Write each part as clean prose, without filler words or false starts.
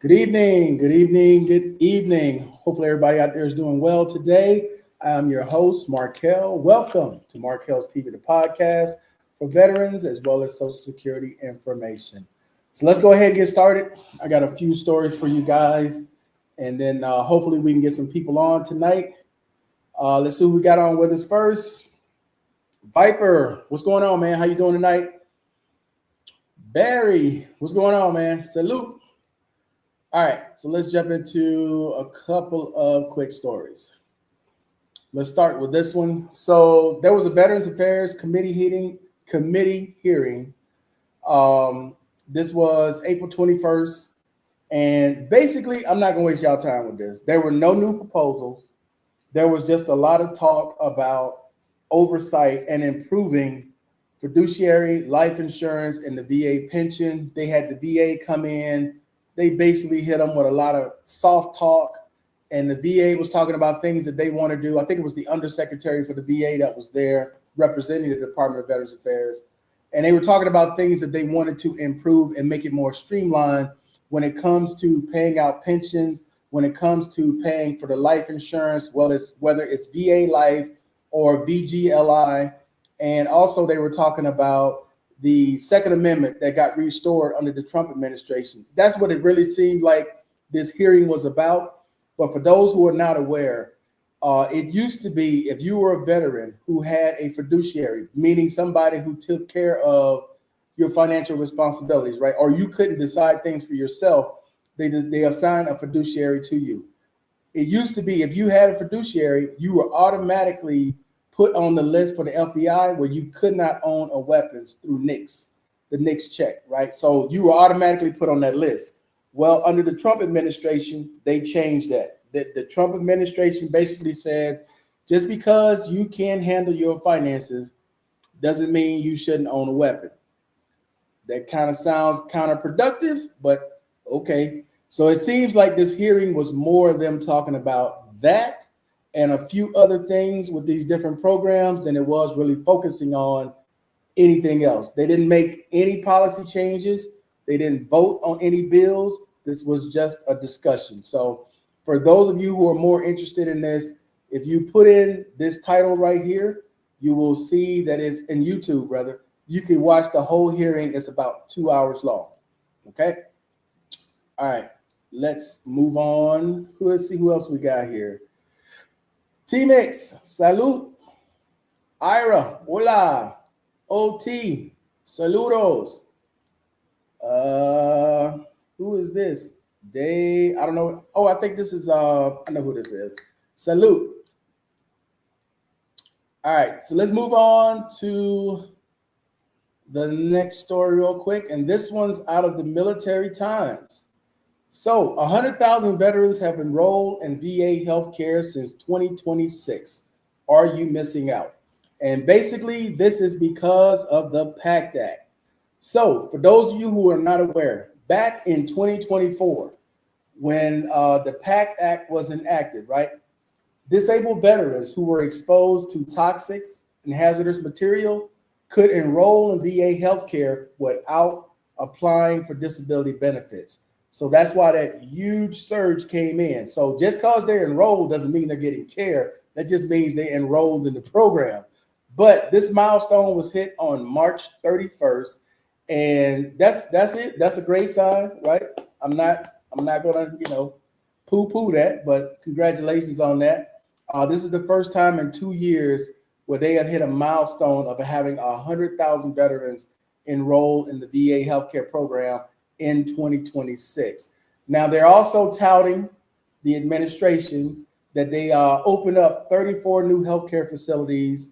Good evening, good evening, good evening. Hopefully, everybody out there is doing well today. I'm your host, Markel. Welcome to Markel's TV, the podcast for veterans as well as Social Security information. So, let's go ahead and get started. I got a few stories for you guys, and then hopefully, we can get some people on tonight. Let's see who we got on with us first. Viper, what's going on, man? How you doing tonight? Barry, what's going on, man? Salute. All right, so let's jump into a couple of quick stories. Let's start with this one. So there was a Veterans Affairs committee hearing. Um, this was April 21st, and basically, I'm not gonna waste y'all time with this. There were no new proposals. There was just a lot of talk about oversight and improving fiduciary life insurance and the VA pension. They had the VA come in. They basically hit them with a lot of soft talk, and the VA was talking about things that they want to do. I think it was the undersecretary for the VA that was there representing the Department of Veterans Affairs, and they were talking about things that they wanted to improve and make it more streamlined when it comes to paying out pensions, when it comes to paying for the life insurance, well as whether it's VA Life or VGLI. And also they were talking about the Second Amendment that got restored under the Trump administration. That's what it really seemed like this hearing was about. But for those who are not aware, it used to be if you were a veteran who had a fiduciary, meaning somebody who took care of your financial responsibilities, right? Or you couldn't decide things for yourself, they assign a fiduciary to you. It used to be if you had a fiduciary, you were automatically put on the list for the FBI where you could not own a weapons through NICS, the NICS check, right? So you were automatically put on that list. Well, under the Trump administration, they changed that. The Trump administration basically said just because you can handle your finances doesn't mean you shouldn't own a weapon. That kind of sounds counterproductive, but okay. So it seems like this hearing was more of them talking about that and a few other things with these different programs than it was really focusing on anything else. They didn't make any policy changes. They didn't vote on any bills. This was just a discussion. So for those of you who are more interested in this, if you put in this title right here, you will see that it's in YouTube, rather. You can watch the whole hearing. It's about 2 hours long. Okay. All right. Let's move on. Let's see who else we got here. T-Mix, salud. Ira, hola. OT, saludos. Uh, who is this? Day, I don't know. Oh, I think this is I know who this is. Salute. All right, so let's move on to the next story real quick. And this one's out of the Military Times. So 100,000 veterans have enrolled in VA healthcare since 2026. Are you missing out? And basically, this is because of the PACT Act. So, for those of you who are not aware, back in 2024, when the PACT Act was enacted, right, disabled veterans who were exposed to toxic and hazardous material could enroll in VA healthcare without applying for disability benefits. So that's why that huge surge came in. So just because they're enrolled doesn't mean they're getting care. That just means they enrolled in the program. But this milestone was hit on March 31st, and that's it. That's a great sign, right? I'm not gonna poo-poo that, but congratulations on that. This is the first time in 2 years where they have hit a milestone of having 100,000 veterans enrolled in the VA healthcare program in 2026. Now they're also touting the administration that they opened up 34 new healthcare facilities,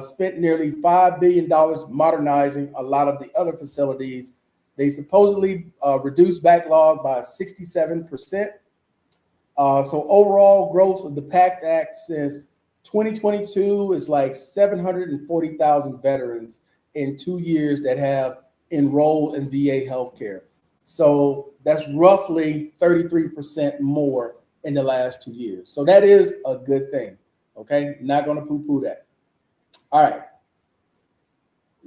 spent nearly $5 billion modernizing a lot of the other facilities. They supposedly reduced backlog by 67%. So overall growth of the PACT Act since 2022 is like 740,000 veterans in 2 years that have enrolled in VA healthcare. So that's roughly 33% more in the last 2 years. So that is a good thing. Okay, not going to poo-poo that. All right,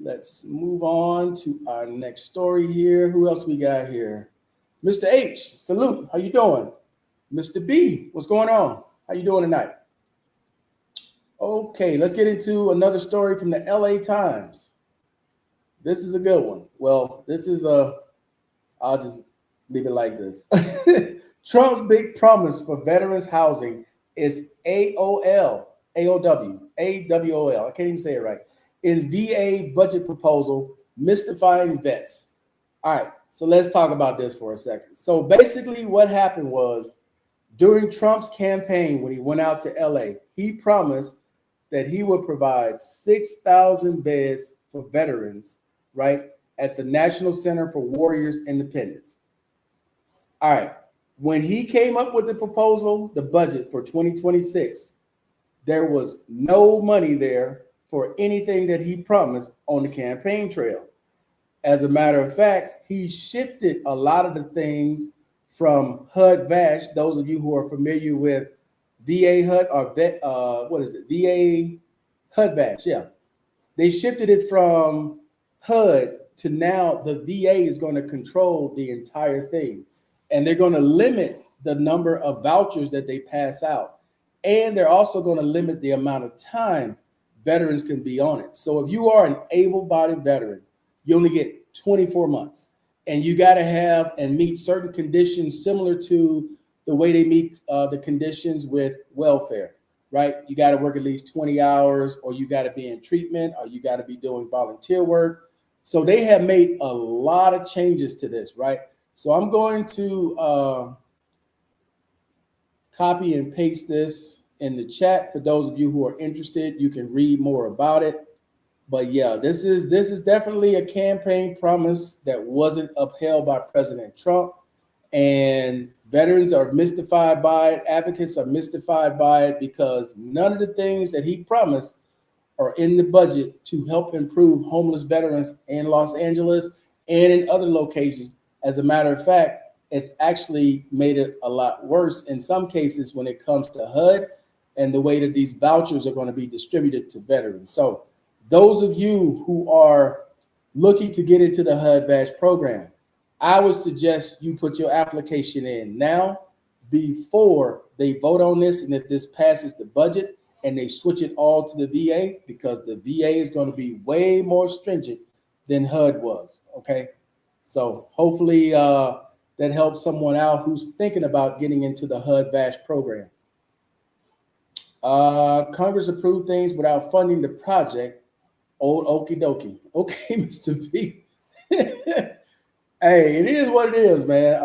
let's move on to our next story here. Who else we got here? Mr. H, salute. How you doing? Mr. B, what's going on? How you doing tonight? Okay, let's get into another story from the LA Times. This is a good one. Well, this is a, I'll just leave it like this. Trump's big promise for veterans housing is AWOL. I can't even say it right. In VA budget proposal, mystifying vets. All right, so let's talk about this for a second. So basically, what happened was during Trump's campaign, when he went out to LA, he promised that he would provide 6,000 beds for veterans, right, at the National Center for Warriors Independence. All right, when he came up with the proposal, the budget for 2026, there was no money there for anything that he promised on the campaign trail. As a matter of fact, he shifted a lot of the things from HUD VASH. Those of you who are familiar with VA HUD or what is it? VA HUD VASH. Yeah, they shifted it from HUD to now the VA is going to control the entire thing, and they're going to limit the number of vouchers that they pass out, and they're also going to limit the amount of time veterans can be on it. So if you are an able-bodied veteran, you only get 24 months, and you got to have and meet certain conditions similar to the way they meet the conditions with welfare, right? You got to work at least 20 hours, or you got to be in treatment, or you got to be doing volunteer work. So they have made a lot of changes to this, right? So I'm going to copy and paste this in the chat for those of you who are interested. You can read more about it. But yeah, this is definitely a campaign promise that wasn't upheld by President Trump, and veterans are mystified by it. Advocates are mystified by it because none of the things that he promised are in the budget to help improve homeless veterans in Los Angeles and in other locations. As a matter of fact, it's actually made it a lot worse in some cases when it comes to HUD and the way that these vouchers are going to be distributed to veterans. So those of you who are looking to get into the HUD VASH program, I would suggest you put your application in now before they vote on this, and if this passes the budget and they switch it all to the VA, because the VA is going to be way more stringent than HUD was, okay? So hopefully that helps someone out who's thinking about getting into the HUD VASH program. Congress approved things without funding the project. Old okie dokie. Okay, Mr. B. Hey, it is what it is, man.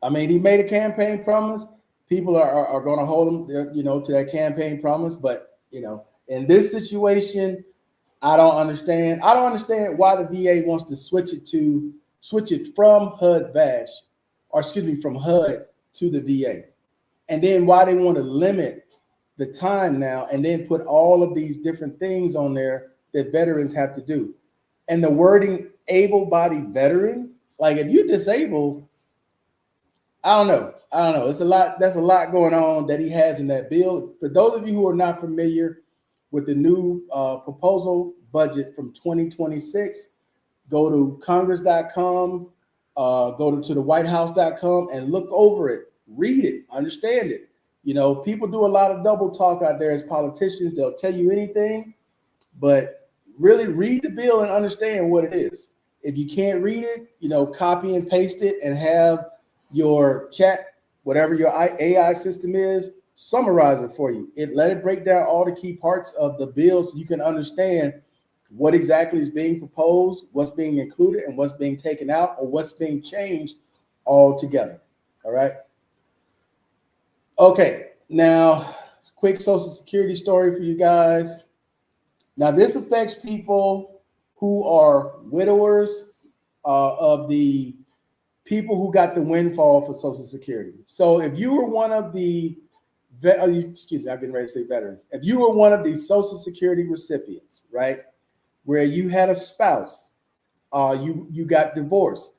I mean, he made a campaign promise. People are going to hold him, to that campaign promise. But, in this situation, I don't understand. I don't understand why the VA wants to switch it from HUD VASH, or excuse me, from HUD to the VA. And then why they want to limit the time now and then put all of these different things on there that veterans have to do. And the wording able-bodied veteran, like if you're disabled, I don't know. It's a lot. That's a lot going on that he has in that bill. For those of you who are not familiar with the new proposal budget from 2026, go to congress.com, go to the whitehouse.com and look over it, read it, understand it. People do a lot of double talk out there as politicians. They'll tell you anything, but really read the bill and understand what it is. If you can't read it, copy and paste it and have your chat, whatever your AI system is, summarize it for you. Let it break down all the key parts of the bill so you can understand what exactly is being proposed, what's being included, and what's being taken out, or what's being changed altogether. All right. Okay, now quick Social Security story for you guys. Now this affects people who are widowers of the people who got the windfall for Social Security. So if you were one of the, excuse me, I'm getting ready to say veterans. If you were one of these Social Security recipients, right, where you had a spouse, you got divorced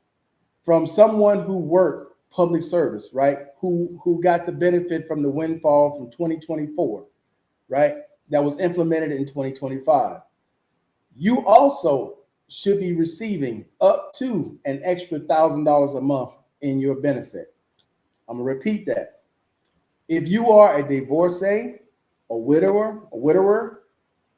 from someone who worked public service, right? Who got the benefit from the windfall from 2024, right? That was implemented in 2025. You also should be receiving up to an extra $1,000 a month in your benefit. I'm gonna repeat that. If you are a divorcee, a widower,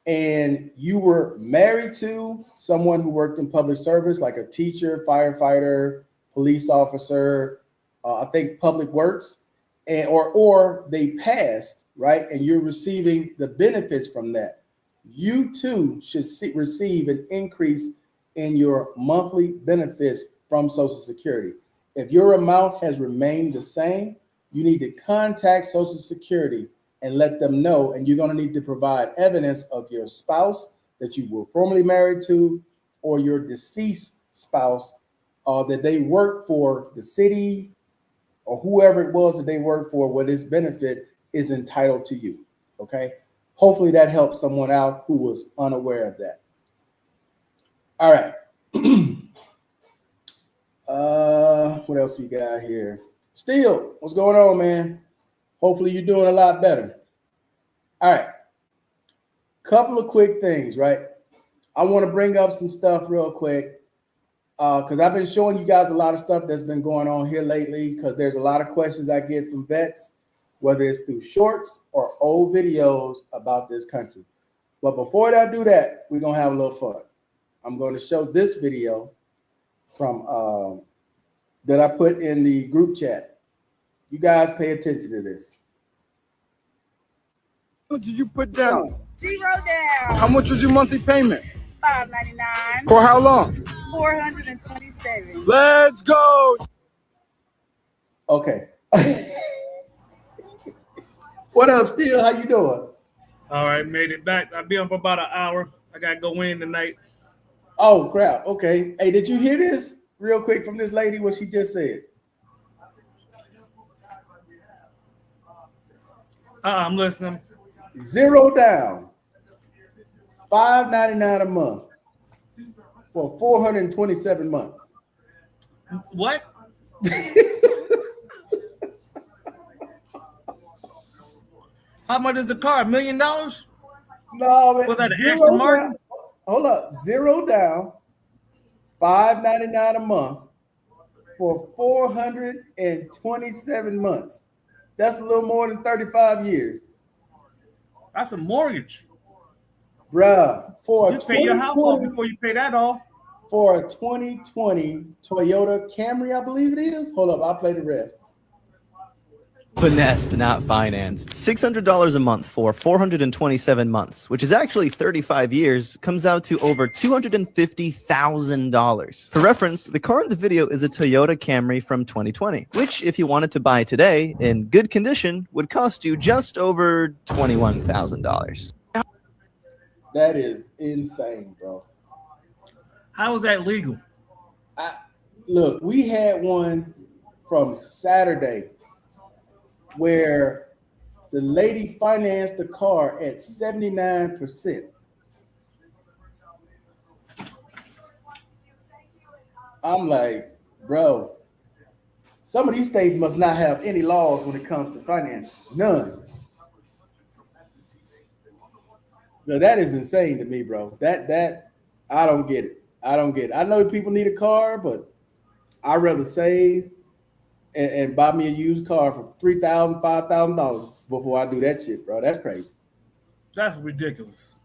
and you were married to someone who worked in public service, like a teacher, firefighter, police officer, I think public works, and or they passed, right, and you're receiving the benefits from that, you too should receive an increase in your monthly benefits from Social Security. If your amount has remained the same, you need to contact Social Security and let them know, and you're going to need to provide evidence of your spouse that you were formerly married to, or your deceased spouse, that they work for the city or whoever it was that they worked for, where this benefit is entitled to you. Okay. Hopefully that helps someone out who was unaware of that. All right. What else we got here? Steele, what's going on, man? Hopefully you're doing a lot better. All right. Couple of quick things, right? I want to bring up some stuff real quick because I've been showing you guys a lot of stuff that's been going on here lately, because there's a lot of questions I get from vets, whether it's through shorts or old videos about this country. But before I do that, we're going to have a little fun. I'm going to show this video from that I put in the group chat. You guys pay attention to this. What did you put down? $0 down. How much was your monthly payment? $5.99. For how long? $427. Let's go. Okay. What up, Steele? How you doing? All right, made it back. I'll be on for about an hour. I got to go in tonight. Oh, crap. Okay. Hey, did you hear this real quick from this lady, what she just said? I'm listening. $0 down. $5.99 a month for 427 months. What? How much is the car? $1 million? No, man. Was that an Aston Martin? Hold up. $0 down. $5.99 a month for 427 months. That's a little more than 35 years. That's a mortgage. Bruh, for You pay your house off before you pay that off. For a 2020 Toyota Camry, I believe it is. Hold up, I'll play the rest. Finessed, not financed. $600 a month for 427 months, which is actually 35 years, comes out to over $250,000. For reference, the car in the video is a Toyota Camry from 2020, which, if you wanted to buy today in good condition, would cost you just over $21,000. That is insane, bro. How is that legal? Look, we had one from Saturday where the lady financed the car at 79%. I'm like, bro, some of these states must not have any laws when it comes to finance. None. No, that is insane to me, bro. That I don't get it. I don't get it. I know people need a car, but I'd rather save and buy me a used car for $3,000, $5,000 before I do that shit, bro. That's crazy. That's ridiculous.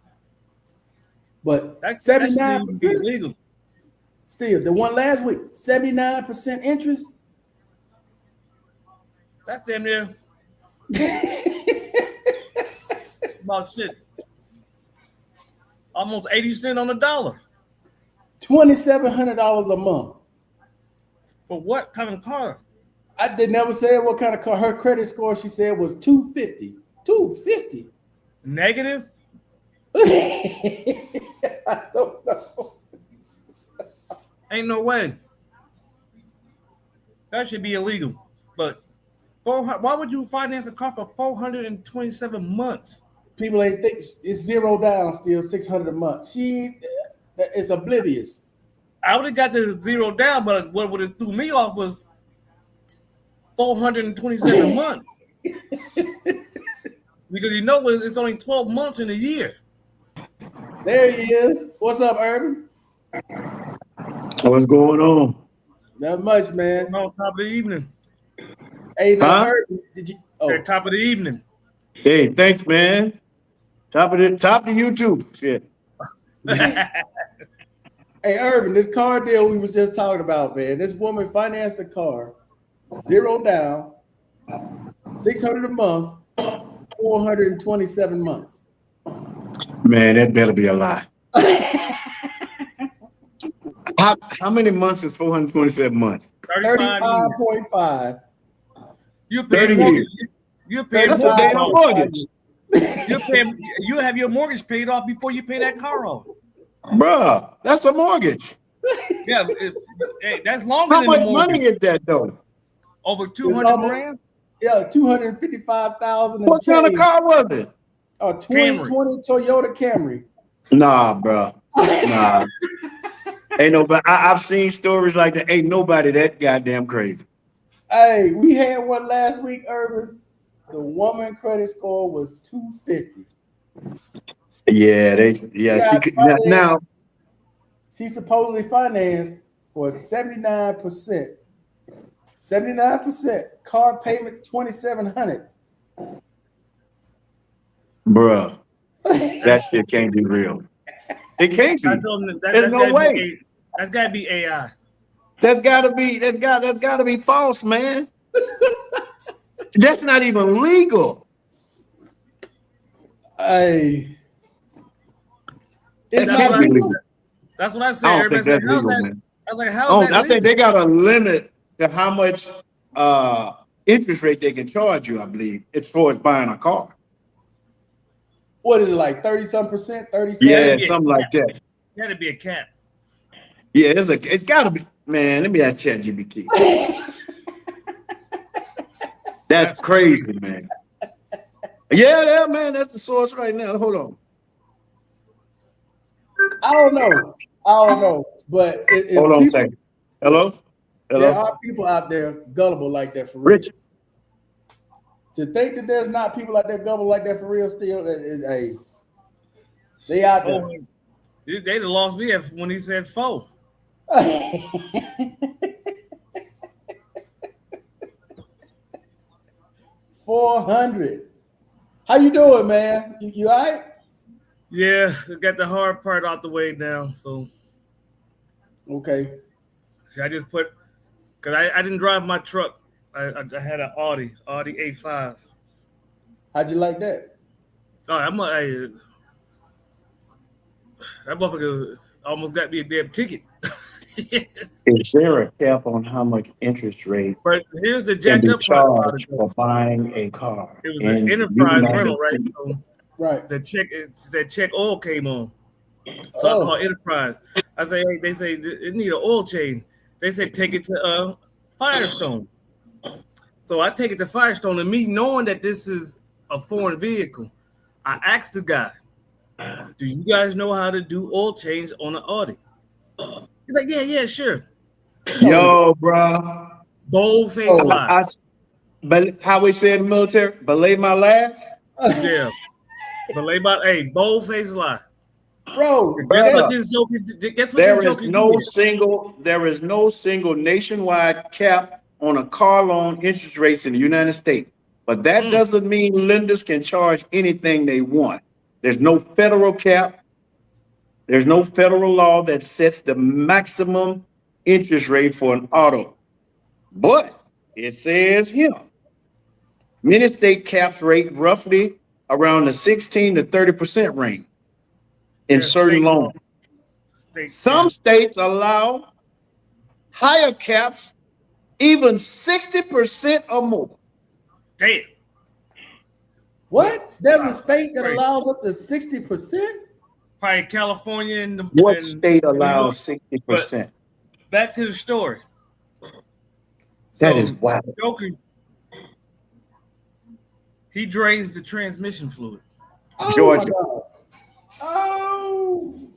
But That's 79% illegal. Still, the one last week, 79% interest. That's damn near about shit. Almost 80 cents on the dollar. $2,700 a month. For what kind of car? They never said what kind of car. Her credit score, she said, was 250. 250. Negative? I don't know. Ain't no way. That should be illegal. But why would you finance a car for 427 months? People ain't think it's $0 down, still 600 a month. She is oblivious. I would have got the $0 down, but what would have threw me off was 427 months. Because you know it's only 12 months in a year. There he is. What's up, Urban? What's going on? Not much, man. On top of the evening. Hey, now, Huh? Herb, did you? Oh, At top of the evening. Hey, thanks, man. Top of YouTube. Shit. hey, Urban, this car deal we was just talking about, man. This woman financed a car, 0 down, 600 a month, 427 months. Man, that better be a lie. How many months is 427 months? 35.5. You're 30 paying mortgage. years. You're paying That's a mortgage. damn mortgage. You're paying. You have your mortgage paid off before you pay that car off. Bruh, that's a mortgage. Yeah, hey, that's longer How than the much mortgage. money is that, though? Over It's 200 almost- grand. Yeah, 255,000. What kind of car was it? A 2020 Toyota Camry. Nah, bruh. Nah. Ain't nobody. I've seen stories like that. Ain't nobody that goddamn crazy. Hey, we had one last week, Urban. The woman credit score was 250. Yeah, she could now. She supposedly financed for 79%. 79%. Car payment 2,700. Bruh, that shit can't be real. It can't be. There's no way. That's gotta be AI. That's gotta be false, man. That's not even legal. Hey. It's That not can't be legal. legal. That's what I said. I don't Everybody think that's said, how's legal, that? man. I was like, how's that I think legal? they got a limit to how much interest rate they can charge you, I believe, as far as buying a car. What is it, like 30-some%? 37? Yeah, Yeah. something like that. Gotta be a cap. Yeah, it's gotta be, man. Let me ask ChatGPT. That's crazy, man. Yeah, man, that's the source right now. Hold on. I don't know. But if Hold on a people- second. Hello? There Hello? are people out there gullible like that for real. Rich. To think that there's not people out there gullible like that for real still, that is they out there. They'd have lost me when he said 4. 400. How you doing, man? You all right? Yeah, got the hard part out the way now. So Okay. see, I just put because I didn't drive my truck. I had an Audi A5. How'd you like that? Oh, that motherfucker almost got me a damn ticket. Is there a cap on how much interest rate But here's the can jacked be up part about charged it. for buying a car? It was in an the enterprise United rental, right? States? So Right. that check oil came on. So I called Enterprise. I say, hey, they say it need an oil change. They said take it to Firestone. So I take it to Firestone, and me knowing that this is a foreign vehicle, I asked the guy, "Do you guys know how to do oil change on an Audi?" He's like, "Yeah, sure." Yo, bro. Bold face lie. But how we say in the military, belay my last. Yeah. Bold face lie. Bro, Guess what this joke is? Guess what There this is joke no single nationwide cap on a car loan interest rates in the United States. But that doesn't mean lenders can charge anything they want. There's no federal cap. There's no federal law that sets the maximum interest rate for an auto. But it says here, many state caps rate roughly around the 16 to 30% range in certain loans. Some states allow higher caps, even 60% or more. Damn. what? There's a state that allows up to 60%? Probably California and What state allows 60%? Back to the story. That is wild. Joker, he drains the transmission fluid. Oh, Georgia. my God. Oh.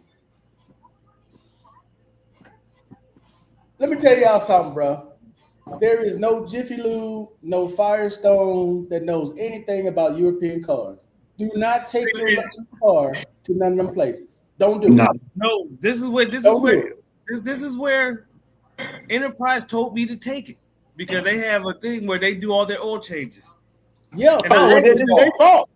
Let me tell y'all something, bro. There is no Jiffy Lube, no Firestone that knows anything about European cars. Do not take your electric car to none of them places. Don't do No. it. No, this is where Don't do it. this is where Enterprise told me to take it because they have a thing where they do all their oil changes. Yeah, And fine. Oh, Regular they car. fault.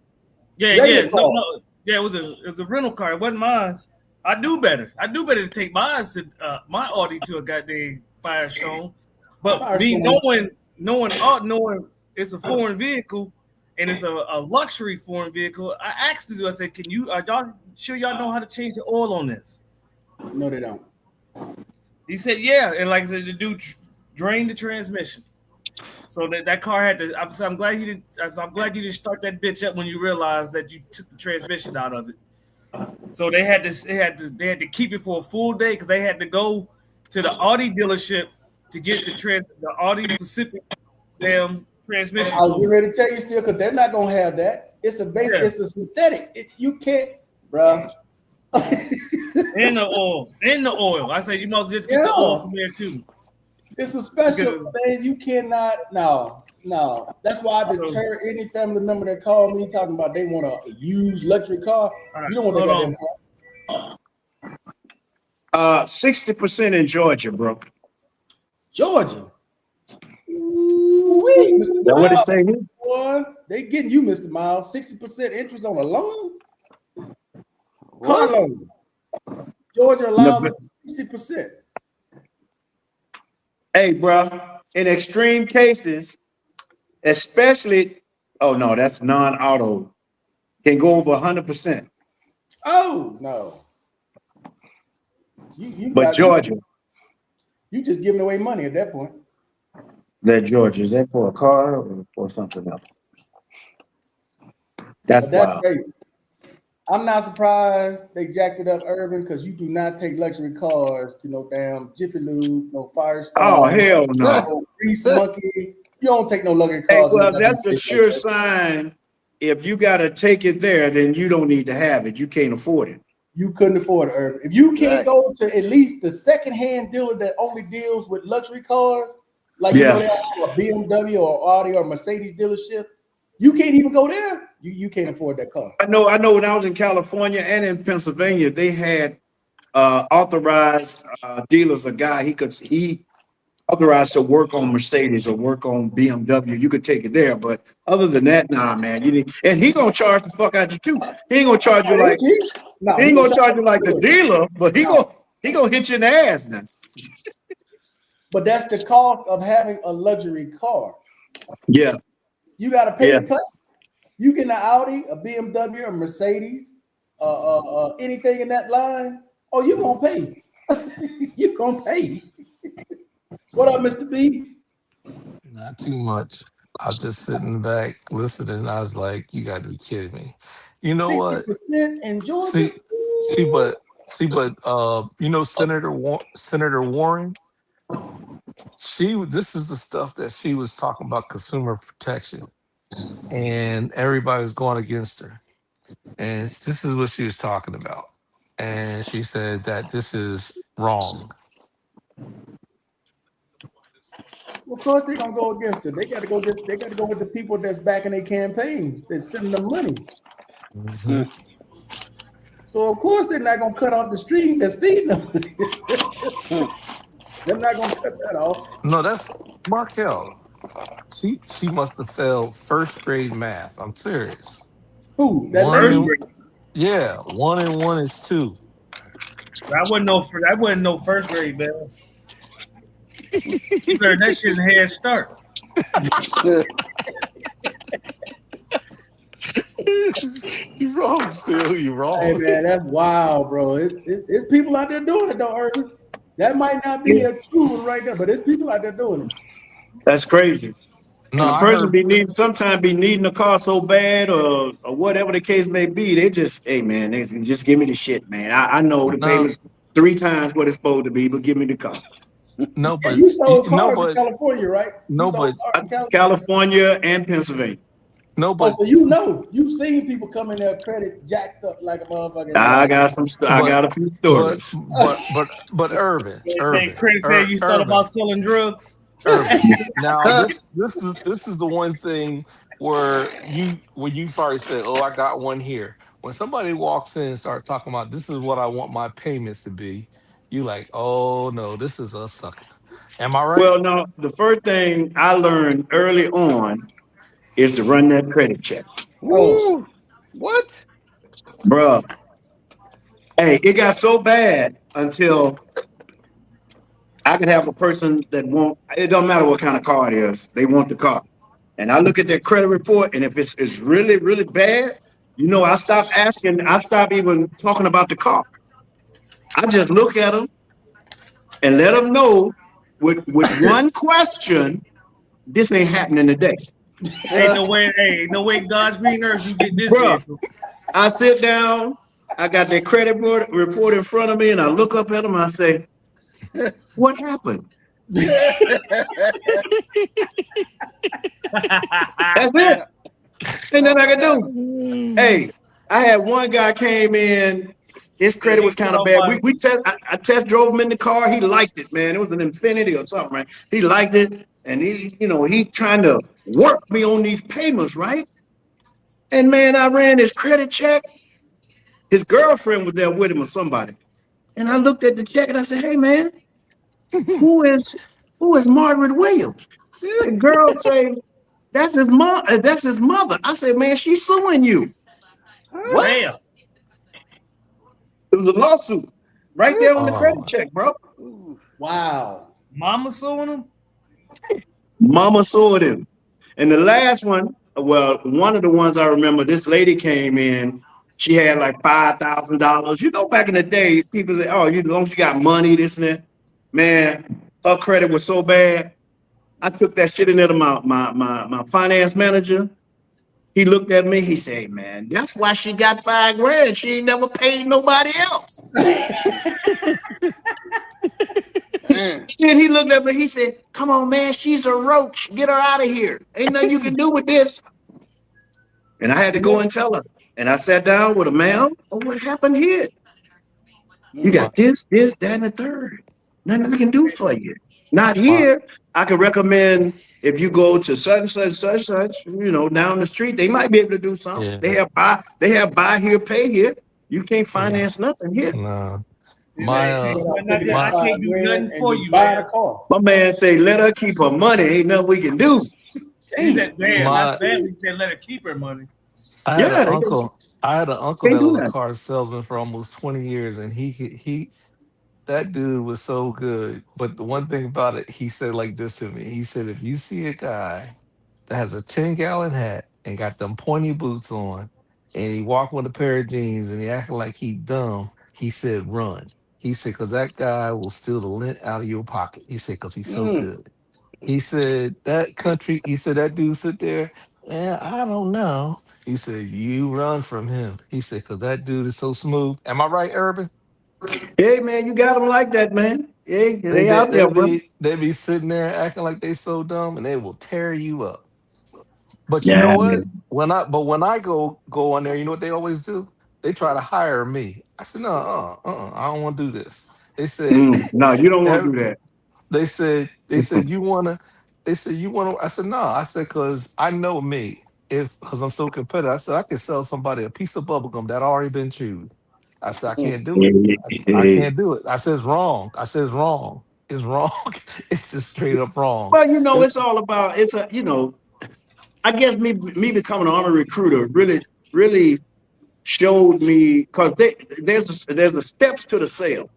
Yeah, Regular yeah, car. no, yeah. It was a rental car. It wasn't mine. I do better. I do better to take mine to my Audi to a goddamn Firestone. But me Firestone. knowing it's a foreign vehicle and it's a luxury foreign vehicle, I asked them. I said, "Can you? Are y'all sure y'all know how to change the oil on this?" No, they don't. He said, "Yeah," and like I said, the dude drained the transmission. So that car had to. I'm glad you didn't. I'm glad you didn't start that bitch up when you realized that you took the transmission out of it. So they had to keep it for a full day because they had to go to the Audi dealership to get the Audi Pacific damn transmission. I was getting ready to tell you still because they're not gonna have that. It's a base. Yeah. It's a synthetic. You can't, bro. In the oil. I said you must just get the Yeah. oil from there too. It's a special Because- thing. You cannot. No. That's why I deter any family member that call me talking about they want a used luxury car. All right, You don't want that hold goddamn on. car. 60% in Georgia, bro. Georgia. Ooh-wee, Mr. That what it Miles, say here? boy. They getting you, Mr. Miles. 60% interest on a loan. Car loan. Georgia allows No, up to 60%. Hey, bro, in extreme cases, especially, oh no, that's non-auto, can go over 100%. Oh no. You But Georgia, you just giving away money at that point. that Georgia, is that for a car or for something else? That's But that's wild. crazy. I'm not surprised they jacked it up, Urban, because you do not take luxury cars to no damn Jiffy Lube, no Firestone. Oh, hell no. no Grease Monkey. You don't take no luxury Hey, cars. well, to that's a nothing sure like that. sign. If you got to take it there, then you don't need to have it. You can't afford it. You couldn't afford it, Urban. If you can't go to at least the secondhand dealer that only deals with luxury cars, like Yeah. you know, a BMW or Audi or Mercedes dealership, you can't even go there. You can't afford that car. I know when I was in California and in Pennsylvania, they had authorized dealers, a guy he authorized to work on Mercedes or work on BMW. You could take it there, but other than that, nah, man. And he gonna charge the fuck out you too. He ain't gonna charge you like No, he ain't gonna charge you like the dealer, but he gonna hit you in the ass now. But that's the cost of having a luxury car. Yeah, You got to pay Yeah. the cut. You get an Audi, a BMW, a Mercedes, anything in that line. Oh, you gonna pay? You gonna pay? What up, Mr. B? Not too much. I was just sitting back listening. I was like, "You got to be kidding me!" You know what? 60% in Georgia. But you know, Senator Warren. This is the stuff that she was talking about, consumer protection, and everybody was going against her. And this is what she was talking about. And she said that this is wrong. Well, of course they're gonna go against it. They got to go against. They got to go with the people that's backing their campaign. That's sending them money. Mhm. So of course they're not gonna cut off the stream that's feeding them. They're not gonna cut that off. No, that's Markel. She must have failed first grade math. I'm serious. Who? That One lady? and- Yeah, 1 and 1 is 2. That wasn't no first grade, man. You learned that shit in Head Start. You wrong, still. You Hey wrong. man, that's wild, bro. It's people out there doing it though, Urban. That might not be a true one right there, but there's people out there doing it. that's crazy. No, And a I person heard- sometimes be needing a car so bad or whatever the case may be, they just, hey man, they just give me the shit, man. I know the No. payment's 3 times what it's supposed to be, but give me the car. no, And but you sold no, cars in but California, right? You no, sold but- cars in California. California and Pennsylvania. no, Oh, but so you've seen people come in there credit jacked up like a motherfucker. I got a few stories. but Urban, Hey, Chris said you thought Urban. about selling drugs. Urban. Now this is the one thing where you probably said, "Oh, I got one here." When somebody walks in and start talking about this is what I want my payments to be, you like, oh no, this is a sucker. Am I right? Well, no, the first thing I learned early on is to run that credit check. Woo. What? Bruh. Hey, it got so bad until I could have a person that it don't matter what kind of car it is, they want the car. And I look at their credit report, and if it's really, really bad, I stop asking, I stop even talking about the car. I just look at them and let them know with one question, this ain't happening today. Ain't no way God's green earth you get this. Bruh, I sit down, I got their credit report in front of me, and I look up at them and I say, what happened? That's it. Ain't nothing I can do. Hey, I had one guy came in, his credit was kind of bad. I test drove him in the car. He liked it, man. It was an Infiniti or something, right? He liked it. And he's trying to work me on these payments, right? And man, I ran his credit check. His girlfriend was there with him or somebody. And I looked at the check and I said, hey man, who is Margaret Williams? The girl say, that's his mom, that's his mother. I said, man, she's suing you. What? It was a lawsuit right there on the credit check, bro. Wow. Mama suing him? Mama sued him. And the last one, well, one of the ones I remember, this lady came in. She had like $5,000. Back in the day, people say, oh, as long as you got money, this and that. Man, her credit was so bad. I took that shit in there to my finance manager. He looked at me. He said, man, that's why she got $5,000. She ain't never paid nobody else. Then he looked at me. He said, come on, man, she's a roach. Get her out of here. Ain't nothing you can do with this. And I had to go and tell her. And I sat down with her, ma'am. Oh, what happened here? You got this, that, and the third. Nothing I can do for you. Not here. I can recommend if you go to such and such, down the street, they might be able to do something. Yeah. They have buy here, pay here. You can't finance nothing here. No. I can't do nothing for you, man. My man say, let her keep her money. Ain't nothing we can do. He said, damn, he said, let her keep her money. I had an uncle that was a car salesman for almost 20 years, and he that dude was so good. But the one thing about it, he said like this to me. He said, if you see a guy that has a 10-gallon hat and got them pointy boots on, and he walk with a pair of jeans and he acting like he dumb, he said, run. He said, because that guy will steal the lint out of your pocket. He said, because he's so good. He said, that dude sit there, I don't know. He said, you run from him. He said, because that dude is so smooth. Am I right, Urban? Hey, man, you got them like that, man. Hey, they out there, bro. They be sitting there acting like they so dumb, and they will tear you up. But you know what? Man. When I go on there, you know what they always do? They try to hire me. I said, no, I don't want to do this. They said, no, you don't want to do that. They said, you want to. I said, no. I said, because I know me. Because I'm so competitive. I said, I could sell somebody a piece of bubble gum that already been chewed. I said, I can't do it. I can't do it. I said, it's wrong. It's wrong. It's just straight up wrong. Well, it's all about, I guess me becoming an Army recruiter really showed me, because there's a steps to the sale.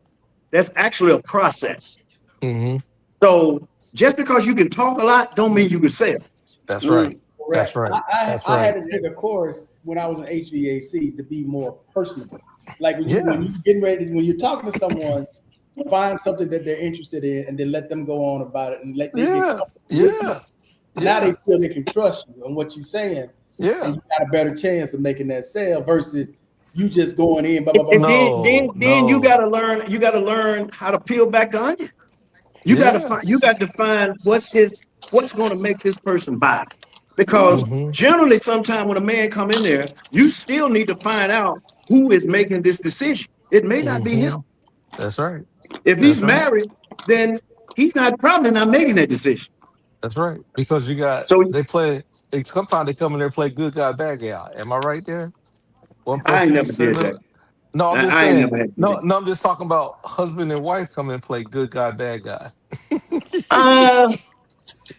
That's actually a process. Mm-hmm. So just because you can talk a lot don't mean you can sell. That's right. That's right. I had to take a course when I was in HVAC to be more personable. Like when you're talking to someone, find something that they're interested in and then let them go on about it and let them get comfortable. Now they feel they can trust you on what you're saying. Yeah. And you got a better chance of making that sale versus you just going in. Then you gotta learn how to peel back the onion. You got to find what's going to make this person buy. Because generally, sometime when a man come in there, you still need to find out who is making this decision. It may not be him. That's right. If he's married, then he's probably not making that decision. That's right. Because sometimes they come in there and play good guy, bad guy. Am I right there? One I ain't person never just sitting did there. that. No, I'm just I ain't saying. never had to do No, that. no, I'm just talking about husband and wife come and play good guy, bad guy.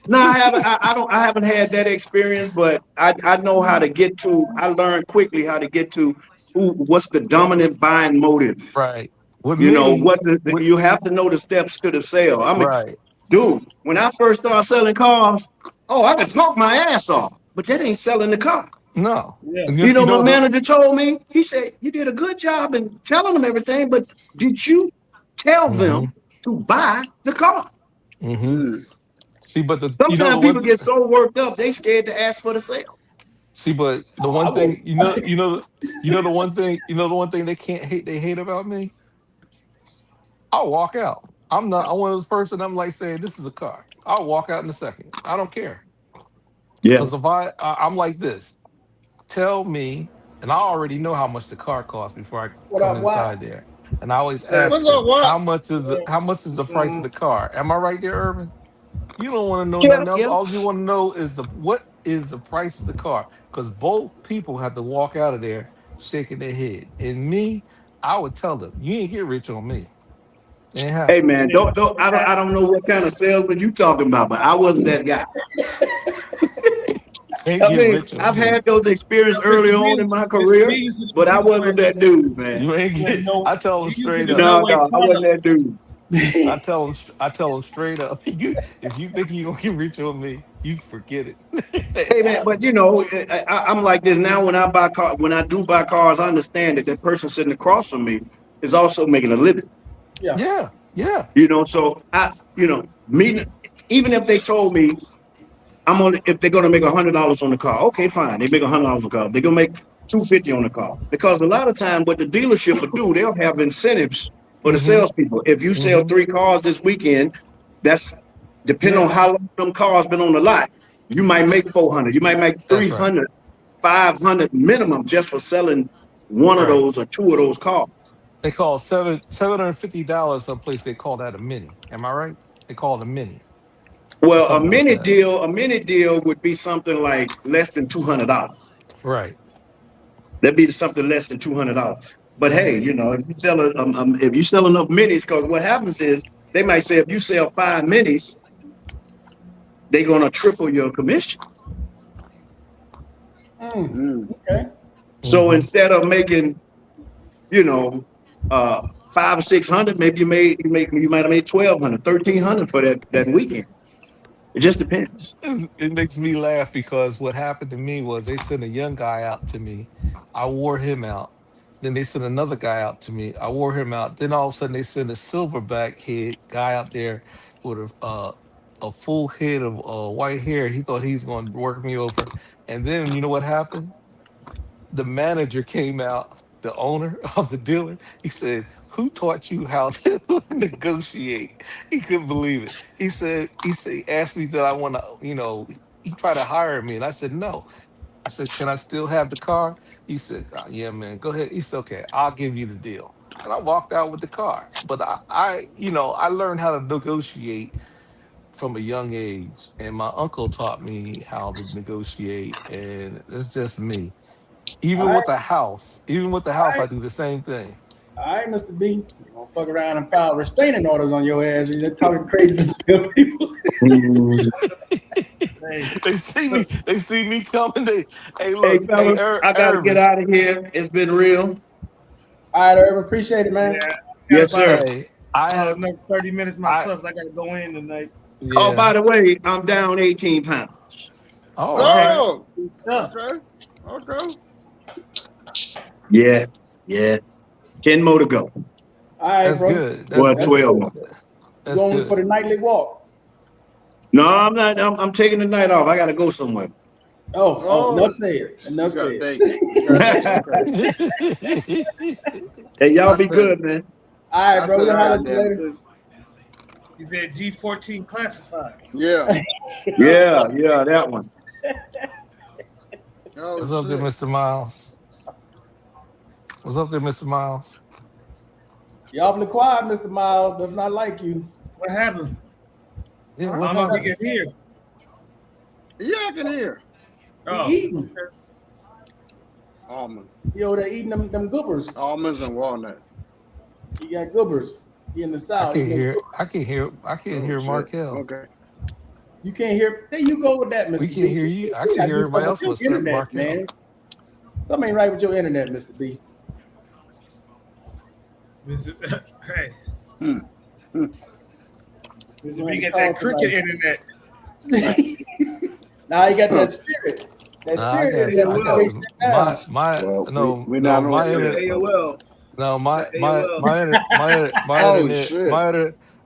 No, I haven't. I haven't had that experience, but I know how to get to. I learned quickly how to get to what's the dominant buying motive. Right. With You know me, what? with, You have to know the steps to the sale. I mean, right. dude, when I first started selling cars, oh, I could talk my ass off, but that ain't selling the car. No. Yeah. And You know, my the- manager told me. He said you did a good job in telling them everything, but did you tell them to buy the car? Mhm. See, but the Sometimes people get so worked up they scared to ask for the sale. see, but the one thing the one thing they hate about me. I'll walk out. I'm one of those person. I'm like saying this is a car. I'll walk out in a second. I don't care Yeah. because if I'm like this, tell me, and I already know how much the car costs before I What come up, Watt? inside there, and I always ask What's them up, what? how much is the price of the car. Am I right there, Urban? You don't want to know Yeah, nothing else. yeah. All you want to know is what is the price of the car, because both people have to walk out of there shaking their head. And me, I would tell them, you ain't get rich on me. It ain't Hey happening. man, I don't know what kind of salesman you talking about, but I wasn't that guy. Ain't I get mean, rich on I've me. had those experiences early on in my career, but I wasn't that dude, man. You ain't get. I tell them straight up. No, I wasn't that dude. I tell them straight up. If you think you gonna get rich on me, you forget it. Hey man, but you know, I'm like this now. When I do buy cars, I understand that person sitting across from me is also making a living. Yeah. You know, so me, even if they told me if they're gonna make $100 on the car, okay, fine, they make $100 on the car. They're gonna make $250 on the car because a lot of time what the dealership will do, they'll have incentives for the salespeople. If you sell 3 cars this weekend, that's depending on how long them cars been on the lot. You might make 400, you might make That's right. 300, 500 minimum just for selling one of Right. those or 2 of those cars. They call $750 someplace. They call that a mini. Am I right? They call it a mini. Well, a Something like mini that. deal would be something like less than $200. Right. That'd be something less than $200. But hey, you know, if you sell enough minis, because what happens is they might say if you sell 5 minis, they're gonna triple your commission. Okay. So instead of making, you know, 500 or 600, maybe you might have made 1,200, 1,300 for that weekend. It just depends. It makes me laugh because what happened to me was they sent a young guy out to me. I wore him out. Then they sent another guy out to me. I wore him out. Then all of a sudden they sent a silverback head guy out there with a full head of white hair. He thought he was going to work me over. And then you know what happened? The manager came out, the owner of the dealer. He said, "Who taught you how to negotiate?" He couldn't believe it. He asked me that I want to, he tried to hire me, and I said no. I said, "Can I still have the car?" He said, "Yeah, man, go ahead." He said, "Okay, I'll give you the deal." And I walked out with the car. But I learned how to negotiate from a young age, and my uncle taught me how to negotiate, and it's just me. All Even right. with the house, I do the same thing. All right, Mr. B. You gonna fuck around and file restraining orders on your ass and you're talking crazy to tell people. They see me coming. Hey, Hey, look, fellas, I gotta get out of here. It's been real. All right, Irvin, appreciate it, man. Yes, sir. Hey, I have another 30 minutes myself. I gotta go in tonight. Oh, by the way, I'm down 18 pounds. Oh, all right. Okay. Yeah. 10 more to go. All right, That's bro. good. Well, That's 12 more. That's Going good. for the nightly walk. No, I'm not. I'm taking the night off. I gotta go somewhere. Oh, enough said. Enough said. Hey, y'all be good, man. All right, bro. We'll holler at you later. You said G14 classified. Yeah. That one. What's up there, Mr. Miles? What's up there, Mr. Miles? You awfully quiet, Mr. Miles. Does not like you. What happened? Yeah, I what don't know if happened? he can hear. Yeah, I can hear. Oh, He eating. Almond. He over there eating them goobers. Almonds and walnut. He got goobers. He in the I south. can't He got hear. goobers. I can't Oh, hear shit. Markel. Okay. You can't hear. There you go with that, Mr. We B. can't hear you. I You can gotta hear do everybody else something with except your internet, Markel. man. Something ain't right with your internet, Mr. B. Hey, Hmm. we get that cricket internet. Now you got that spirit. That Nah, I spirit got, in I there. got some, Well, no, we're no, not my on internet, Spirit. AOL. no, my Oh, internet, shit.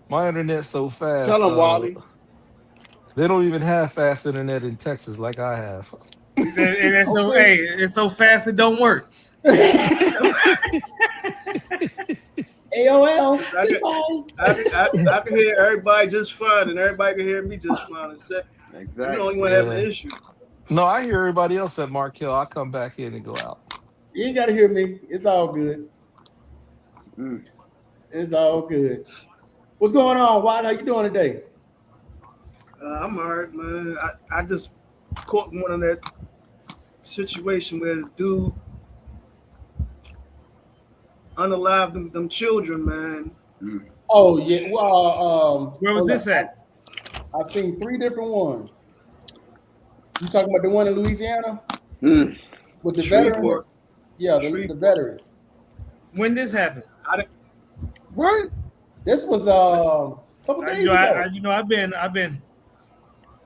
my internet's so fast. Tell him, Wally. They don't even have fast internet in Texas like I have. And it's so, hey, it's so fast it don't work. AOL. I can hear everybody just fine, and everybody can hear me just fine. Except you Exactly. the only one having an Yeah. issue. No, I hear everybody else at Markel. I come back in and go out. You ain't gotta hear me. It's all good. Mm. It's all good. What's going on, Watt? How you doing today? I'm alright, man. I just caught one of that situation where the dude unalived them children, man. Oh yeah. Well, Where was hold this up. at? I've seen 3 different ones. You talking about the one in Louisiana Mm. with the veteran? Shreveport. Yeah, the veteran. When this happened? What? This was a couple days ago. I've been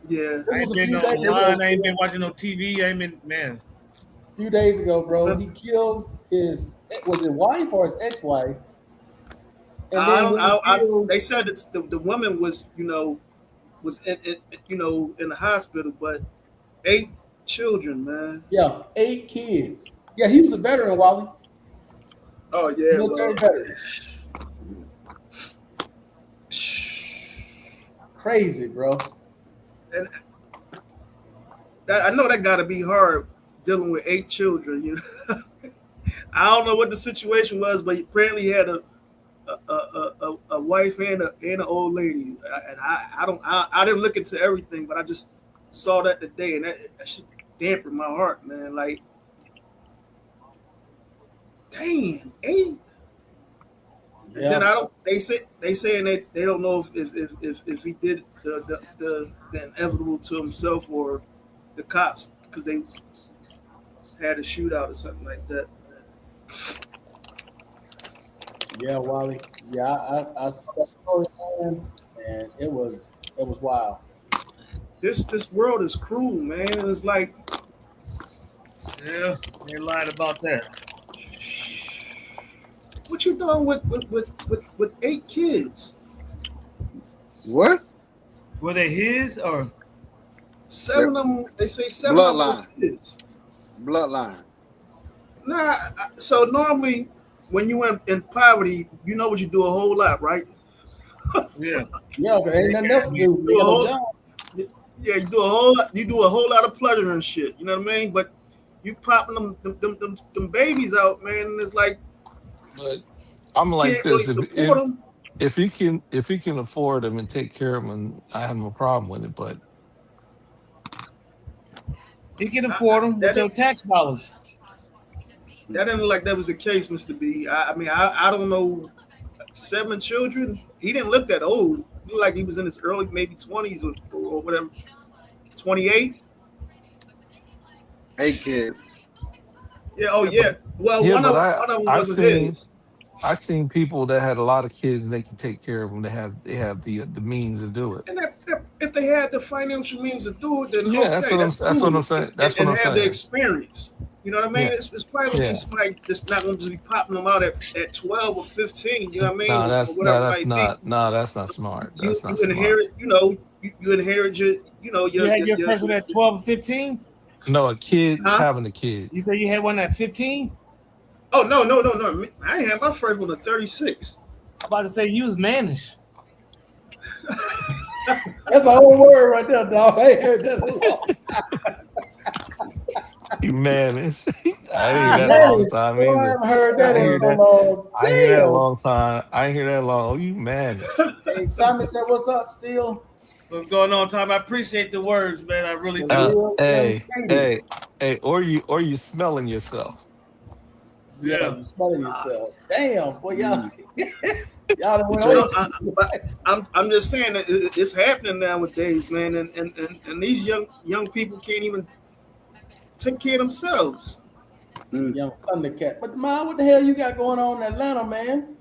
Yeah. This I was ain't a been few no days online, ago. I ain't been watching no TV, I ain't been, man. A few days ago, bro. He killed his wife or his ex-wife? And then when he killed, They said that the woman was, was in the hospital, but 8 children, man. yeah, 8 kids. Yeah, he was a veteran, Wally. Oh yeah, Military well, veteran. Crazy, bro. and I know that got to be hard dealing with 8 children. You know, I don't know what the situation was, but apparently he had a wife and an old lady, and I didn't look into everything, but I just saw that today, and that should dampen my heart, man. Like, damn, 8. Yeah. Then I don't. They saying that they don't know if he did the inevitable to himself or the cops because they had a shootout or something like that. Yeah, Wally. Yeah, I saw that story, man, and it was wild. This world is cruel, man. It's like, Yeah, they lied about that. what you doing with 8 kids? What? Were they his or 7 of them. They say 7 of them was his. Bloodline. Nah. So normally, when you in poverty, you know what you do a whole lot, right? yeah? Yeah, but ain't nothing else to do. You got no job. Yeah, you do a whole lot. You do a whole lot of pleasure and shit. You know what I mean? But you popping them babies out, man. And it's like, But I'm like can't really this: support them. if you can afford them and take care of them, I have no problem with it. But You can afford them with your tax dollars. That didn't look like that was the case, Mr. B. I mean, I don't know. 7 children. He didn't look that old. He looked like he was in his early, maybe 20s or whatever. 28. 8 kids. Yeah. Oh yeah. Well, yeah, one of but them I've wasn't seen his. I've seen people that had a lot of kids and they can take care of them. They have the means to do it. And if they had the financial means to do it, then Yeah, okay, that's what I'm saying. That's and what I'm have the saying. experience. You know what I mean? Yeah. It's probably Yeah. somebody that's not going to just be popping them out at 12 or 15. You know what I mean? No, Or that's whatever it that's might be. not that's not smart. That's not You smart. inherit, you inherit You had your first one at 12 or 15? No, a kid Huh? having a kid. You said you had one at 15? Oh no! I ain't had my first one at 36. I'm about to say you was mannish. That's a whole word right there, dog. I ain't heard that in a long You man, I didn't hear that in a long time Boy, I either. haven't heard that I in hear so that. long. I hear that a Damn. long time. I ain't hear that long. Oh, you man. Hey, Tommy said, "What's up, Steel?" What's going on, Tom? I appreciate the words, man. I really do. Real Hey, young hey, Hey, or you smelling yourself. Yeah, you smelling yourself. Damn, boy, y'all. Y'all done went You on. know, I'm just saying that it's happening nowadays, man, and these young people can't even take care of themselves. Young Thundercat. But man, what the hell you got going on in Atlanta, man?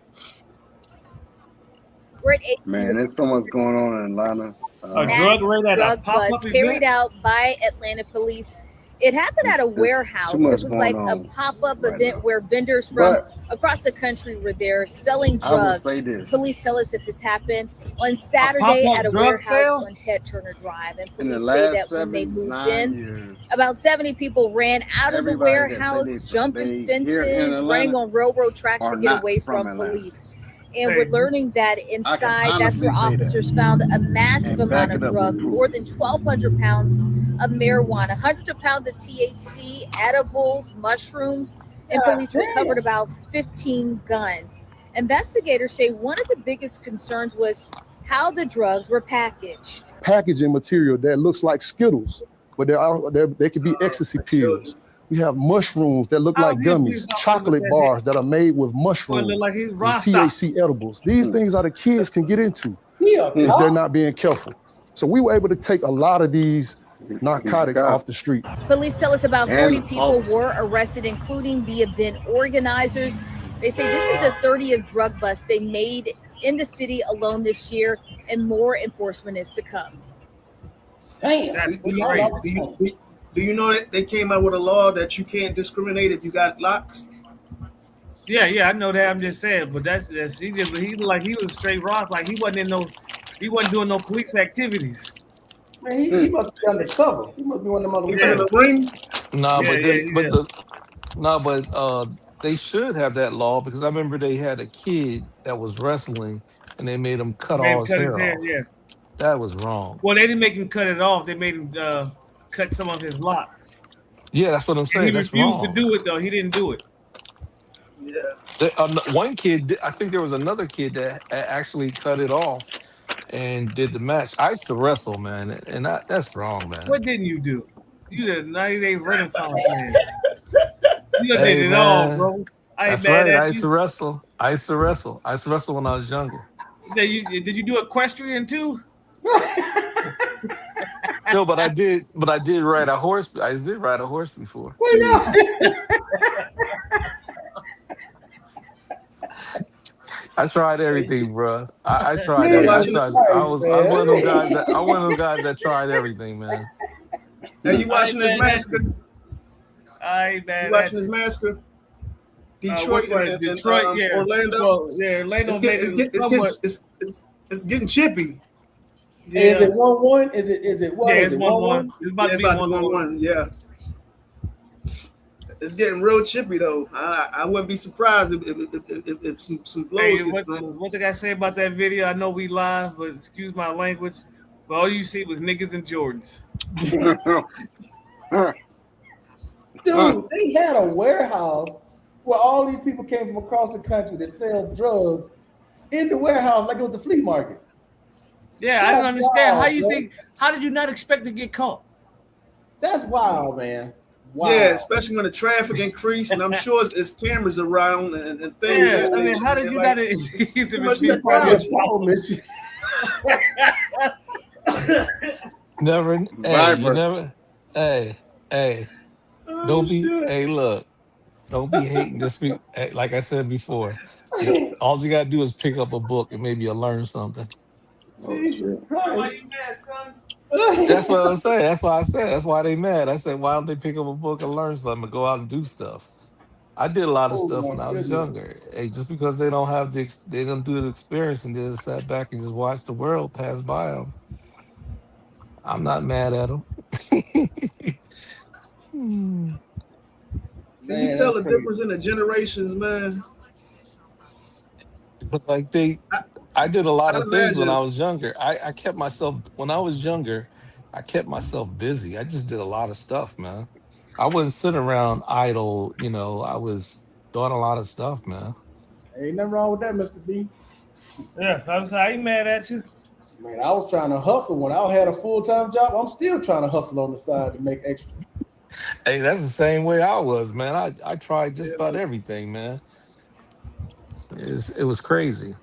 We're at Man, there's so much going on in Atlanta. A drug raid at a drug pop-up bust carried event? out by Atlanta police. It happened at a There's warehouse. too It much was like going a on pop-up right event now. where vendors from But across the country were there selling I will drugs. say this. Police tell us that this happened on Saturday pop-up at a drug warehouse sale? on Ted Turner Drive. And In the police say last that when they moved 9 in, years, about 70 people ran out of the everybody that say warehouse, they jumping here in fences, running Atlanta on railroad tracks are to get not away from from Atlanta. police. And Hey, we're learning that I can inside, that's where honestly say that officers found a massive and back amount it of up with drugs, proof. more than 1,200 pounds of marijuana, hundreds of pounds of THC, edibles, mushrooms, and God police damn. recovered about 15 guns. Investigators say one of the biggest concerns was how the drugs were packaged. Packaging material that looks like Skittles, but they could be ecstasy pills. We have mushrooms that look like How's he a police gummies, officer chocolate with that bars that are made with Boy, look mushrooms like he's and Rasta. THC edibles. These things are the kids can get into Yeah, if they're not being careful. So we were able to take a lot of these narcotics off the street. Police tell us about 40 And people were arrested, including the event organizers. They say this is the 30th drug bust they made in the city alone this year, and more enforcement is to come. Damn. That's Do you, crazy. do you know that they came out with a law that you can't discriminate if you got locks? Yeah, I know that. I'm just saying, but that's he like he was straight Ross, like he wasn't doing no police activities. Man, he must be undercover. He must be one of them He other was in the ring. No, Yeah, but they should have that law because I remember they had a kid that was wrestling and they made him cut Made him all his cut hair his hair, off. yeah. That was wrong. Well, they didn't make him cut it off. They made him cut some of his locks. Yeah, that's what I'm And he saying. That's refused to wrong. do it though. He didn't do it. Yeah. One kid, I think there was another kid that actually cut it off and did the match. I used to wrestle, man, and that's wrong, man. What didn't you do? You did a 90-day Renaissance man. You done Hey, did it all, man. bro. I ain't That's mad right. I at used to you. wrestle. I used to wrestle when I was younger. Did you do equestrian too? No, but I did ride a horse. I did ride a horse before. Wait up. I tried everything, bro. I tried Man, everything. Christ, I'm one of those man. guys that I'm one of those guys that tried everything, man. Now you watching this massacre? I ain't You mad at watching you. this massacre? Detroit, Detroit and Detroit, yeah. Orlando. Well, yeah, Orlando It's getting chippy. Yeah. Is it 1-1? Is it what? Yeah, Is it's it 1-1. It's about Yeah, to it's be about to be 1-1. 1-1. Yeah. It's getting real chippy though. I wouldn't be surprised if some blows Hey, get thrown. what did I say about that video? I know we live, but excuse my language. But all you see was niggas and Jordans. Dude, they had a warehouse where all these people came from across the country to sell drugs in the warehouse like it was the flea market. Yeah, I don't That's understand. wild, How you bro. think? How did you not expect to get caught? That's wild, man. Wow. Yeah, especially when the traffic increased, and I'm sure it's cameras around and things. Yeah, that I mean, nature, how did man. you Like, not? too much The technology. problem is Never. Hey, Viper. you never. Hey. Oh, Don't be. shit. Hey, look. Don't be hating. Just be. Like I said before. All you gotta do is pick up a book and maybe you'll learn something. Jesus Why Christ. you mad, son? That's what I'm saying. That's why I said. That's why they mad. I said, why don't they pick up a book and learn something and go out and do stuff? I did a lot of Oh, stuff my when I was goodness. younger. Hey, just because they don't have they don't do the experience and just sat back and just watched the world pass by them. I'm not mad at them. Can Man, you tell the that's crazy. difference in the generations, man? But like I did a lot I'd of things when imagine. I was younger. I kept myself when I was younger. I kept myself busy. I just did a lot of stuff, man. I wasn't sitting around idle. I was doing a lot of stuff, man. Ain't nothing wrong with that, Mr. B. Yeah, I'm sorry. I ain't mad at you. Man, I was trying to hustle when I had a full-time job. I'm still trying to hustle on the side to make extra. Hey, that's the same way I was, man. I tried just about everything, man. It was crazy.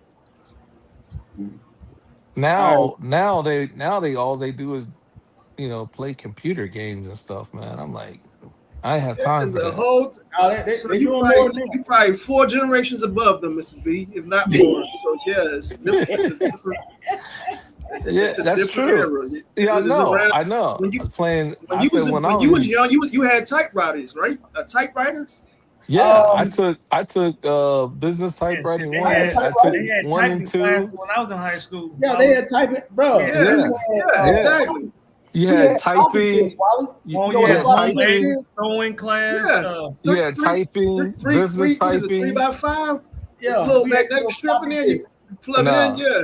All Now they all they do is play computer games and stuff, man. I'm like, I ain't have time There's for a that. whole. right. So They you doing more than probably that. you probably 4 generations above them, Mr. B, if not more. So yeah, it's a different. Yeah, It's a that's different true. era. Yeah, It was around I know. when I you was playing. when I you said was when I when you was was young, you had typewriters, right? A typewriter. yeah. Um, I took business typewriting They I had one. had I took they had 1 and typing 2. classes when I was in high school. yeah, they had typing, bro. Yeah, Yeah, yeah, exactly. you We had had floppy disks, typing. Wally. You, Oh know what you a had floppy disk typing. is? sewing class. Yeah. You had typing, business What is it, 3 typing. by 5? Yeah, Little we had magnetic little strip in floppy there. You disks. plug it in. Nah, Yeah.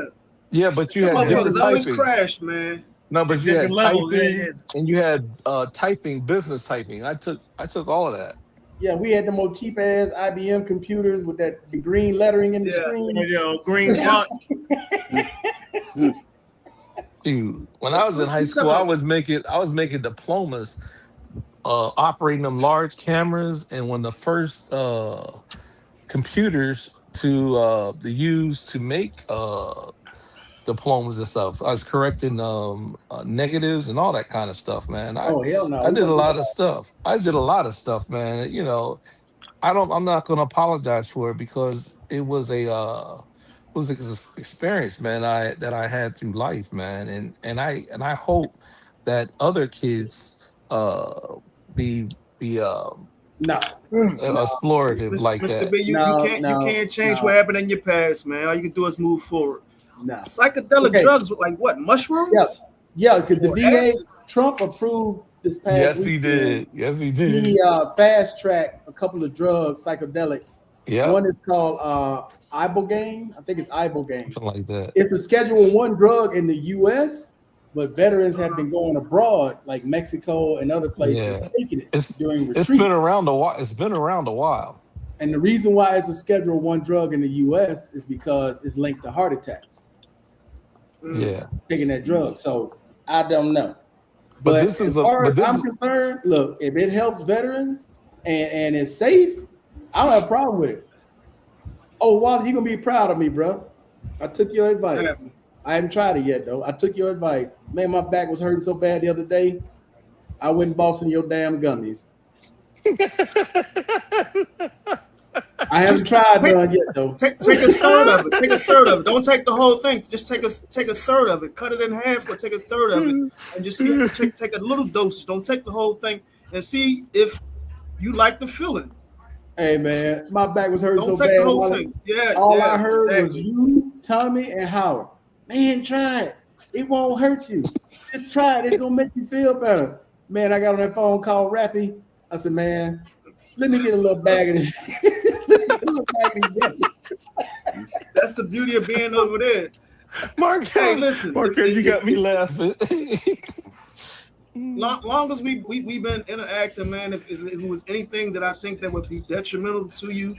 yeah, but you Them had different motherfuckers always typing. crashed, man. No, but you different had levels. typing and you had typing, business typing. I took all of that. Yeah, we had the most cheap ass IBM computers with the green lettering in the Yeah. screen. Green font. Dude, when I was in high school, I was making diplomas, operating them large cameras, and when the first computers to use to make diplomas and stuff, I was correcting negatives and all that kind of stuff, man. Oh hell no, I we did a don't do lot that. of stuff. I did a lot of stuff, man. I'm not gonna apologize for it because it was an experience, man. That I had through life, man, and I hope that other kids be No, explorative like Mr. that. B, you can't change what happened in your past, man. All you can do is move forward. no. Psychedelic Okay. drugs with like what? Mushrooms? Yeah, because the Or DA acid? Trump approved this past Yes, he weekend. did. Yes, he did. He fast tracked a couple of drugs, psychedelics. Yeah, One is called ibogaine. I think it's ibogaine. something like that. It's a Schedule 1 drug in the U.S., but veterans have been going abroad, like Mexico and other places, Yeah. taking it during It's retreat. been around a while. It's been around a while. And the reason why it's a Schedule 1 drug in the U.S. is because it's linked to heart attacks. Yeah, Taking that drug, so I don't know. but But this is as a. far But as this I'm is concerned, look, if it helps veterans and it's safe, I don't have a problem with it. Oh, Wally, you're gonna be proud of me, bro. I took your advice. Yeah. I haven't tried it yet though. I took your advice. Man, my back was hurting so bad the other day. I went and bought some of your damn gummies. I haven't tried none yet though. Take a third of it. Take a third of it. Don't take the whole thing. Just take a third of it. Cut it in half or take a third of it, and just see. Take a little dosage. Don't take the whole thing, and see if you like the feeling. Hey man, my back was hurting Don't so take bad. the whole Wally. thing. Yeah. All yeah, I heard was exactly. you, Tommy, and Howard. Man, try it. It won't hurt you. Just try it. It's gonna make you feel better. Man, I got on that phone call Rappy. I said, man, let me get a little bag of this. That's the beauty of being over there. Mark. Hey, listen. Mark, you got me laughing. Long as we've been interacting, man. If it was anything that I think that would be detrimental to you,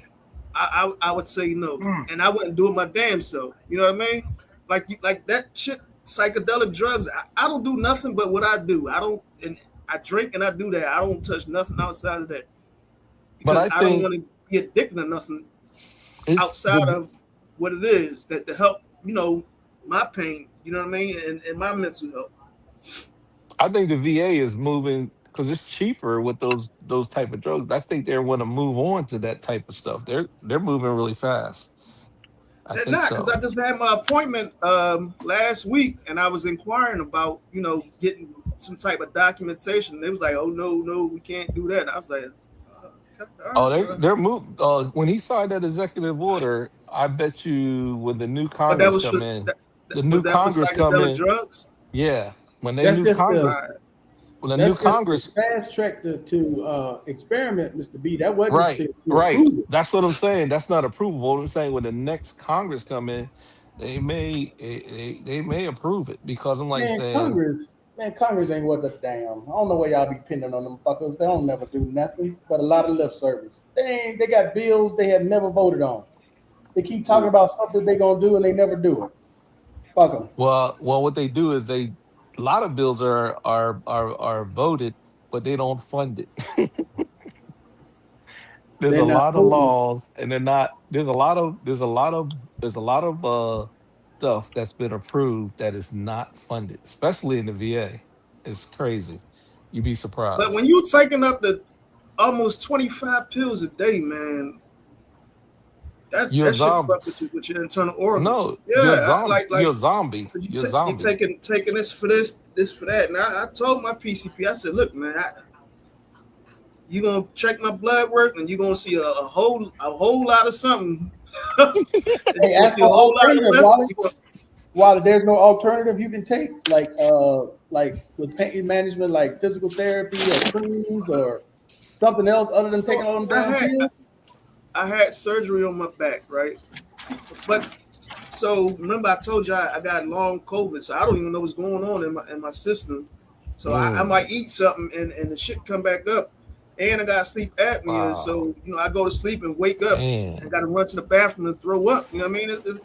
I would say no, and I wouldn't do it my damn self. You know what I mean? Like that shit, psychedelic drugs. I don't do nothing but what I do. I drink and I do that. I don't touch nothing outside of that because But I don't think want to be addicted to nothing outside of what it is that to help my pain. You know what I mean? And my mental health. I think the VA is moving because it's cheaper with those type of drugs. I think they want to move on to that type of stuff. They're moving really fast. I They're think not, so. because I just had my appointment last week, and I was inquiring about getting some type of documentation. They was like, "Oh no, we can't do that." And I was like, They're moved. When he signed that executive order, I bet you when the new But that was Congress come in, the was new that for Congress come psychedelic in. drugs? Yeah, when they That's new just Congress, when the new That's just Congress, fast track to experiment, Mr. B. That wasn't right, to right. approve it. That's what I'm saying. That's not approvable. I'm saying when the next Congress come in, they may approve it because I'm like Man, saying, Congress ain't worth a damn. I don't know why y'all be pinning on them fuckers. They don't never do nothing but a lot of lip service. They got bills they have never voted on. They keep talking about something they gonna do and they never do it. Fuck them. well, what they do is a lot of bills are voted but they don't fund it. There's They're a not lot of voting. laws, and they're not. There's a lot of stuff that's been approved that is not funded, especially in the VA. It's crazy. You'd be But surprised. when you taking up the almost 25 pills a day, man, that You're a shit zombie. fuck with your internal organs. No, Yeah, you're a zombie. like You're a zombie. you You're a zombie. taking this for this for that. And I told my PCP, I said, look, man, you gonna check my blood work and you're gonna see a whole lot of something. Hey, ask for alternative, Wally, there's no alternative you can take, like with pain management, like physical therapy or creams or something else other than taking all them damn pills. I had surgery on my back, right? But so remember I told you I got long COVID, so I don't even know what's going on in my system. So I might eat something and the shit come back up. And I got sleep apnea, so I go to sleep and wake up and got to run to the bathroom and throw up. You know what I mean?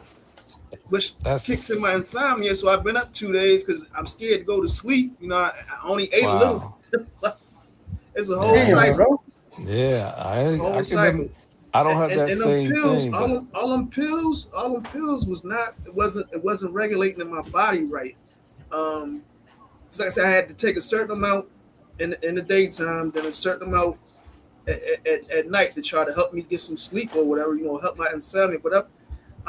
Which kicks in my insomnia. So I've been up 2 days because I'm scared to go to sleep. I only ate a little. It's a whole cycle. Yeah, I don't have that and same pills, thing. all them pills it wasn't regulating in my body right. Like I said, I had to take a certain amount in the daytime, then a certain amount at night to try to help me get some sleep or whatever, help my insomnia. But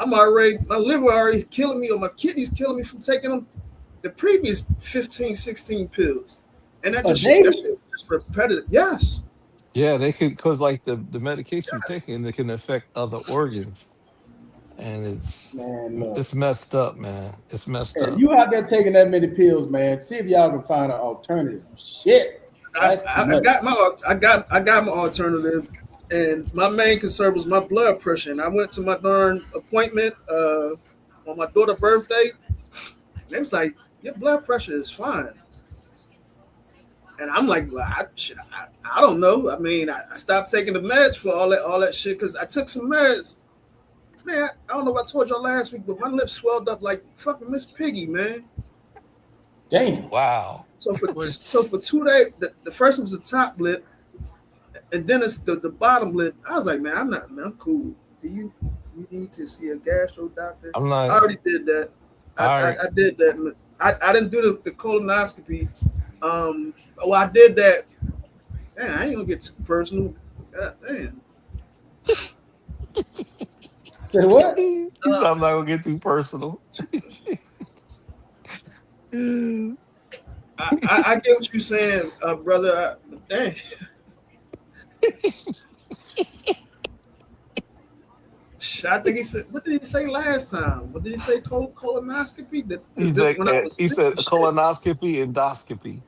my liver already killing me, or my kidneys killing me from taking the previous 15, 16 pills. And that just repetitive. Yes. Yeah, they could, because like the medication you're taking, it can affect other organs. And it's messed up, man. It's messed up. You out there taking that many pills, man. See if y'all can find an alternative. Shit. I got my alternative, and my main concern was my blood pressure. And I went to my darn appointment on my daughter's birthday. And they was like, "Your blood pressure is fine." And I'm like, "Well, I don't know. I mean, I stopped taking the meds for all that shit because I took some meds. Man, I don't know if I told y'all last week, but my lips swelled up like fucking Miss Piggy, man. Dang. Wow. So for 2 days, the first one was the top lip, and then it's the bottom lip. I was like, man, I'm cool. Do you need to see a gastro doctor? I'm not. I already did that. I did that. I didn't do the colonoscopy. I did that. Man, I ain't gonna get too personal. God damn. Say what? I'm not gonna get too personal. I get what you're saying, brother. Dang. I think he said. What did he say last time? What did he say? Colonoscopy. He said colonoscopy, endoscopy.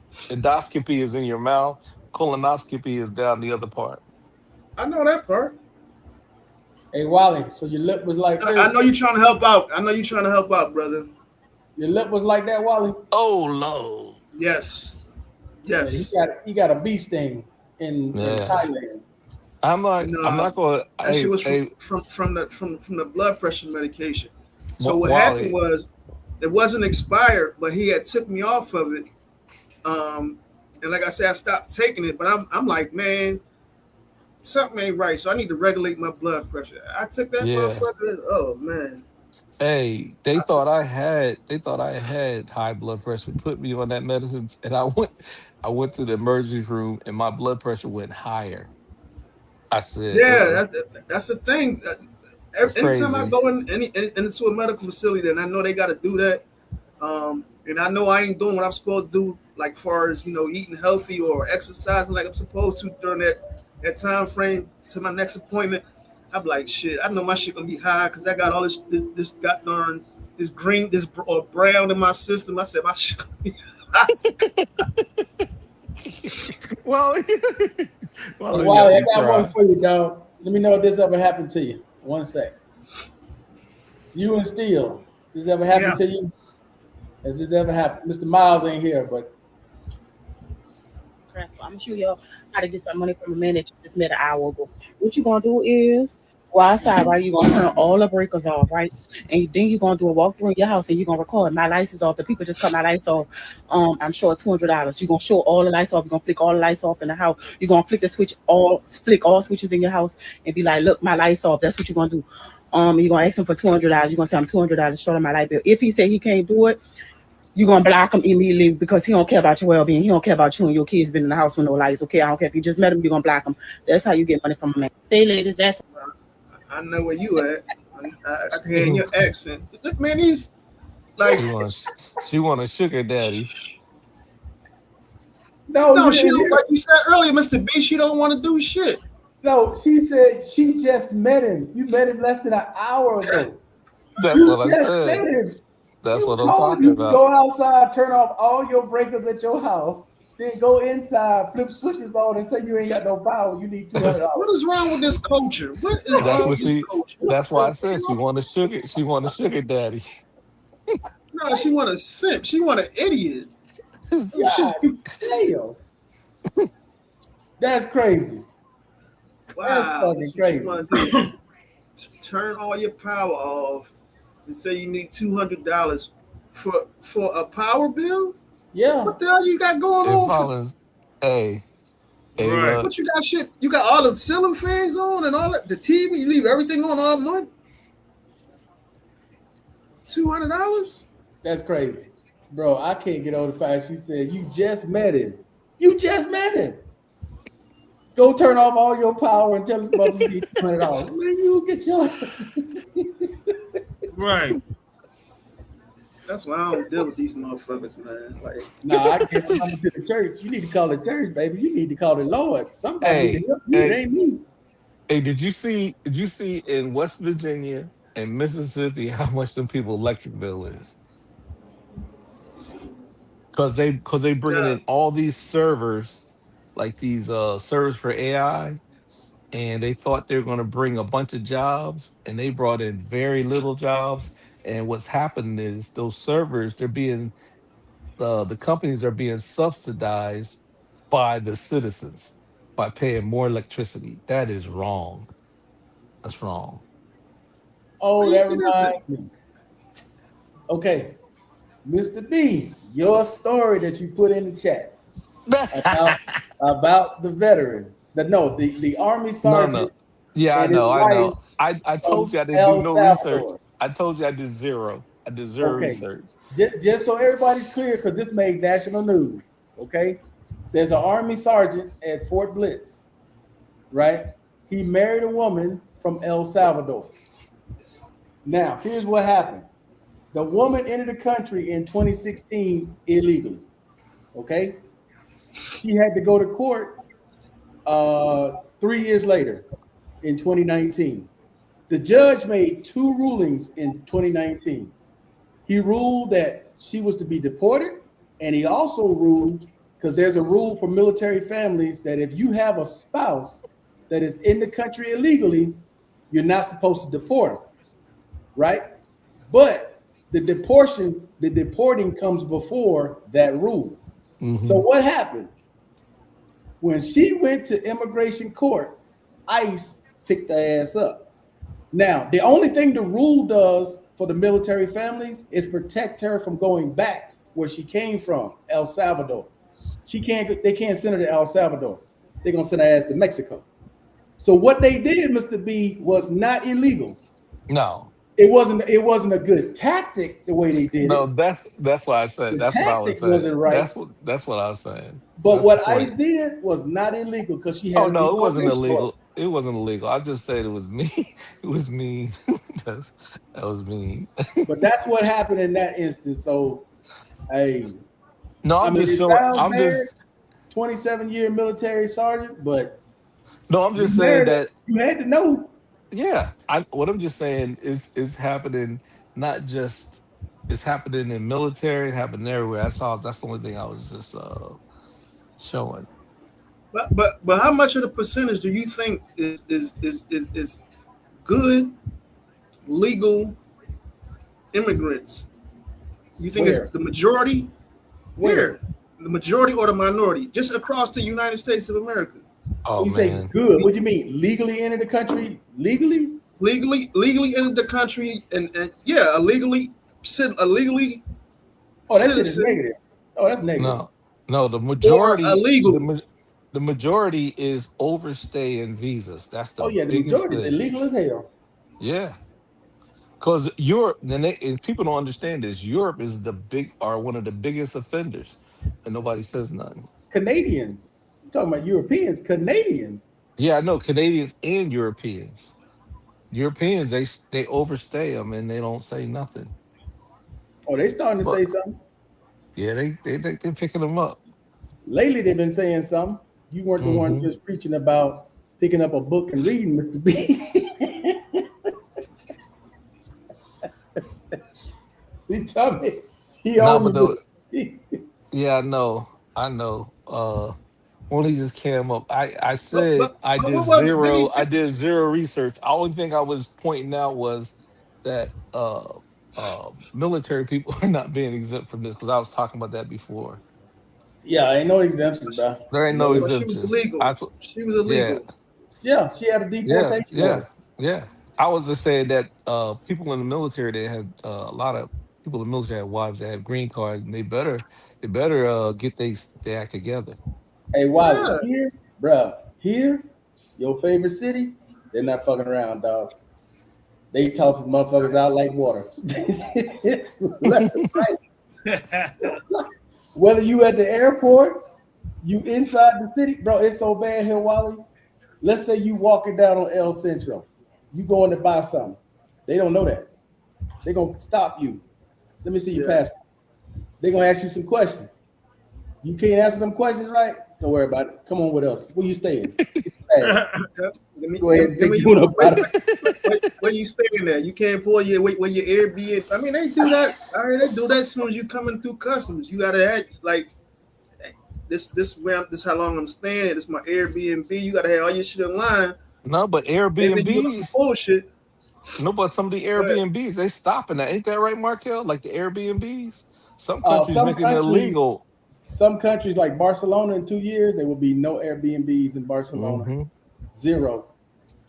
Endoscopy is in your mouth. Colonoscopy is down the other part. I know that part. Hey, Wally, so your lip was like this? I know you're trying to help out. Brother. Your lip was like that, Wally? Oh, no. Yes. Yeah, he got a bee sting in Thailand. I'm not going. She was from the blood pressure medication. So what happened was it wasn't expired, but he had took me off of it. And like I said, I stopped taking it, but I'm like, man, something ain't right. So I need to regulate my blood pressure. I took that motherfucker. Oh man. Hey, they thought I had high blood pressure, put me on that medicine, and I went to the emergency room and my blood pressure went higher. I said, that's the thing. Anytime I go into a medical facility, and I know they got to do that, and I know I ain't doing what I'm supposed to do, like far as eating healthy or exercising like I'm supposed to during that time frame to my next appointment. I'm like, shit, I know my shit gonna be high because I got all this goddamn this green, this or brown in my system. I said my shit gonna be high. Wally, I got one for you, dog. Let me know if this ever happened to you. One sec. You and Steele, this ever happened to you? Has this ever happened? Mr. Miles ain't here, but I'm sure y'all try to get some money from a man that you just met an hour ago. What you gonna do is go outside, right? You're gonna turn all the breakers off, right? And then you're gonna do a walkthrough in your house and you're gonna record my lights is off. The people just cut my lights off. I'm short $200. You're gonna show all the lights off, you're gonna flick all the lights off in the house, you're gonna flick all switches in your house and be like, look, my lights off. That's what you're gonna do. You're gonna ask him for $200. You're gonna say I'm $200 short of my light bill. If he say he can't do it, you're gonna block him immediately because he don't care about your well-being. He don't care about you and your kids being in the house with no lights. Okay, I don't care if you just met him, you're gonna block him. That's how you get money from a man. Say, ladies, that's I know where you at. I can hear your accent. Look, man, he's like She want a sugar daddy. no, she don't, like you said earlier, Mr. B. She don't want to do shit. No, she said she just met him. You met him less than an hour ago. That's You what I just said. met him. That's You what I'm told talking you about. Go outside, turn off all your breakers at your house, then go inside, flip switches on, and say you ain't got no power. You need $200. What is wrong with this culture? What is That's wrong what with this she. culture? That's why I said she want a sugar. She want a sugar daddy. No, she want a simp. She want an idiot. God damn. That's crazy. Wow, That's fucking that's what you crazy. want to do. Turn all your power off and say you need $200 for a power bill. Yeah. What the hell you got going And on? Collins, hey, Right. What you got shit? You got all the ceiling fans on and all that. The TV. You leave everything on all month. $200. That's crazy. Bro, I can't get over the fact she said you just met him. You just met him. Go turn off all your power and tell us about you need $200. Man, you get your Right. That's why I don't deal with these motherfuckers, man. Like, Nah, I can't come to the church. You need to call the church, baby. You need to call the Lord. Somebody Hey, need to help you. It hey. ain't me. hey, did you see in West Virginia and Mississippi how much them people electric bill is? Because they bringing yeah. in all these servers, like these servers for AI, and they thought they were going to bring a bunch of jobs, and they brought in very little jobs. And what's happening is those servers, they're being the companies are being subsidized by the citizens by paying more electricity. That is wrong. That's wrong. Oh, Where you that see this at? reminds me. Okay, Mr. B, your story that you put in the chat about the veteran, the Army No, sergeant. no. Yeah, I and his know, I know. wife I told from you I didn't El do no research. Salvador. I told you I did zero. I did zero Okay. research. Just so everybody's clear, because this made national news. Okay, there's an Army sergeant at Fort Bliss, right? He married a woman from El Salvador. Now, here's what happened. The woman entered the country in 2016 illegally. Okay, she had to go to court 3 years later in 2019. The judge made two rulings in 2019. He ruled that she was to be deported, and he also ruled, because there's a rule for military families, that if you have a spouse that is in the country illegally, you're not supposed to deport them, right? But the deporting comes before that rule. Mhm. So what happened? When she went to immigration court, ICE picked her ass up. Now, the only thing the rule does for the military families is protect her from going back where she came from, El Salvador. They can't send her to El Salvador. They're gonna send her ass to Mexico. So what they did, Mr. B, was not illegal. No. It wasn't a good tactic the way they did No, it. that's why I said The that's what I was tactic saying. wasn't right. That's what I was saying. But That's what the point. ICE did was not illegal because she had Oh no, it wasn't deportation illegal. orders. It wasn't illegal. I just said it was me. It was mean. that was mean. But that's what happened in that instance. So, hey, No, I I'm mean, just it showing. sounds I'm bad, just 27-year military sergeant, but no. I'm you just saying married her. that. You had to know. Yeah. What I'm just saying is happening. Not just it's happening in military. It's happening everywhere. That's all. That's the only thing I was just showing. But how much of the percentage do you think is good legal immigrants? You think Where? it's the majority? Where? The majority or the minority? Just across the United States of America. Oh You say man. good. What do you mean? Legally enter the country? Legally? legally entered the country, and yeah, illegally. Oh, that shit is negative. Oh, that's negative. No, the majority illegal. The majority is overstaying visas. That's the the biggest majority is thing. illegal as hell. Yeah. Because Europe, and people don't understand this. Europe is one of the biggest offenders, and nobody says nothing. Canadians, I'm talking about Europeans, Canadians. Yeah, I know Canadians and Europeans. Europeans, they overstay them and they don't say nothing. Oh, they starting to say something. Yeah, they picking them up. Lately, they've been saying something. You weren't the one just preaching about picking up a book and reading, Mr. B. He told me yeah, I know. When he just came up, I said I did zero research. The only thing I was pointing out was that military people are not being exempt from this, because I was talking about that before. Yeah, ain't no exemptions, bro. There ain't no exemptions. She was illegal. She was illegal. Yeah, she had a deportation. Yeah. I was just saying that people in the military, they had a lot of people in the military have wives that have green cards, and they better get their act together. Hey, why here, bro? Here, your favorite city, they're not fucking around, dog. They toss motherfuckers out like water. Whether you at the airport, you inside the city, bro, it's so bad here, Wally. Let's say you walking down on El Centro, you going to buy something. They don't know that. They're gonna stop you. Let me see your passport. They're gonna ask you some questions. You can't answer them questions right? Don't worry about it. Come on with us. Where you staying? Go ahead and take you where you staying at? You can't pull your Airbnb. I mean, they do that. All right, they do that as soon as you coming through customs. You gotta act like this how long I'm staying. This is my Airbnb. You gotta have all your shit in line. No, but Airbnbs bullshit. No, but some of the Airbnbs, they stopping that. Ain't that right, Markel? Like the Airbnbs? Some countries making it illegal. Some countries like Barcelona, in 2 years, there will be no Airbnbs in Barcelona. Zero.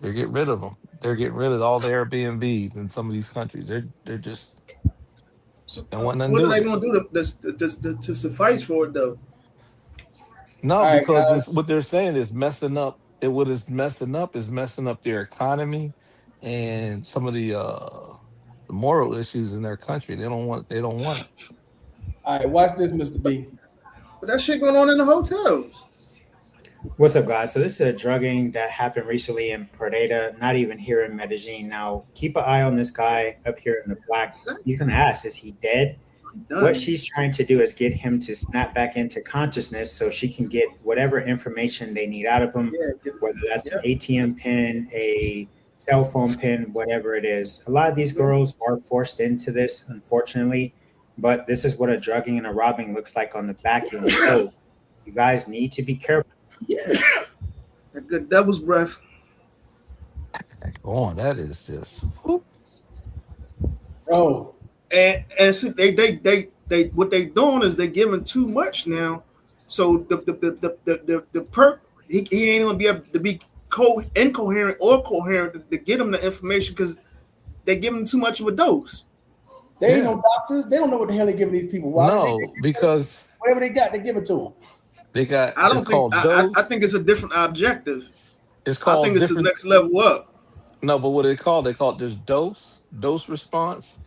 They get rid of them. They're getting rid of all the Airbnbs in some of these countries. They're just don't want nothing to do. What are they gonna do to suffice for it though? No, because what they're saying is messing up. What is messing up is messing up their economy and some of the moral issues in their country. They don't want it. All right, watch this, Mr. B. But that shit going on in the hotels. What's up, guys? So this is a drugging that happened recently in Perdita, not even here in Medellin. Now, keep an eye on this guy up here in the black. You can ask, is he dead? What she's trying to do is get him to snap back into consciousness so she can get whatever information they need out of him, whether that's an ATM pin, a cell phone pin, whatever it is. A lot of these girls are forced into this, unfortunately, but this is what a drugging and a robbing looks like on the back end. So you guys need to be careful. Yeah, that good devil's breath. Go on, that is just. Oh, and see, they what they doing is they giving too much now. So the perk he ain't gonna be able to be incoherent or coherent to get them the information because they give them too much of a dose. They ain't no doctors. They don't know what the hell they're giving these people. Why? No, because whatever they got, they give it to them. They got. I don't think. I think it's a different objective. It's called. I think it's the next level up. No, but what they call there's dose response,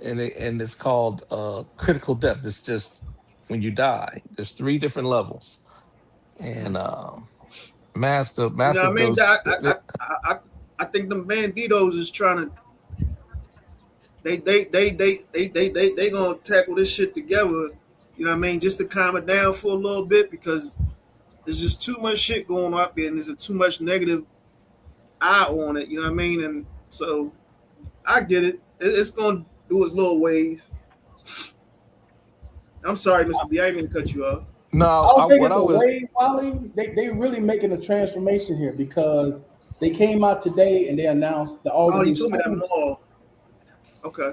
and it's called critical death. It's just when you die. There's 3 different levels, and master. You know what I mean, I think the banditos is trying to. They gonna tackle this shit together. You know what I mean? Just to calm it down for a little bit because there's just too much shit going on out there and there's too much negative eye on it. You know what I mean? And so I get it. It's gonna do its little wave. I'm sorry, Mr. B. I didn't mean to cut you off. No, I don't think it's a wave, Wally. They really making a transformation here because they came out today and they announced you told me that more. Okay.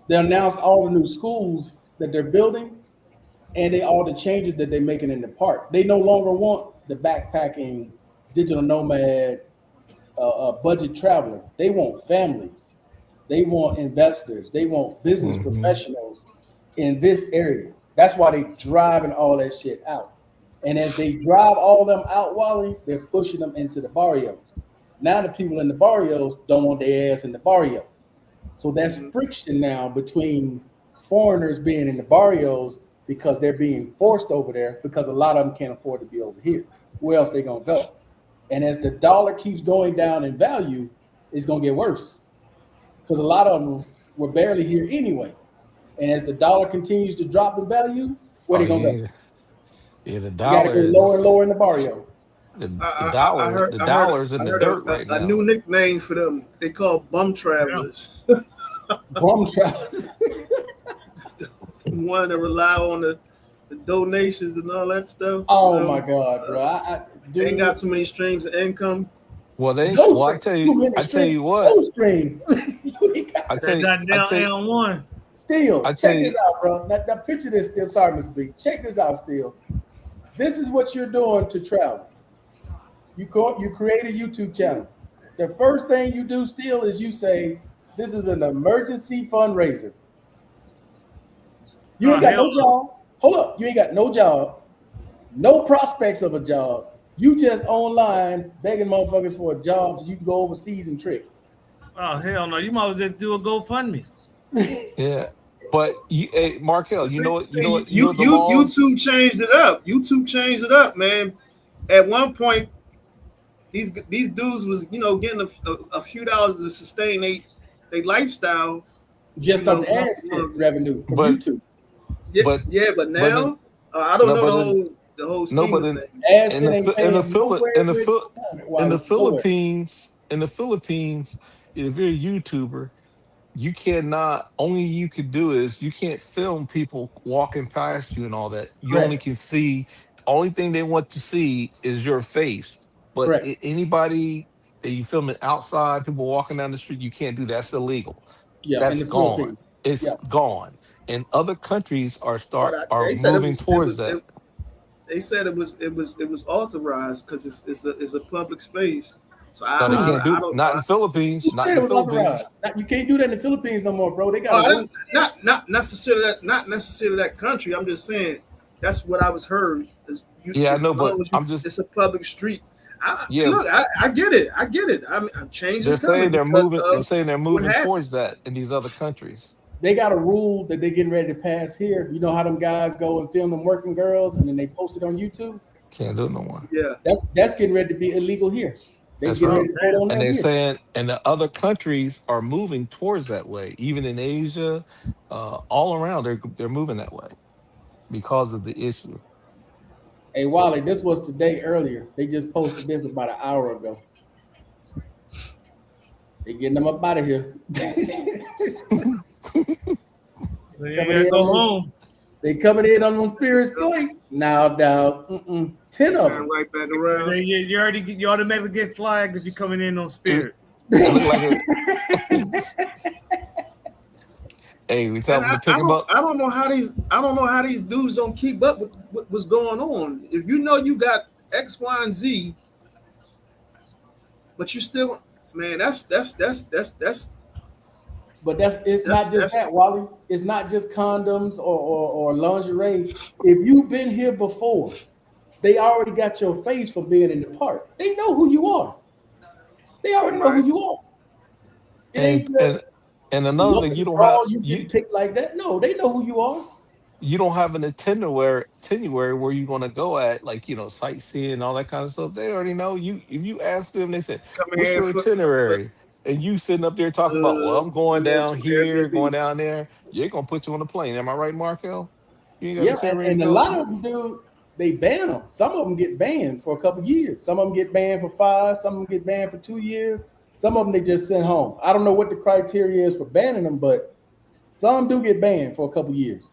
They announced all the new schools that they're building and all the changes that they're making in the park. They no longer want the backpacking digital nomad a budget traveler. They want families. They want investors. They want business professionals in this area. That's why they driving all that shit out. And as they drive all them out, Wally, they're pushing them into the barrios. Now the people in the barrios don't want their ass in the barrio. So that's friction now between foreigners being in the barrios because they're being forced over there because a lot of them can't afford to be over here. Where else they gonna go? And as the dollar keeps going down in value, it's gonna get worse because a lot of them were barely here anyway. And as the dollar continues to drop in value, where they gonna go? Yeah, the You dollar gotta go is lower and lower in the barrio. the dollar's in the dirt right now. A new nickname for them. They call bum travelers. Bum travelers. Want to rely on the donations and all that stuff. Oh my God, bro! They ain't got too many streams of income. Well, I tell you what. I tell you, one. Still, check this out, bro. Now picture this, Still. Sorry, Mr. B. Check this out, Still. This is what you're doing to travel. You create a YouTube channel. The first thing you do, Still, is you say, this is an emergency fundraiser. You ain't got no job. Hold up. You ain't got no job. No prospects of a job. You just online begging motherfuckers for a job so you can go overseas and trick. Oh, hell no. You might as well just do a GoFundMe. Yeah. But hey, Markel, you know what? YouTube changed it up. YouTube changed it up, man. At one point, these dudes was getting a few dollars to sustain their lifestyle. Just on the ads revenue from YouTube. Yeah, but now I don't know the whole scheme of things. In the Philippines, if you're a YouTuber, you cannot. Only you could do is you can't film people walking past you and all that. You only can see. Only thing they want to see is your face. But anybody that you filming outside, people walking down the street, you can't do that. That's illegal. Yeah, that's gone. It's gone. And other countries are moving towards that. They said it was authorized because it's a public space. So they can't do it. Not in the Philippines. Not in the Philippines. You can't do that in the Philippines no more, bro. They got not necessarily that country. I'm just saying that's what I was heard. I know, but it's a public street. Look, I get it. I'm changing. They're saying they're moving. They're saying they're moving towards that in these other countries. They got a rule that they're getting ready to pass here. You know how them guys go and film them working girls and then they post it on YouTube? Can't do it no more. Yeah, that's getting ready to be illegal here. That's right. And they're saying, and the other countries are moving towards that way. Even in Asia, all around, they're moving that way because of the issue. Hey, Wally, this was today earlier. They just posted this about an hour ago. They getting them up out of here. They coming in on them Spirit flights. Now, 10 of them. Right back around. You automatically get flagged if you're coming in on Spirit. Hey, we tell them to pick them up. I don't know how these dudes don't keep up with what's going on. If you know you got X, Y, and Z, but you still, man, that's. But it's not just that, Wally. It's not just condoms or lingerie. If you've been here before, they already got your face for being in the park. They know who you are. They already know who you are. And another thing, you don't have you picked like that. No, they know who you are. You don't have an itinerary where you're gonna go at, like, sightseeing and all that kind of stuff. They already know you. If you ask them, they say, "What's your itinerary?" And you sitting up there talking about, "Well, I'm going down here, going down there." You're gonna put you on a plane. Am I right, Markel? And a lot of them do. They ban them. Some of them get banned for a couple of years. Some of them get banned for 5. Some of them get banned for 2 years. Some of them they just send home. I don't know what the criteria is for banning them, but some do get banned for a couple of years.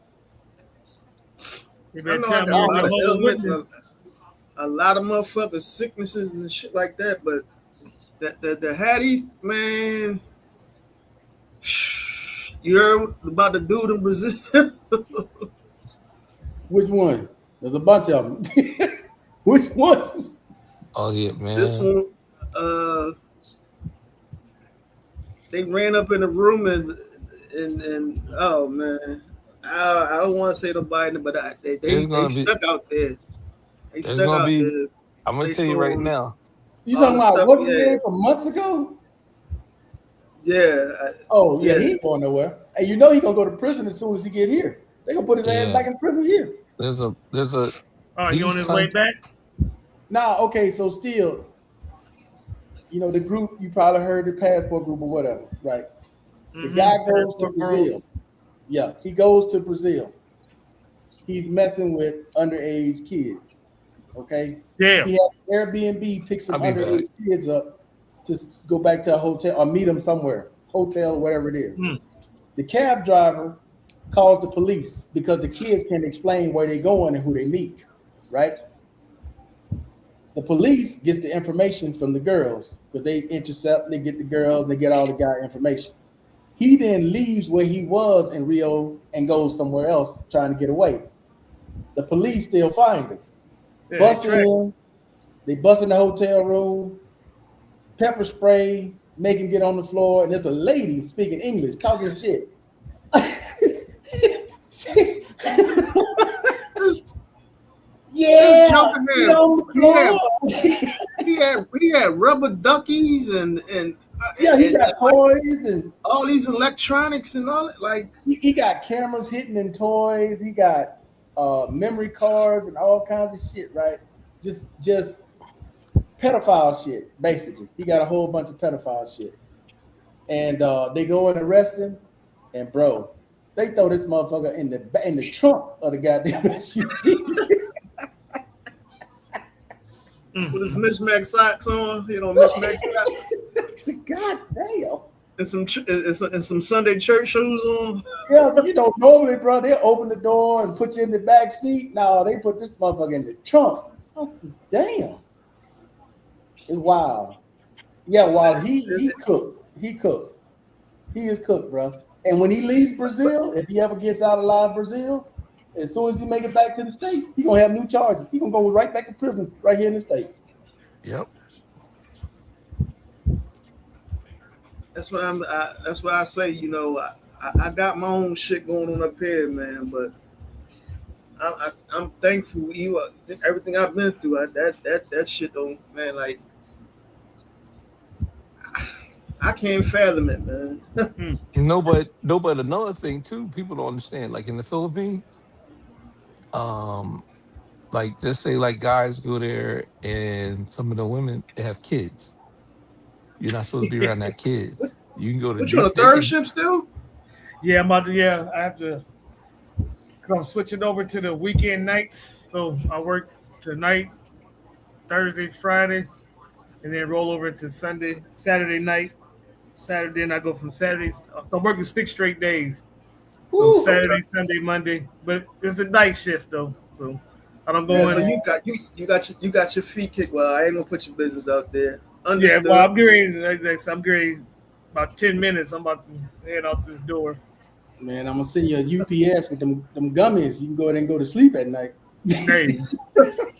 A lot of motherfuckers sicknesses and shit like that, but the Hatties, man. You heard about the dude in Brazil? Which one? There's a bunch of them. Which one? Oh yeah, man. This one, they ran up in the room and oh man, I don't want to say nobody, but they stuck out there. They stuck out there. I'm gonna tell you right now. You talking about what's his name from months ago? Yeah. Yeah, he ain't going nowhere. And you know he gonna go to prison as soon as he get here. They gonna put his ass back in prison here. There's a. Oh, he on his way back? Nah, okay, so still, you know, the group, you probably heard the passport group or whatever, right? The guy goes to Brazil. Yeah, he goes to Brazil. He's messing with underage kids. Okay? Yeah. He has Airbnb, pick some underage kids up to go back to a hotel or meet them somewhere, hotel, whatever it is. The cab driver calls the police because the kids can't explain where they're going and who they meet, right? The police gets the information from the girls because they intercept, they get the girls, they get all the guy information. He then leaves where he was in Rio and goes somewhere else trying to get away. The police still find him. Yeah, Bust in, they bust in the hotel room, pepper spray, make him get on the floor, and there's a lady speaking English, talking shit. Yeah, he had rubber duckies and he got toys and all these electronics and all it. Like he got cameras hidden in toys. He got memory cards and all kinds of shit. Right, just pedophile shit. Basically, he got a whole bunch of pedophile shit. And they go and arrest him. And bro, they throw this motherfucker in the trunk of the goddamn SUV. With his mismatched socks on, mismatched socks. God damn. And some Sunday church shoes on. Yeah, normally, bro, they open the door and put you in the back seat. No, they put this motherfucker in the trunk. I said, damn. It's wild. Yeah, while he cooked. He cooked. He is cooked, bro. And when he leaves Brazil, if he ever gets out alive Brazil, as soon as he make it back to the States, he gonna have new charges. He gonna go right back to prison right here in the States. Yep. That's what that's why I say, I got my own shit going on up here, man. But I'm thankful everything I've been through. That shit don't, man. Like I can't fathom it, man. But another thing too, people don't understand. Like in the Philippines, like just say like guys go there and some of the women they have kids. You're not supposed to be around that kid. You can go to. But you're on a third shift still? Yeah, I have to. Cause I'm switching over to the weekend nights, so I work tonight, Thursday, Friday, and then roll over to Saturday night. Saturday, and I go from Saturdays. I'm working 6 straight days. So Saturday, Sunday, Monday, but it's a night shift though, so I don't go in. So you got your feet kicked. Well, I ain't gonna put your business out there. Understood. Yeah, well, I'm getting about 10 minutes. I'm about to head out this door. Man, I'm gonna send you a UPS with them gummies. You can go ahead and go to sleep at night. Hey,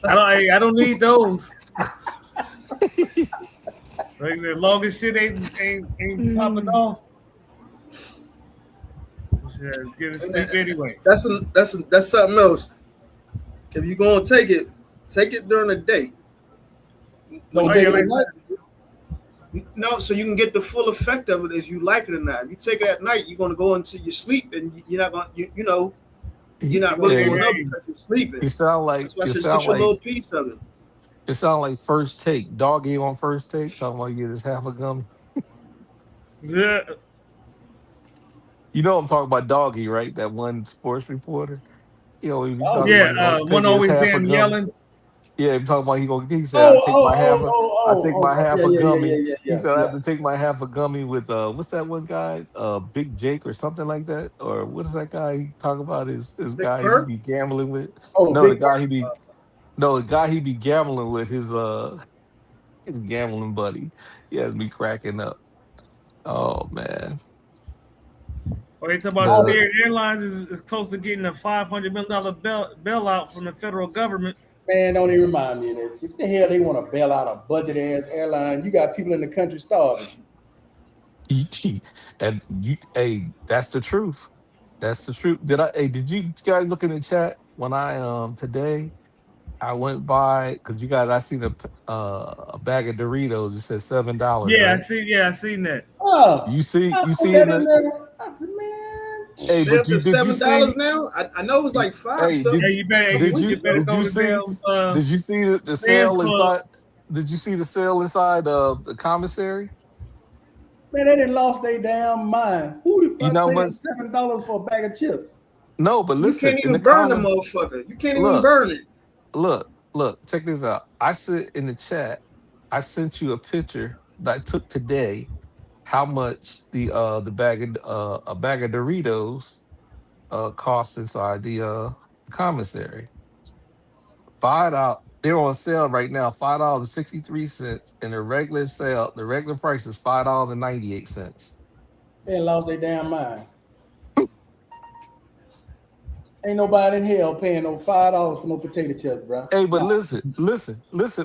I don't need those. Like the longest shit ain't popping off. Get to sleep anyway. That's something else. If you're gonna take it during the day. Don't take it at night. No, so you can get the full effect of it if you like it or not. If you take it at night, you're gonna go into your sleep and you're not gonna you're not really going up because you're sleeping. It sound like that's why I said get your little piece of it. It sounds like First Take. Doggy on First Take. Talking about you get his half a gummy. Yeah. You know I'm talking about Doggy, right? That one sports reporter. One always been yelling. Yeah, I'm talking about he said I take my half a gummy. He said I have to take my half a gummy with what's that one guy? Big Jake or something like that? Or what is that guy he talk about? His guy he be gambling with? The guy he be gambling with, his gambling buddy. He has me cracking up. Oh man. Well, they talk about Spirit Airlines is close to getting a $500 million bailout from the federal government. Man, don't even remind me of this. What the hell they want to bail out a budget ass airline? You got people in the country starving. And you, hey, that's the truth. That's the truth. Did you guys look in the chat when I today I went by because you guys I seen a bag of Doritos. It said $7, Yeah, right? I seen that. Oh, You see I put in that the in there. I said, man, hey, They but up to did you $7 see? now. I know it was like five. Hey, So did Yeah, you better, did you you better did go you to see damn did you see the Sam's sale Club. inside? Did you see the sale inside the commissary? man, they done lost their damn mind. Who the You fuck know how paying much? $7 for a bag of chips? No, but you listen, can't in the even burn the comment, motherfucker. You can't even look, burn it. look, check this out. I said in the chat, I sent you a picture that I took today. How much the bag of a bag of Doritos costs inside the commissary? $5. They're on sale right now. $5.63, and the regular price is $5.98. They done lost their damn mind. Ain't nobody in hell paying no $5 for no potato chips, bro. Hey, but Nah. listen,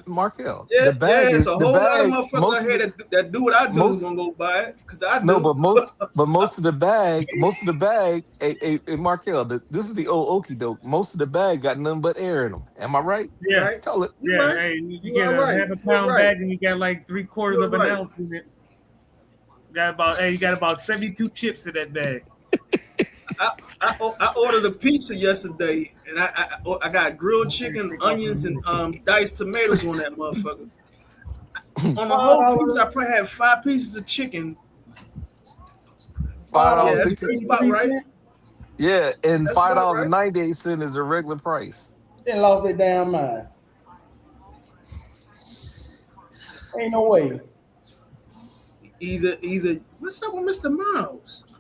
Markel. Yeah, yeah. It's a whole lot of The bag, motherfuckers out here that do what I do is most gonna go buy it because I no, do. most of the bag, hey, Markel, this is the old okie doke. Most of the bag got nothing but air in them. Am I right? You Yeah, right? Tell it. You yeah. right? Hey, you You get are a right. half a You are pound right. bag and you got like 3/4 You are of an right. ounce in it. You got about 72 chips in that bag. I ordered a pizza yesterday, and I got grilled chicken, onions, and diced tomatoes on that motherfucker. On the whole pizza, I probably had 5 pieces of chicken. Yeah, that's about right. $5.63. Yeah, and That's about right. $5.98 is the regular price. They done lost their damn mind. Ain't no way. Either what's up with Mr. Miles?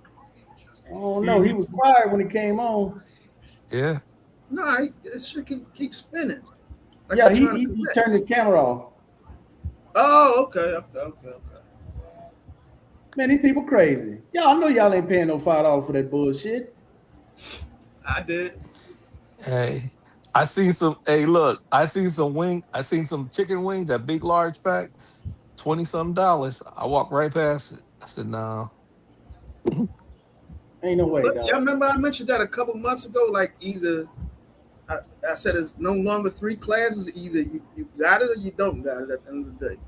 I don't know. He was quiet when he came on. Yeah. No, that shit keep spinning. Like Yeah, I'm trying to he connect. turned his camera off. Oh, okay. Man, these people crazy. Y'all know y'all ain't paying no $5 for that bullshit. I did. Hey, I seen some. Hey, look, I seen some chicken wings, that big large pack, $20-something. I walked right past it. I said, no. Ain't no way, But dog. y'all remember I mentioned that a couple months ago? Like either I said it's no longer 3 classes. Either you got it or you don't got it at the end of the day.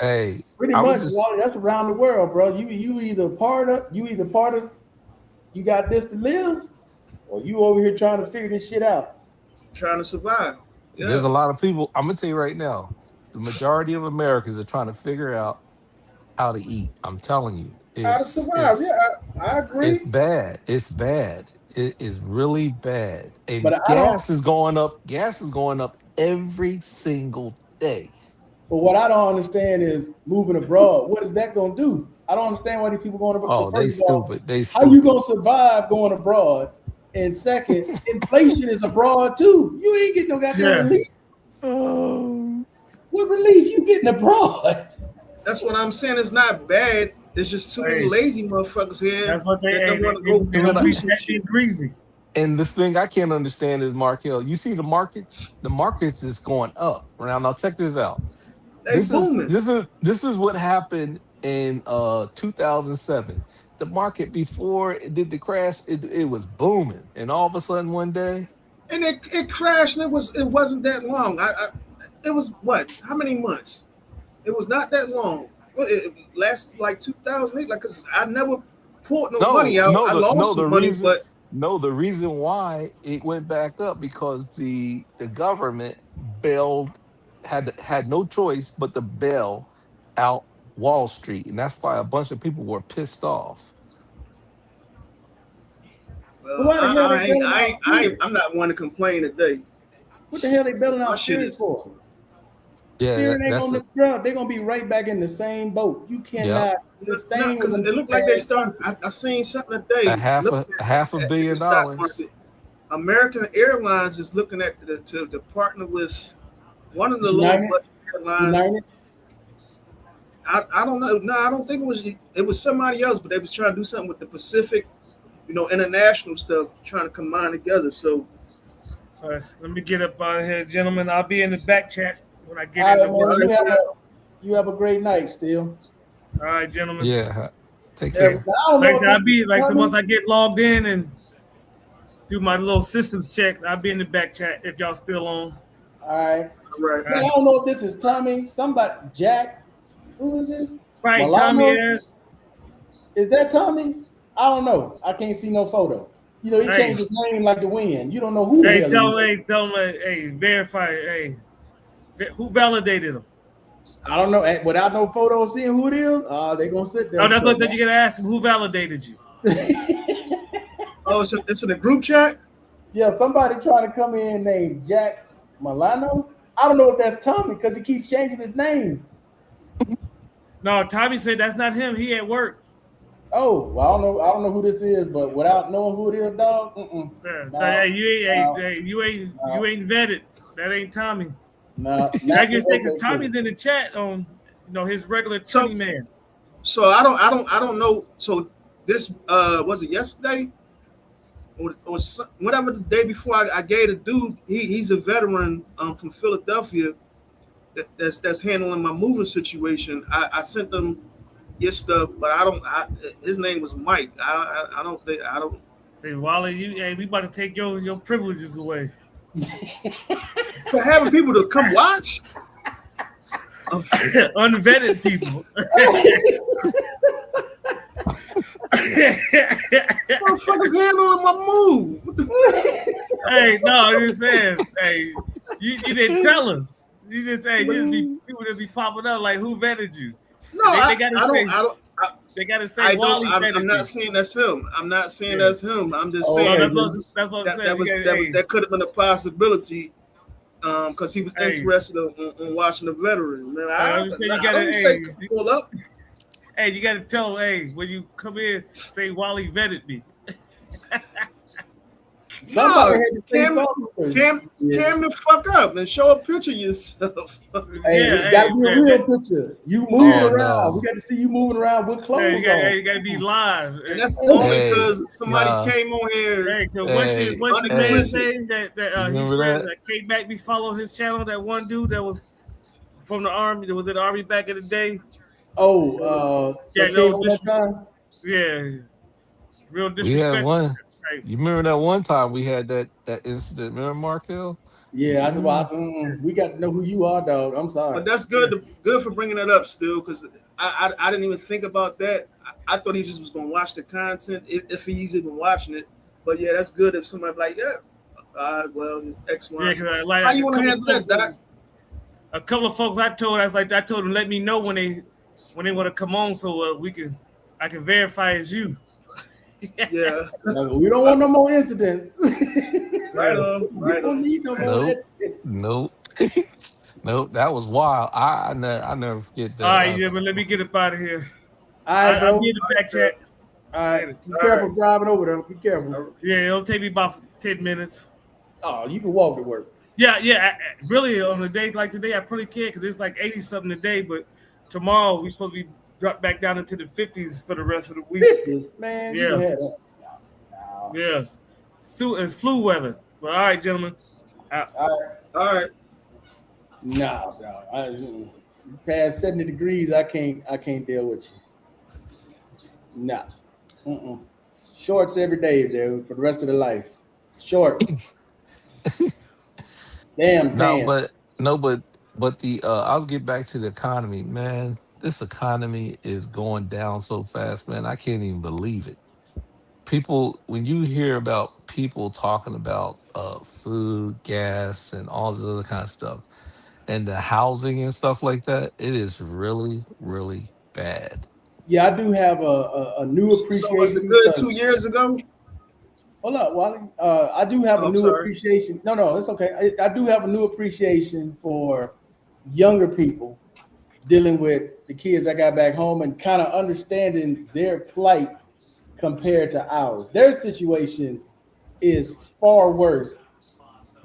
Hey, Pretty I much, was just Wally, that's around the world, bro. You either part of you got this to live, or you over here trying to figure this shit out. Trying to survive. Yeah. there's a lot of people. I'm gonna tell you right now, the majority of Americans are trying to figure out how to eat. I'm telling you, How to survive. Yeah, I agree. it's bad. It's bad. It is really bad. And But I don't. gas is going up. Gas is going up every single day. But what I don't understand is moving abroad. What is that gonna do? I don't understand why these people going abroad. Oh, they First of all, stupid. They how you stupid. gonna survive going abroad? And second, inflation is abroad too. You ain't getting no goddamn relief. What relief you getting abroad? That's what I'm saying. It's not bad. It's just too many lazy motherfuckers here. That's what they don't want to go do some shit. greasy. And the thing I can't understand is, Markel, you see the markets? The markets is going up. Now check this out. They booming. This is what happened in 2007. The market before it did the crash, it was booming, and all of a sudden one day, and it crashed. And it wasn't that long. It was what? How many months? It was not that long. It lasted like 2008. Like, cause I never pulled no money out. I lost some money, but no, the reason why it went back up because the government bailed, had no choice but to bail out Wall Street, and that's why a bunch of people were pissed off. Well, I'm not one to complain today. What the hell they bailing out Spirit for? Yeah, Spirit ain't gonna they're gonna be right back in the same boat. You cannot sustain. Because it looked like they started. I seen something today. A half a $1 billion. American Airlines is looking at to partner with one of the low budget airlines. United? I don't know. No, I don't think it was somebody else, but they was trying to do something with the Pacific, international stuff, trying to combine together. So, all right, let me get up out of here, gentlemen. I'll be in the back chat when I get in the You have a great night, still. All right, gentlemen. Yeah. Take Yeah, care. I don't know Like I if said, I'll this be is like so coming. once I get logged in and do my little systems check, I'll be in the back chat if y'all still on. All right. right. Man, I don't know if this is Tommy. Somebody, Jack. Who is this? Right, Milano? Tommy is. Is that Tommy? I don't know. I can't see no photo. You know, he Hey. changed his name like the wind. You don't know who the Hey, hell he is. tell him, hey, verify, hey, who validated him? I don't know. Without no photo seeing who it is, they gonna sit there. Oh, that's what you gotta ask him. Who validated you? Oh, it's in the group chat? Yeah, somebody trying to come in named Jack Milano. I don't know if that's Tommy because he keeps changing his name. No, Tommy said that's not him. He at work. Oh, well, I don't know who this is, but without knowing who it is, dog. Yeah, No, so, hey, you no. ain't vetted. That ain't Tommy. No, I can say because Tommy's in the chat on his regular Tommy man. So I don't know. So this was it yesterday or whatever the day before I gave the dude. He's a veteran from Philadelphia that's handling my moving situation. I sent them his stuff, but his name was Mike. I don't. Say, Wally, we about to take your privileges away. For having people to come watch. Unvetted people. Motherfuckers handling my move. Hey, no, I'm just saying. Hey, you didn't tell us. You just say people just be popping up like who vetted you. No, they gotta say Wally vetted I'm not you. saying that's him. I'm not saying that's him. I'm just saying that's what I'm saying. That could have been a possibility. Because he was interested in watching the veteran. Man, pull up. Hey, you gotta tell when you come in, say Wally vetted me. Somebody had to say something. Cam the fuck up and show a picture of yourself. Hey, it gotta be a real picture. You moving around. No. We got to see you moving around with clothes on. You gotta be live. And that's only because somebody came on here. Hey, so what's your saying that his friend Kate McBee followed his channel? That one dude that was from the army, that was in the army back in the day. Oh, real disrespect. We had one. You remember that one time we had that incident? Remember Markel? Yeah, I said, we got to know who you are, dog. I'm sorry. But that's good for bringing that up still, because I didn't even think about that. I thought he just was going to watch the content if he's even watching it. But yeah, that's good if somebody like, well, X, Y. Yeah, how you want to handle that, Doc? A couple of folks I told them let me know when they want to come on so I can verify it's you. Yeah. We don't want no more incidents. Right on. We don't need no more incidents. Nope. Nope. That was wild. I never forget that. All right, but let me get up out of here. All right, bro. I'll be in the back chat. All right. Be careful driving over there. Be careful. Yeah, it'll take me about 10 minutes. Oh, you can walk to work. Yeah. Really, on a day like today, I probably can't because it's like 80 something a day. But tomorrow we're supposed to be dropped back down into the 50s for the rest of the week. 50s, man. Yeah. Yeah. It's flu weather. But all right, gentlemen. All right. Nah, bro. Past 70 degrees, I can't deal with you. Nah. Shorts every day, dude, for the rest of the life. Shorts. Damn. But the I'll get back to the economy, man. This economy is going down so fast, man. I can't even believe it. People, when you hear about people talking about food, gas, and all this other kind of stuff, and the housing and stuff like that, it is really, really bad. Yeah, I do have a new appreciation. So was it good 2 years ago? Hold up, Wally. I do have a new appreciation. No, it's okay. I do have a new appreciation for younger people dealing with the kids I got back home and kind of understanding their plight compared to ours. Their situation is far worse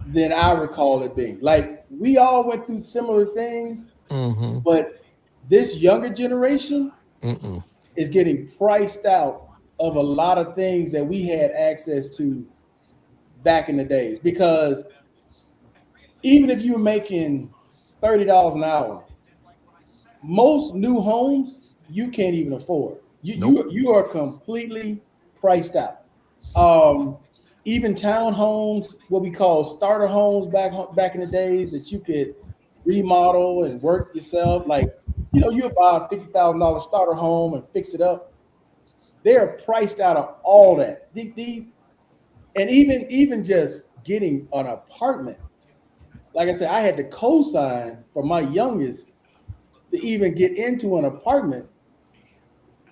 than I recall it being. Like, we all went through similar things, but this younger generation is getting priced out of a lot of things that we had access to back in the days. Because even if you're making $30 an hour, most new homes you can't even afford. Nope. You are completely priced out. Even townhomes, what we call starter homes back in the days that you could remodel and work yourself. Like, you buy a $50,000 starter home and fix it up. They are priced out of all that. These and even just getting an apartment. Like I said, I had to co-sign for my youngest to even get into an apartment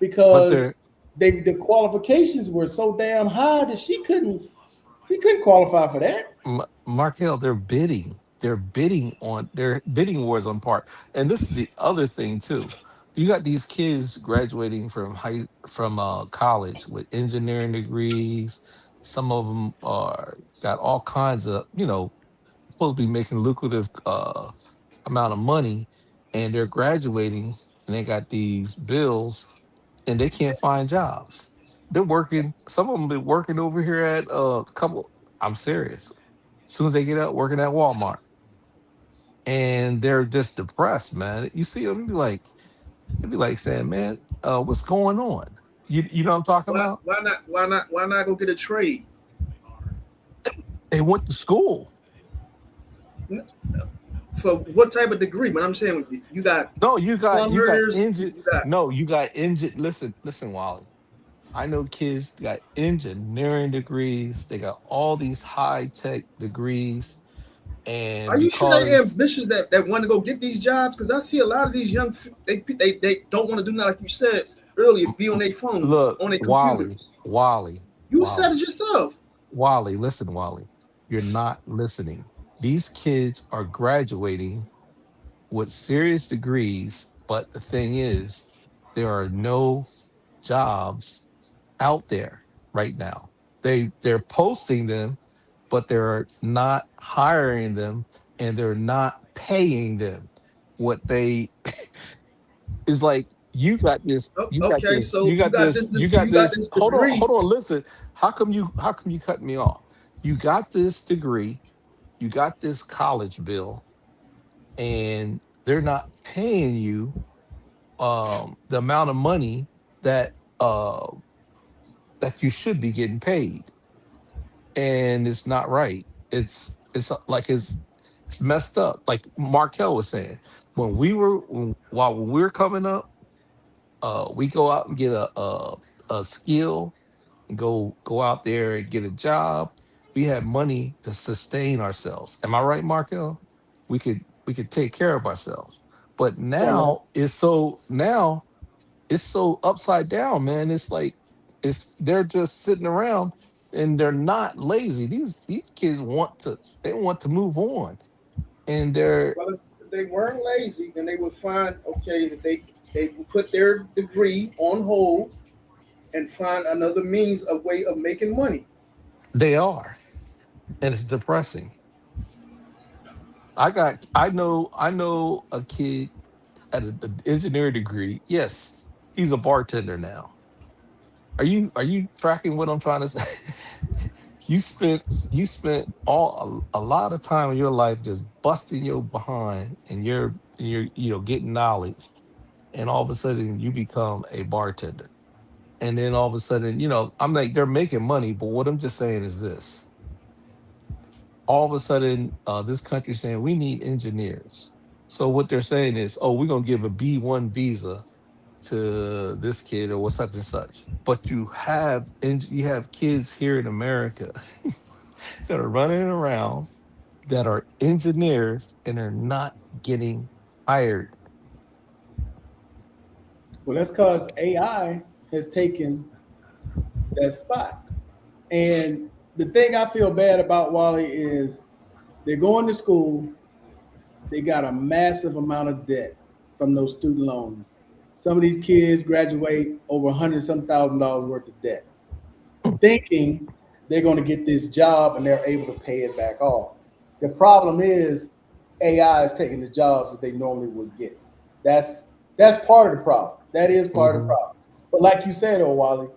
But because the qualifications were so damn high that she couldn't qualify for that. Markel, they're bidding. They're bidding wars on part. And this is the other thing too. You got these kids graduating from college with engineering degrees. Some of them are got all kinds of, supposed to be making lucrative amount of money, and they're graduating and they got these bills and they can't find jobs. They're working. Some of them been working over here at a couple. I'm serious. As soon as they get out, working at Walmart, and they're just depressed, man. You see them, it'd be like saying, "Man, what's going on?" You know what I'm talking about? Why not go get a trade? They went to school. For what type of degree? But I'm saying you got You got injured. you got- No, you got injured. Listen, Wally. I know kids got engineering degrees. They got all these high tech degrees, and Are you sure they ambitious that want to go get these jobs? Because I see a lot of these young they don't want to do nothing, like you said earlier, be on their phones, on their computers. Wally, you said it yourself. Wally, listen, Wally, you're not listening. These kids are graduating with serious degrees, but the thing is, there are no jobs out there right now. They're posting them, but they're not hiring them, and they're not paying them what they is like. You got this. You got Okay, this. so You got this. You got this. Hold degree. on. Listen. How come you cut me off? You got this degree. You got this college bill, and they're not paying you the amount of money that that you should be getting paid, and it's not right. It's messed up. Like Markel was saying, when we were coming up, we go out and get a skill and go out there and get a job. We had money to sustain ourselves. Am I right, Markel? We could take care of ourselves. But now it's so upside down, man. It's like they're just sitting around and they're not lazy. These kids want to move on. And they're Well, if they weren't lazy, then they would find that they would put their degree on hold and find another way of making money. they are. And it's depressing. I know a kid at an engineering degree. Yes, he's a bartender now. Are you tracking what I'm trying to say? You spent a lot of time in your life just busting your behind, and you're getting knowledge, and all of a sudden you become a bartender, and then all of a sudden I'm like, they're making money, but what I'm just saying is this: all of a sudden this country's saying we need engineers. So what they're saying is, oh, we're gonna give a B1 visa to this kid or what such and such. But you have kids here in America that are running around that are engineers and are not getting hired. Well, that's because AI has taken that spot. And the thing I feel bad about, Wally, is they're going to school, they got a massive amount of debt from those student loans. Some of these kids graduate over $100,000 worth of debt, thinking they're going to get this job and they're able to pay it back off. The problem is AI is taking the jobs that they normally would get. That's part of the problem. That is part of the problem. But like you said, Wally,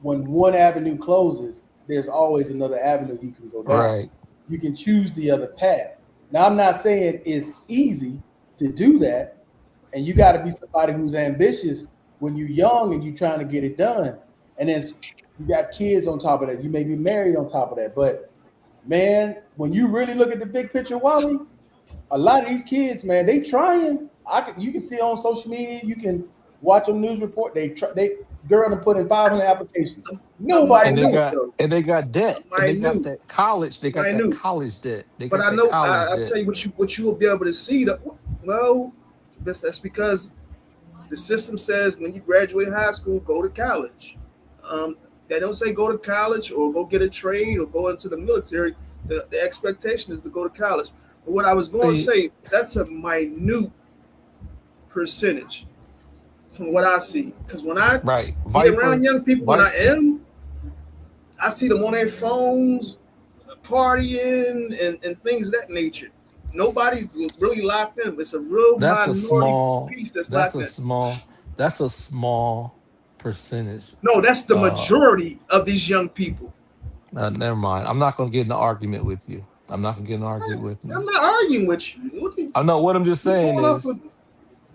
when one avenue closes, there's always another avenue you can go down. Right. You can choose the other path. Now, I'm not saying it's easy to do that, and you got to be somebody who's ambitious when you're young and you're trying to get it done, and then you got kids on top of that. You may be married on top of that. But man, when you really look at the big picture, Wally, a lot of these kids, man, they trying. You can see on social media, you can watch on news report. They girl to put in 500 applications. Nobody and they got debt. And they got that college. They got that college debt. But I know. I'll tell you what you will be able to see. Well, that's because the system says when you graduate high school, go to college. They don't say go to college or go get a trade or go into the military. The expectation is to go to college. But what I was going to say, that's a minute percentage from what I see. Because when I be around young people, I see them on their phones, partying and things of that nature. Nobody's really locked in. It's a real minority piece that's locked in. That's a small percentage. No, that's the majority of these young people. Never mind. I'm not going to get in an argument with you. I'm not arguing with you. I know what I'm just saying is.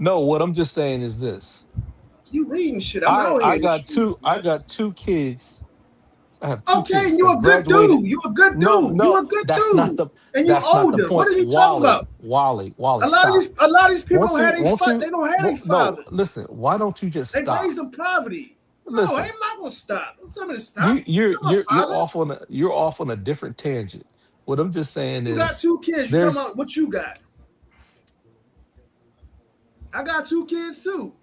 No, what I'm just saying is this. You reading shit. I got two kids. I have two kids. Okay, you're a good dude. You're a good dude. No, you're a good dude. And you're older. What are you talking about? Wally. A lot of these people they don't have their father. No, listen, why don't you just stop? They raised in poverty. Listen, no, I'm not gonna stop. Don't tell me to stop. You're off on a different tangent. What I'm just saying is you got two kids. You're talking about what you got. I got two kids too.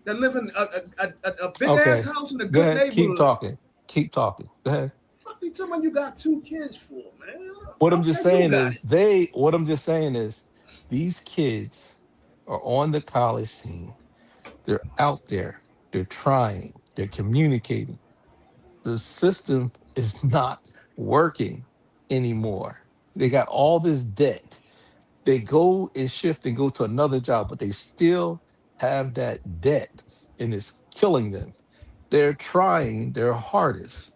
That live in a big ass house in a good neighborhood. Keep talking. Go ahead. Fuck you talking about you got two kids for, man? What I'm just saying is these kids are on the college scene. They're out there. They're trying. They're communicating. The system is not working anymore. They got all this debt. They go and shift and go to another job, but they still have that debt and it's killing them. They're trying their hardest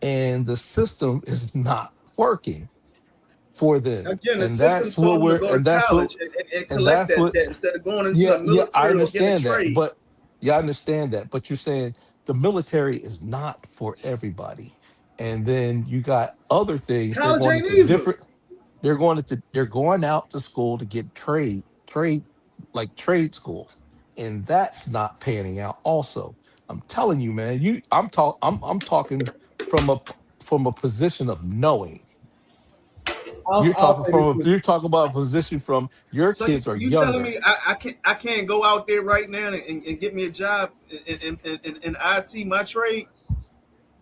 and the system is not working for them. Again, the system told them to go to college and collect that debt instead of going into the military or getting a trade. I understand that. But you're saying the military is not for everybody. And then you got other things. College ain't either. They're going out to school to get trade school, and that's not panning out. Also, I'm telling you, man. I'm talking from a position of knowing. You're talking about a position from your kids are younger. You telling me I can't go out there right now and get me a job in IT, my trade,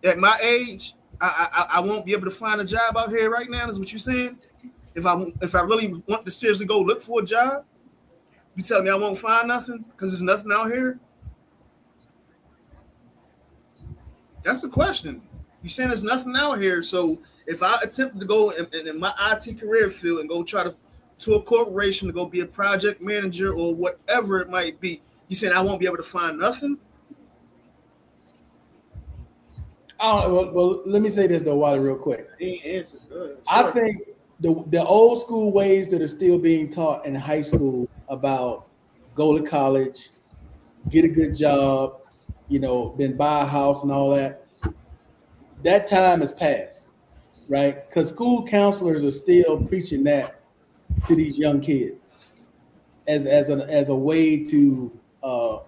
at my age? I won't be able to find a job out here right now. Is what you're saying? If I really want to seriously go look for a job, you tell me I won't find nothing because there's nothing out here? That's the question. You're saying there's nothing out here. So if I attempt to go in my IT career field and go try to a corporation to go be a project manager or whatever it might be, you saying I won't be able to find nothing? Well, let me say this though, Wally, real quick. I think the old school ways that are still being taught in high school about go to college, get a good job, then buy a house and all that time has passed, right? Because school counselors are still preaching that to these young kids as a way to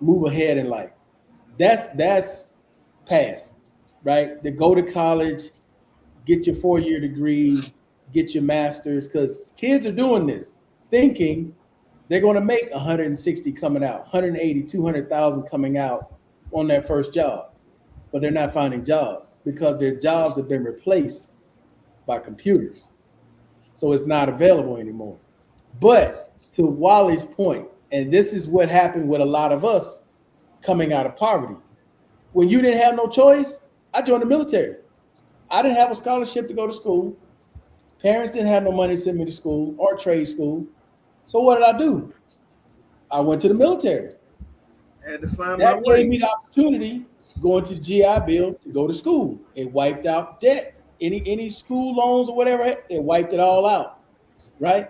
move ahead in life. That's past, right? To go to college, get your 4-year degree, get your master's, because kids are doing this thinking they're going to make 160 coming out, 180, 200,000 coming out on their first job, but they're not finding jobs because their jobs have been replaced by computers. So it's not available anymore. But to Wally's point, and this is what happened with a lot of us coming out of poverty. When you didn't have no choice, I joined the military. I didn't have a scholarship to go to school. Parents didn't have no money to send me to school or trade school. So what did I do? I went to the military. Had to find that my way. gave me the opportunity going to the GI Bill to go to school. It wiped out debt. Any school loans or whatever, it wiped it all out, right?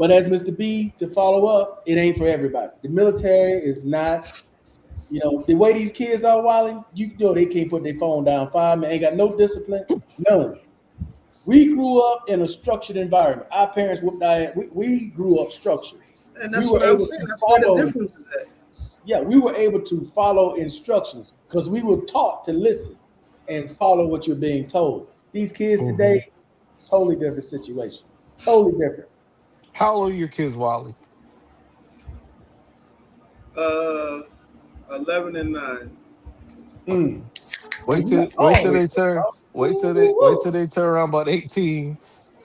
But as Mr. B, to follow up, it ain't for everybody. The military is not, the way these kids are, Wally, they can't put their phone down 5 minutes, ain't got no discipline, none. We grew up in a structured environment. Our parents whooped our ass. We grew up structured. And that's We were what I'm able saying. to That's where the follow- difference is at. Yeah, we were able to follow instructions because we were taught to listen and follow what you're being told. These kids today, totally different situation. Totally different. How old are your kids, Wally? 11 and 9. Wait till they turn. Wait till they turn around about 18,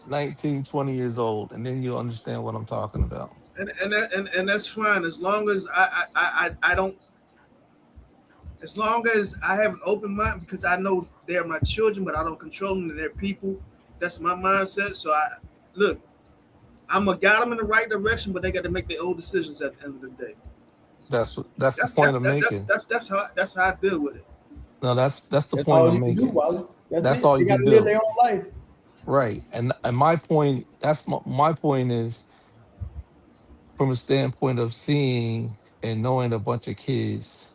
19, 20 years old, and then you'll understand what I'm talking about. And that's fine as long as I don't. As long as I have an open mind, because I know they're my children, but I don't control them and they're people. That's my mindset. So I'm gonna guide them in the right direction, but they got to make their own decisions at the end of the day. That's the point I'm making. That's how I deal with it. No, that's the That's point all I'm you can do, making. Wally. That's it. all They you can gotta live do. their own life. Right. And my point, my point is from a standpoint of seeing and knowing a bunch of kids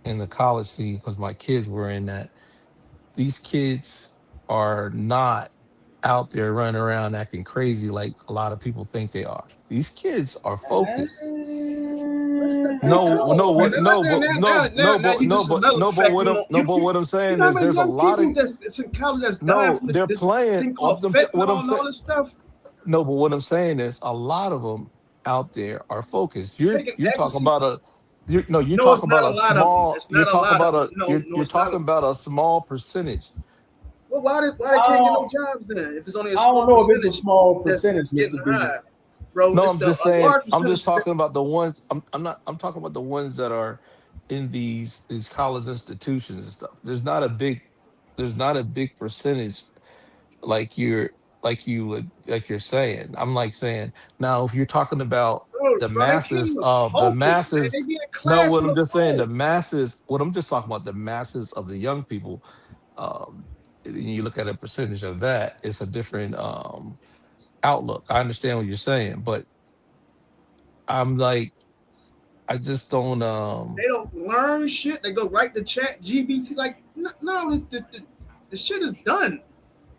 in the college scene, because my kids were in that. These kids are not out there running around acting crazy like a lot of people think they are. These kids are focused. But what I'm saying is there's a lot of that's in college that's dying from they're this playing. thing called What fentanyl I'm and all saying, this stuff. no, but what I'm saying is a lot of them out there are focused. You're Taking talking ecstasy. about a you're No, talking it's not about a a lot of them. small. It's You're not a talking lot of about a them. No, you're it's not talking about a small percentage. Well, why they can't get no jobs then? If it's only a I small don't know if percentage, it's a small that's percentage, getting Mr. B. high, bro. No, It's I'm the- just a saying. large I'm just percentage talking about the ones. I'm talking about the ones that are in these college institutions and stuff. There's not a big percentage like you're saying. I'm like saying now if you're talking about Bro, the they can't masses even of the focus, man. masses. They be in No, class what with I'm a just saying, phone. what I'm just talking about, the masses of the young people. And you look at a percentage of that, it's a different outlook. I understand what you're saying, but I'm like, I just don't. They don't learn shit. They go right to chat GBT. Like, no, the shit is done.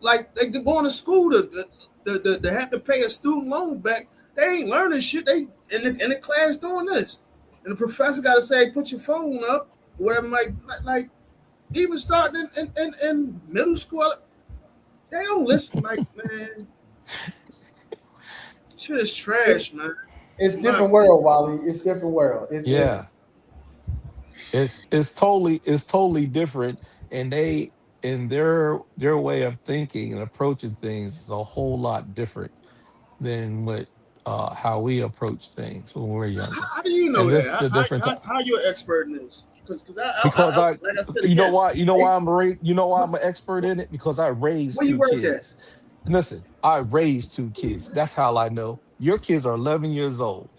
Like, they going to school to have to pay a student loan back. They ain't learning shit. They in the class doing this. And the professor got to say, put your phone up, whatever. Like even starting in middle school, they don't listen. Like, man, shit is trash, man. It's different world, Wally. It's different world. Yeah, it's totally different, and their way of thinking and approaching things is a whole lot different than what how we approach things when we're younger. How do you know And this that? is a different How are you an expert in this? Because because like I said you know again, why I'm an expert in it, because I raised Where you two work kids. Listen, I raised two kids. That's how I know. Your kids are 11 years old.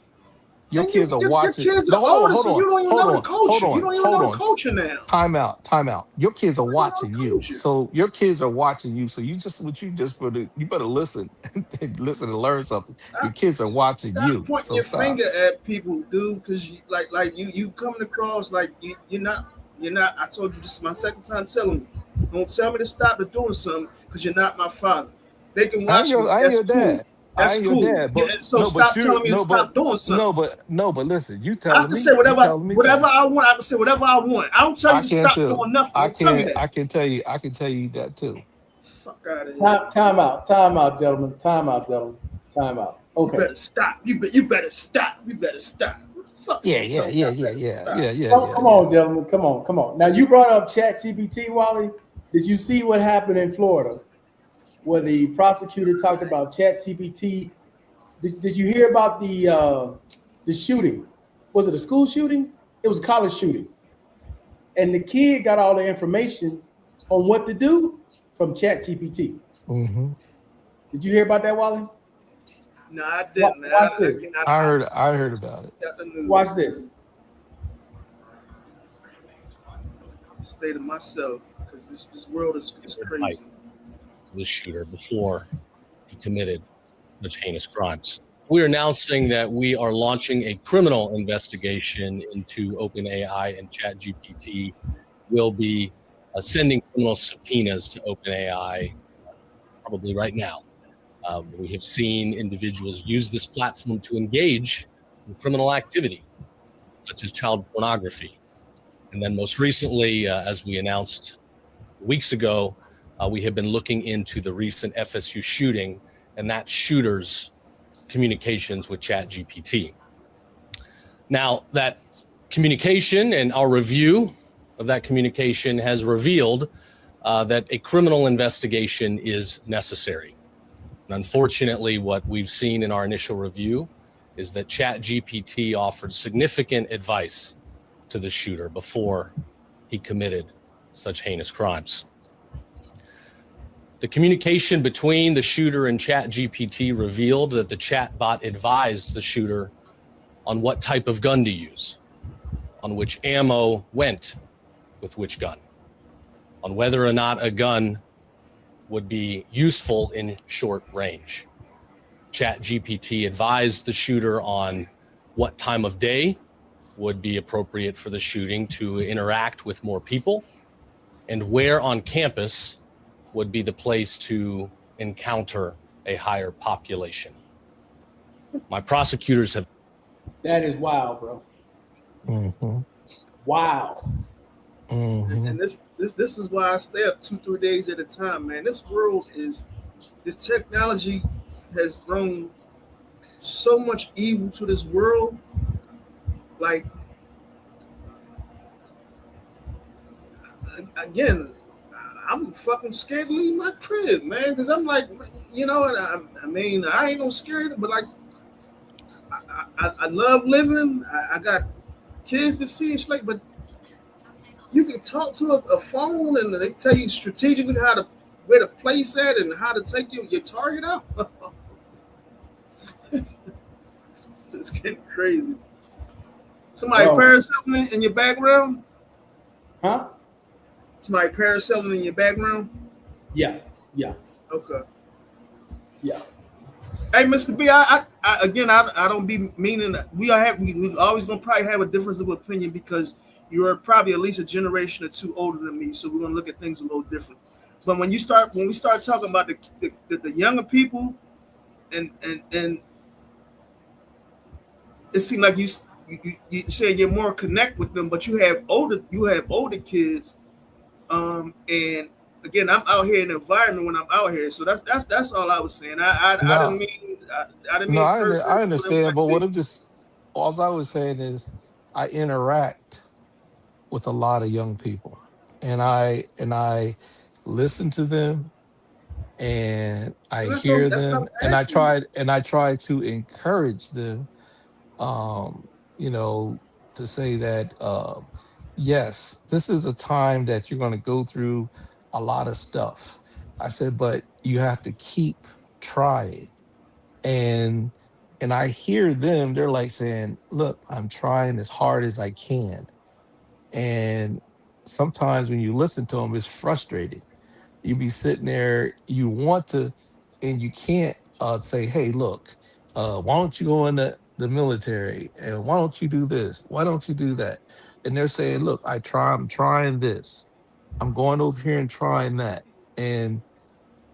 Your kids are watching. Your kids are older, so you don't even know the culture. You don't even know the culture now. Time out. Your kids are watching you. So your kids are watching you. So you better listen and listen and learn something. Your kids are watching Stop you. pointing So your stop. finger at people, dude, because you coming across like you're not. I told you this is my second time telling you. Don't tell me to stop doing something because you're not my father. They can watch me. I ain't your dad. That's I ain't cool. your dad, but So stop telling me to stop doing something. No, but listen, you I telling have to me. say whatever I want. I can say whatever I want. I don't tell you to stop doing nothing. Don't tell me that. I can tell you that too. Fuck out of here. Time out, gentlemen. Time out. Okay. You better stop. You better stop. You better stop. Fuck. Yeah. Come on, gentlemen. Come on. Now you brought up ChatGPT, Wally. Did you see what happened in Florida, where the prosecutor talked about ChatGPT? Did you hear about the shooting? Was it a school shooting? It was a college shooting, and the kid got all the information on what to do from ChatGPT. Mm-hmm. Did you hear about that, Wally? No, I didn't. Watch this. I heard about it. Watch this. State of myself, because this world is crazy. The shooter before he committed such heinous crimes. we're announcing that we are launching a criminal investigation into OpenAI, and ChatGPT will be sending criminal subpoenas to OpenAI probably right now. We have seen individuals use this platform to engage in criminal activity, such as child pornography. And then most recently, as we announced weeks ago, we have been looking into the recent FSU shooting and that shooter's communications with ChatGPT. Now, that communication and our review of that communication has revealed that a criminal investigation is necessary. And unfortunately, what we've seen in our initial review is that ChatGPT offered significant advice to the shooter before he committed such heinous crimes. The communication between the shooter and ChatGPT revealed that the chatbot advised the shooter on what type of gun to use, on which ammo went with which gun, on whether or not a gun would be useful in short range. ChatGPT advised the shooter on what time of day would be appropriate for the shooting to interact with more people, and where on campus would be the place to encounter a higher population. My prosecutors have... That is wild, bro. Mm-hmm. Wow. Mm-hmm. And this is why I stay up 2-3 days at a time, man. This technology has grown so much evil to this world. Like, again, I'm fucking scared to leave my crib, man, because I'm like, you know, I mean, I ain't no scared, but like, I love living. I got kids to see and shit, like, but you can talk to a phone and they tell you strategically where to place at and how to take your target out. It's getting crazy. Somebody parasailing in your background? Huh? Somebody parasailing in your background? Yeah. Okay. Yeah. Hey, Mr. B, I don't be meaning that we always gonna probably have a difference of opinion because you're probably at least a generation or two older than me, so we're gonna look at things a little different. But when we start talking about the younger people, and it seems like you say you're more connect with them, but you have older kids, and again, I'm out here in the environment when I'm out here, so that's all I was saying. I didn't mean. No, I understand, but what I'm just all I was saying is I interact with a lot of young people, and I listen to them, and I hear them, and I try to encourage them, you know, to say that yes, this is a time that you're going to go through a lot of stuff. I said, but you have to keep trying, and I hear them. They're like saying, "Look, I'm trying as hard as I can." And sometimes when you listen to them, it's frustrating. You be sitting there, you want to, and you can't say, "Hey, look, why don't you go in the military? And why don't you do this? Why don't you do that?" And they're saying, "Look, I'm trying this. I'm going over here and trying that." And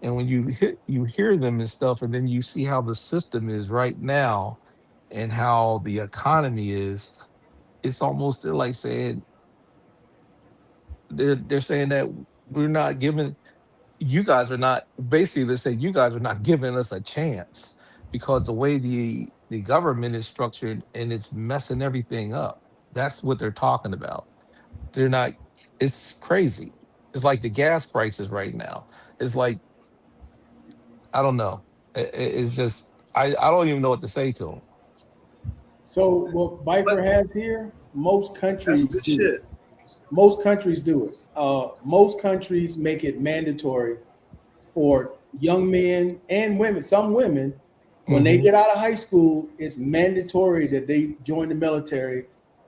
when you hear them and stuff, and then you see how the system is right now and how the economy is, it's almost they're like saying, they're saying that we're not giving you guys are not basically they're saying you guys are not giving us a chance because the way the government is structured and it's messing everything up. That's what they're talking about. They're not. It's crazy. It's like the gas prices right now. It's like I don't know. It's just I don't even know what to say to them. So what Viper has here, most countries do it. Most countries do it. Most countries make it mandatory for young men and women. Some women, when they get out of high school, it's mandatory that they join the military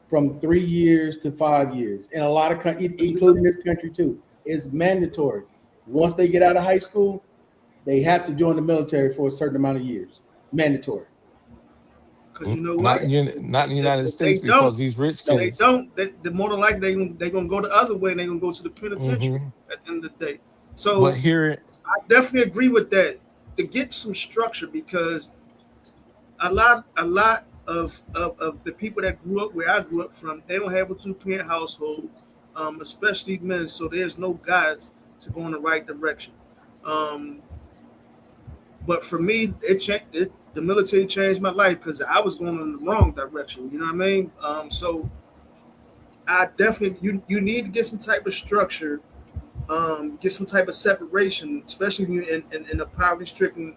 from 3 years to 5 years. In a lot of countries, including this country too, it's mandatory. Once they get out of high school, they have to join the military for a certain amount of years. Mandatory. Because you know Not what? not in the United If States, they don't, because these rich they kids. don't. They more than likely they gonna go the other way, and they gonna go to the penitentiary at the end of the day. So But here, I definitely agree with that. To get some structure, because a lot of the people that grew up where I grew up from, they don't have a 2-parent household, especially men. So there's no guides to go in the right direction. But for me, the military changed my life because I was going in the wrong direction. You know what I mean? So I definitely you need to get some type of structure, get some type of separation, especially when you're in a poverty-stricken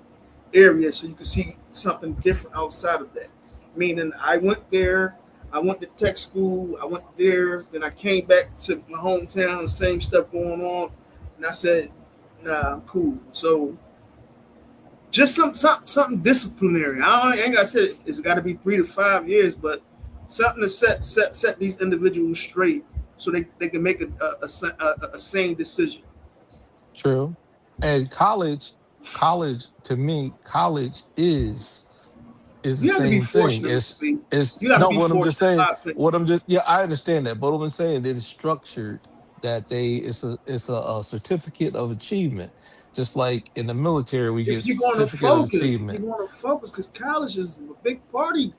area, so you can see something different outside of that. Meaning, I went there, I went to tech school, I went there, then I came back to my hometown, same stuff going on, and I said, "Nah, I'm cool." So, just something disciplinary. I ain't gotta say it's got to be 3 to 5 years, but something to set these individuals straight, so they can make a sane decision. true, and college to me, college is the You have to be same thing. fortunate. It's You got to no be what I'm just fortunate. saying. What I'm just I understand that, but what I'm saying it is structured that it's a certificate of achievement, just like in the military we get If you're going to certificate of focus, achievement. because college is a big party.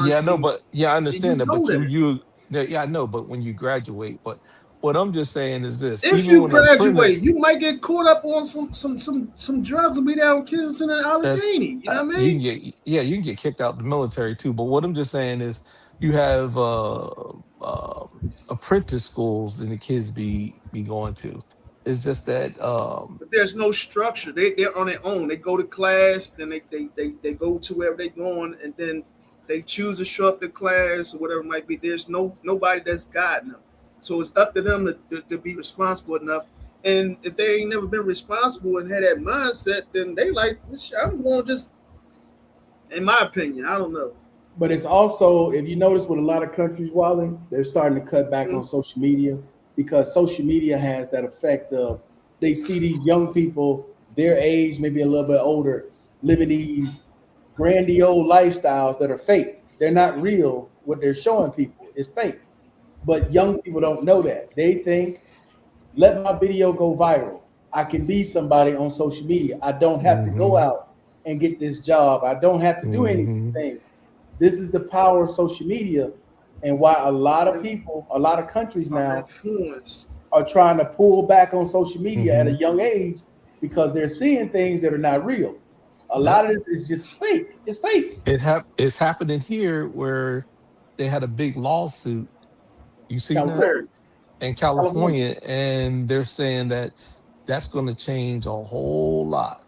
Yeah, no, but I understand that. But that. yeah, I know. But when you graduate, but what I'm just saying is this: If even you when an apprentice, graduate, you might get caught up on some drugs and be down in Kensington and Allegheny. You know what I mean? you can get kicked out the military too. But what I'm just saying is, you have apprentice schools and the kids be going to. It's just that But there's no structure. They're on their own. They go to class, then they go to wherever they're going, and then they choose to show up to class or whatever it might be. There's nobody that's guiding them. So it's up to them to be responsible enough. And if they ain't never been responsible and had that mindset, then they like, I'm going to just, in my opinion, I don't know. But it's also, if you notice with a lot of countries, Wally, they're starting to cut back on social media, because social media has that effect of they see these young people, their age, maybe a little bit older, living these grandiose lifestyles that are fake. They're not real. What they're showing people is fake. But young people don't know that. They think, let my video go viral. I can be somebody on social media. I don't have to go out and get this job. I don't have to do any of these things. This is the power of social media, and why a lot of people, a lot of countries now are trying to pull back on social media at a young age, because they're seeing things that are not real. A lot of this is just fake. It's fake. It's happening here where they had a big lawsuit. You see that in California, and they're saying that that's going to change a whole lot.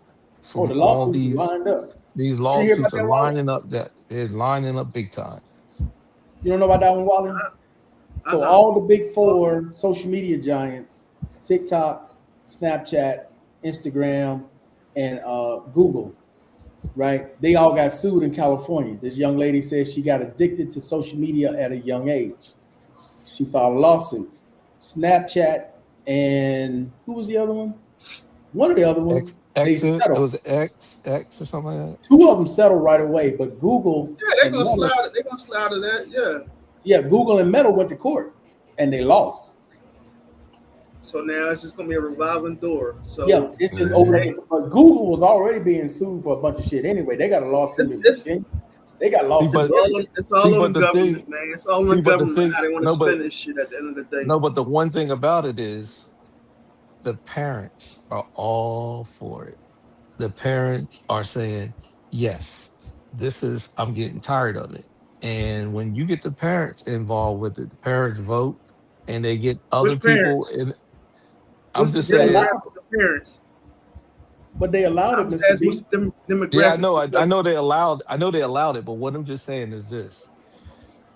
The lawsuits are lined up. These lawsuits are lining up. That they're lining up big time. You don't know about that one, Wally? So all the big four social media giants, TikTok, Snapchat, Instagram, and Google, right? They all got sued in California. This young lady says she got addicted to social media at a young age. She filed a lawsuit. Snapchat and who was the other one? One of the other ones. It was X or something like that. Two of them settled right away, but Google. Yeah, they're gonna slide. They're gonna slide to that. Yeah. Yeah, Google and Meta went to court, and they lost. So now it's just gonna be a revolving door. So yeah, it's just over. But Google was already being sued for a bunch of shit anyway. They got a lawsuit in Virginia. They got lawsuits. It's all on the government, man. It's all on the government how they want to spend this shit at the end of the day. No, but the one thing about it is the parents are all for it. The parents are saying, yes, I'm getting tired of it. And when you get the parents involved with it, the parents vote and they get other people. And I'm just saying. Parents. But they allowed it, Mr. B. Yeah, I know they allowed it, but what I'm just saying is this.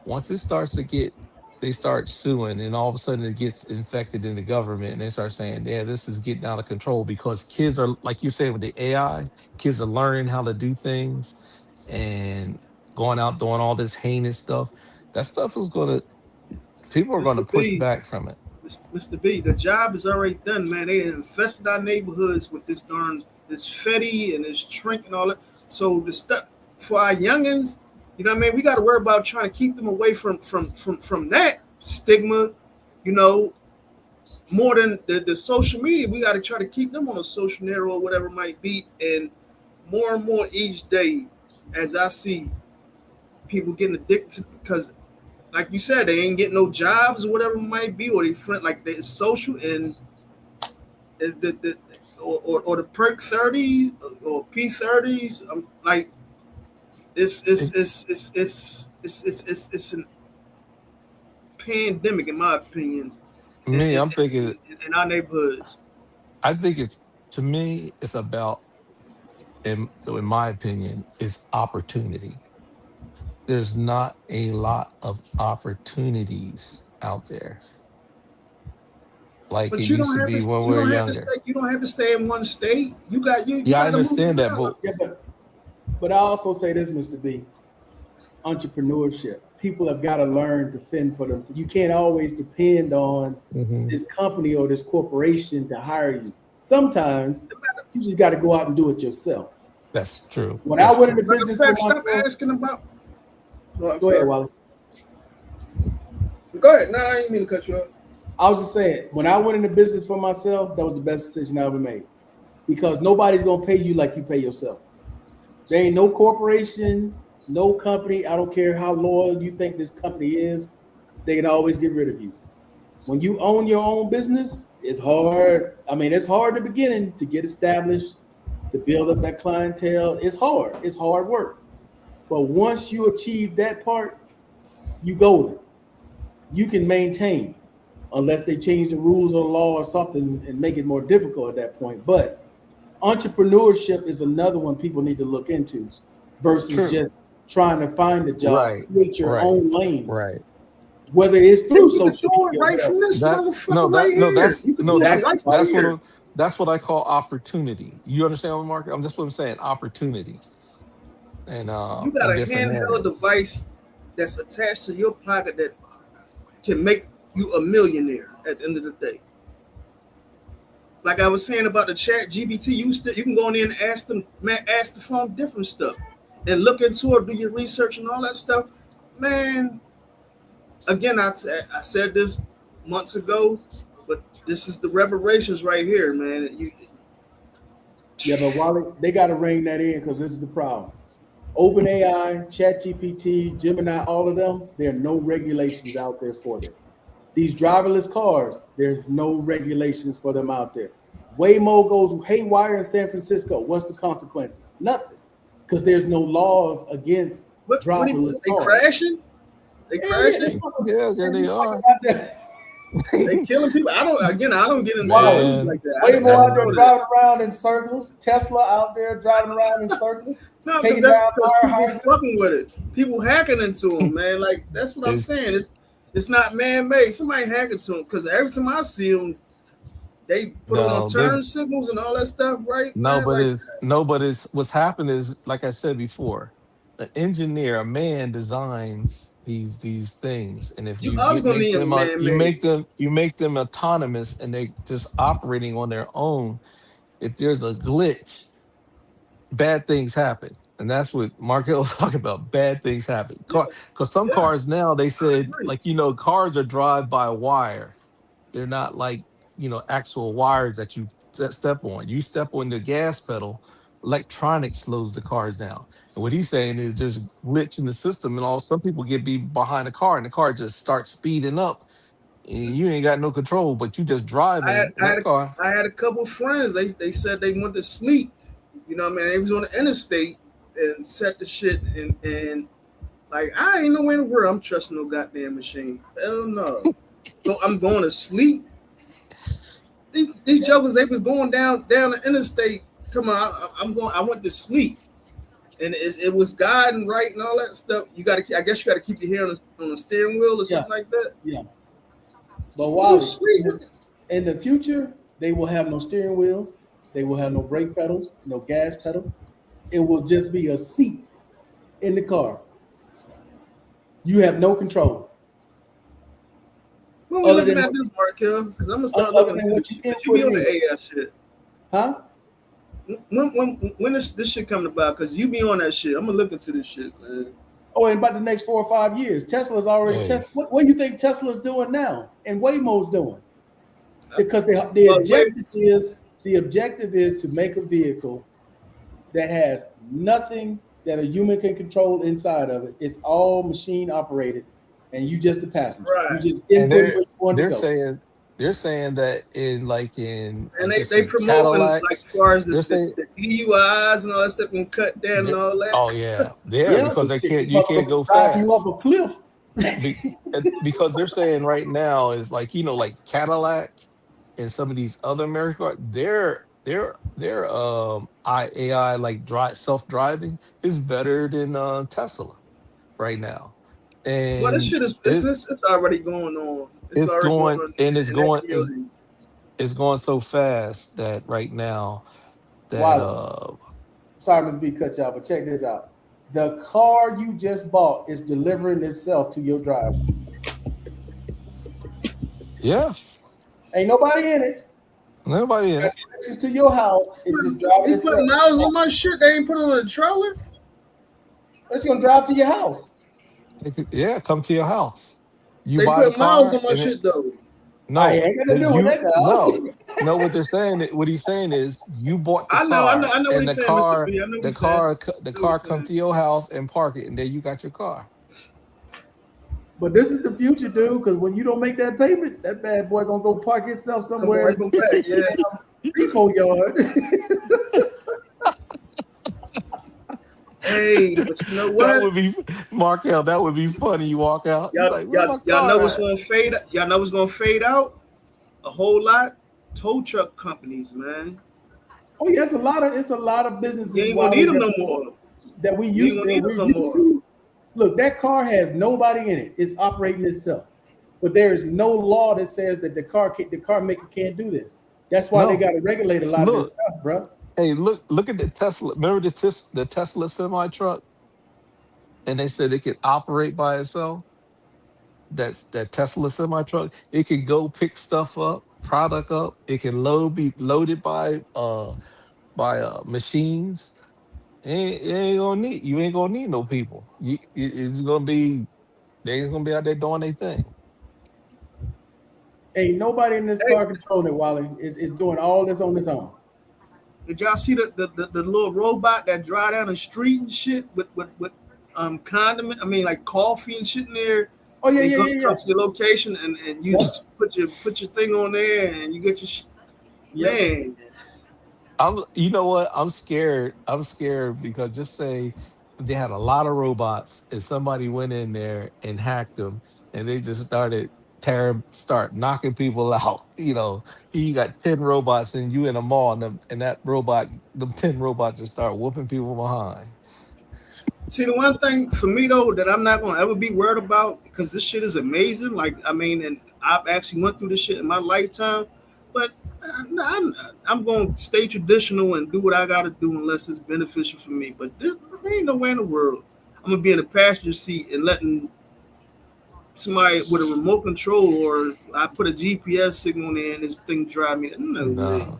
Once it starts to they start suing, and all of a sudden it gets infected in the government, and they start saying, yeah, this is getting out of control, because kids are, like you're saying with the AI, kids are learning how to do things and going out doing all this heinous stuff. That stuff is people are going to push back from it. Mr. B, the job is already done, man. They infested our neighborhoods with this Fetty and this Trink and all that. So the stuff for our youngins, You know what I mean? We got to worry about trying to keep them away from that stigma, you know, more than the social media. We got to try to keep them on a social network or whatever it might be. And more each day, as I see people getting addicted, because like you said, they ain't getting no jobs or whatever it might be, or they friend like they're social and is or the perk 30 or P30s. Like it's an pandemic in my opinion. I'm thinking in our neighborhoods. I think to me, it's about, in my opinion, is opportunity. There's not a lot of opportunities out there like But it you used don't to have be to. when You we were don't have to younger. stay. You don't have to stay in one state. You got you. Yeah, I gotta move understand that, around. but But I also say this, Mr. B, entrepreneurship. People have got to learn to fend for them. You can't always depend on this company or this corporation to hire you. Sometimes you just got to go out and do it yourself. that's true. When That's I went true. into business Matter for of fact, stop myself, asking about. go ahead, Wallace. Go ahead. No, I didn't mean to cut you off. I was just saying, when I went into business for myself, that was the best decision I ever made. Because nobody's gonna pay you like you pay yourself. There ain't no corporation, no company. I don't care how loyal you think this company is, they can always get rid of you. When you own your own business, it's hard. I mean, it's hard in the beginning to get established, to build up that clientele. It's hard. It's hard work. But once you achieve that part, you golden. You can maintain, unless they change the rules or the law or something and make it more difficult at that point. But entrepreneurship is another one people need to look into versus True. just trying to find a job, Right, create your right, own lane, right. whether it's through You can social do it media. right from this motherfucker right here. You can do it that's right here. that's what I call opportunity. You understand, Mark? I'm just what I'm saying, opportunity. And You got in a different handheld areas. device that's attached to your pocket that can make you a millionaire at the end of the day. Like I was saying about the chat GPT, you can go in there and ask the phone different stuff and look into it, do your research and all that stuff. Man, again, I said this months ago, but this is the reparations right here, man. Yeah, but Wally, they got to rein that in because this is the problem. OpenAI, ChatGPT, Gemini, all of them, there are no regulations out there for them. These driverless cars, there's no regulations for them out there. Waymo goes haywire in San Francisco. What's the consequences? Nothing, because there's no laws against driverless They cars. crashing? They crashing? Yeah, they are. They killing people. I don't get into Wow. news like that. Waymo out there driving around in circles. Tesla out there driving around in circles. No, taking because down that's fire people hydrants. fucking with it. People hacking into them, man. Like that's what I'm saying. It's not man-made. Somebody hacking to them because every time I see them, they put on turn signals and all that stuff, right? No, man? but it's what's happened is, like I said before, an engineer, a man designs these things, and if you make them autonomous and they just operating on their own, if there's a glitch, bad things happen. And that's what Markel was talking about. Bad things happen. Because some cars now, they said, like, cars are driven by wire. They're not like, actual wires that you step on. You step on the gas pedal, electronics slows the cars down. And what he's saying is there's a glitch in the system, and some people be behind the car, and the car just starts speeding up. And you ain't got no control, but you just driving car. I had a couple friends. They said they went to sleep. You know what I mean? They was on the interstate and set the shit and like I ain't know in the world I'm trusting no goddamn machine. Hell no. So I'm going to sleep. These jokers, they was going down the interstate. Come on, I went to sleep, and it was guiding right and all that stuff. I guess you got to keep your hand on the steering wheel or something like that. Yeah. But while in the future, they will have no steering wheels. They will have no brake pedals, no gas pedal. It will just be a seat in the car. You have no control. When we looking at this, Markel, because I'm gonna start looking at what you be on the AI shit. Huh? When this shit coming about? Because you be on that shit. I'm gonna look into this shit, man. Oh, in about the next 4 or 5 years, Tesla's already. Hey. What do you think Tesla's doing now, and Waymo's doing? Because the objective is to make a vehicle that has nothing that a human can control inside of it. It's all machine operated, and you just the passenger. Right. You just And input where you want to go. they're saying that in And they promoting like as far as the DUIs and all that stuff and cut down and all that. Oh yeah, because they shit, you can't go drive fast. you up a cliff. Because they're saying right now is like like Cadillac and some of these other American cars, their AI like self-driving is better than Tesla right now. And Well, this shit it's already going on. it's going going so fast that right now that Wow. Sorry, Ms. B, cut you out, but check this out. The car you just bought is delivering itself to your driveway. yeah, Ain't nobody in it. nobody in it. Directions to your house. It's just driving He itself. put miles on my shit. They ain't put it on a trailer. It's gonna drive to your house. Yeah, come to your house. You They buy put the car miles on my and shit though. No, I ain't gonna do with that guy. no. What they're saying, what he's saying is, you bought the I know car, what and he's the saying, car, Mr. B. I know what the he's car, saying. the car come to your house and park it, and then you got your car. But this is the future, dude. Because when you don't make that payment, that bad boy gonna go park itself somewhere in the repo yard. Hey, but you know what? That would be Markel. That would be funny. You walk out. Y'all, Like, "Where my y'all car know what's at?" gonna fade. Y'all know what's gonna fade out a whole lot. Tow truck companies, man. Oh yeah, it's a lot of businesses. You ain't gonna need them no more. That we used to. Look, that car has nobody in it. It's operating itself. But there is no law that says that the car maker can't do this. That's why they got to regulate a lot of this stuff, bro. Hey, look at the Tesla. Remember the Tesla semi truck, and they said it could operate by itself. That Tesla semi truck. It can go pick stuff up, product up. It can be loaded by machines. You ain't gonna need no people. It's gonna be they ain't gonna be out there doing their thing. Ain't nobody in this car controlling it, Wally. Is doing all this on its own. Did y'all see the little robot that drive down the street and shit with condiment? I mean, like coffee and shit in there. Oh yeah. Come to your location and you just put your thing on there and you get your man. You know what? I'm scared. I'm scared because just say they had a lot of robots and somebody went in there and hacked them and they just start knocking people out. You got 10 robots and you in a mall and them 10 robots just start whooping people behind. See, the one thing for me though that I'm not gonna ever be worried about, because this shit is amazing. Like, I mean, and I've actually went through this shit in my lifetime, but I'm gonna stay traditional and do what I gotta do unless it's beneficial for me. But there ain't no way in the world I'm gonna be in the passenger seat and letting somebody with a remote control or I put a GPS signal in and this thing drive me. No,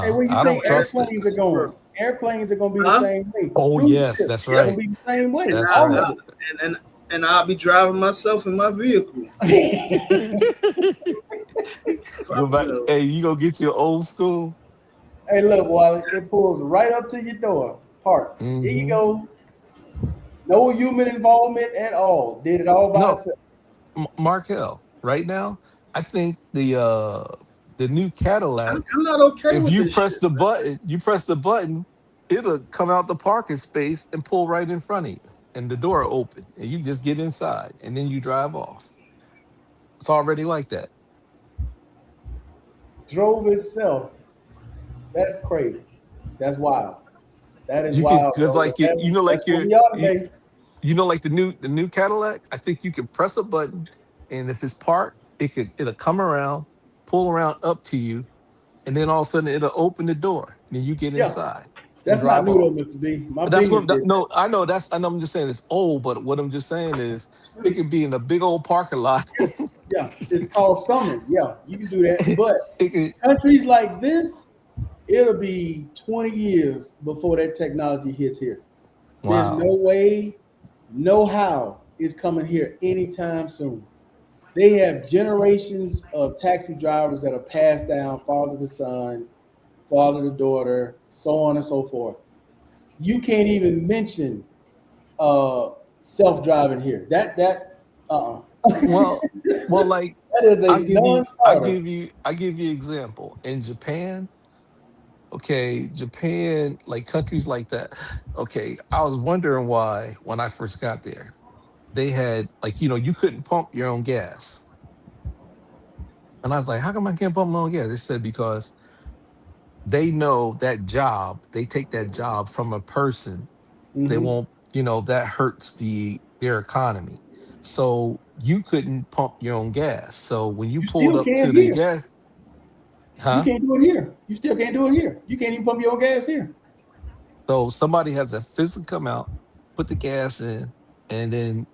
Hey, where you I don't think trust it. airplanes are going? Airplanes are gonna be the same way. Oh Cruise yes, ships that's are right. gonna be the same way. That's All right. of it. And I'll be driving myself in my vehicle. Go back. Hey, you gonna get your old school? Hey, look, Wally, it pulls right up to your door. Park. Here you Mhm. go. No human involvement at all. Did it all by No. itself. Markel, right now, I think the new Cadillac. I'm not okay If with you this press shit, the man. button, it'll come out the parking space and pull right in front of you, and the door will open, and you just get inside, and then you drive off. It's already like that. Drove itself. That's crazy. That's wild. That is You can wild. because bro. like That's you know like where we are today. like the new Cadillac. I think you can press a button, and if it's parked, it'll come around, pull around up to you, and then all of a sudden it'll open the door, and then you get Yeah. inside. That's drive not new off. though, Mr. B. My That's Beanie what. did. No, I know that's. I know. I'm just saying it's old, but what I'm just saying is it could be in a big old parking lot. Yeah, it's called summons. Yeah, you can do that. But It could- countries like this, it'll be 20 years before that technology hits here. Wow. There's no way know-how is coming here anytime soon. They have generations of taxi drivers that are passed down, father to son, father to daughter, so on and so forth. You can't even mention uh, self-driving here. Uh-uh. Well, well, like That is a I give you, non-starter. I give you example. In Japan, okay, Japan, like countries like that. Okay, I was wondering why when I first got there, they had like you couldn't pump your own gas, and I was like, how come I can't pump my own gas? They said because they know that job, they take that job from a person. They Hmm. won't, that hurts their economy. So you couldn't pump your own gas. So when you You pulled still up can't to the here. gas, You huh? can't do it here. You still can't do it here. You can't even pump your own gas here. So somebody has to physically come out, put the gas in, and then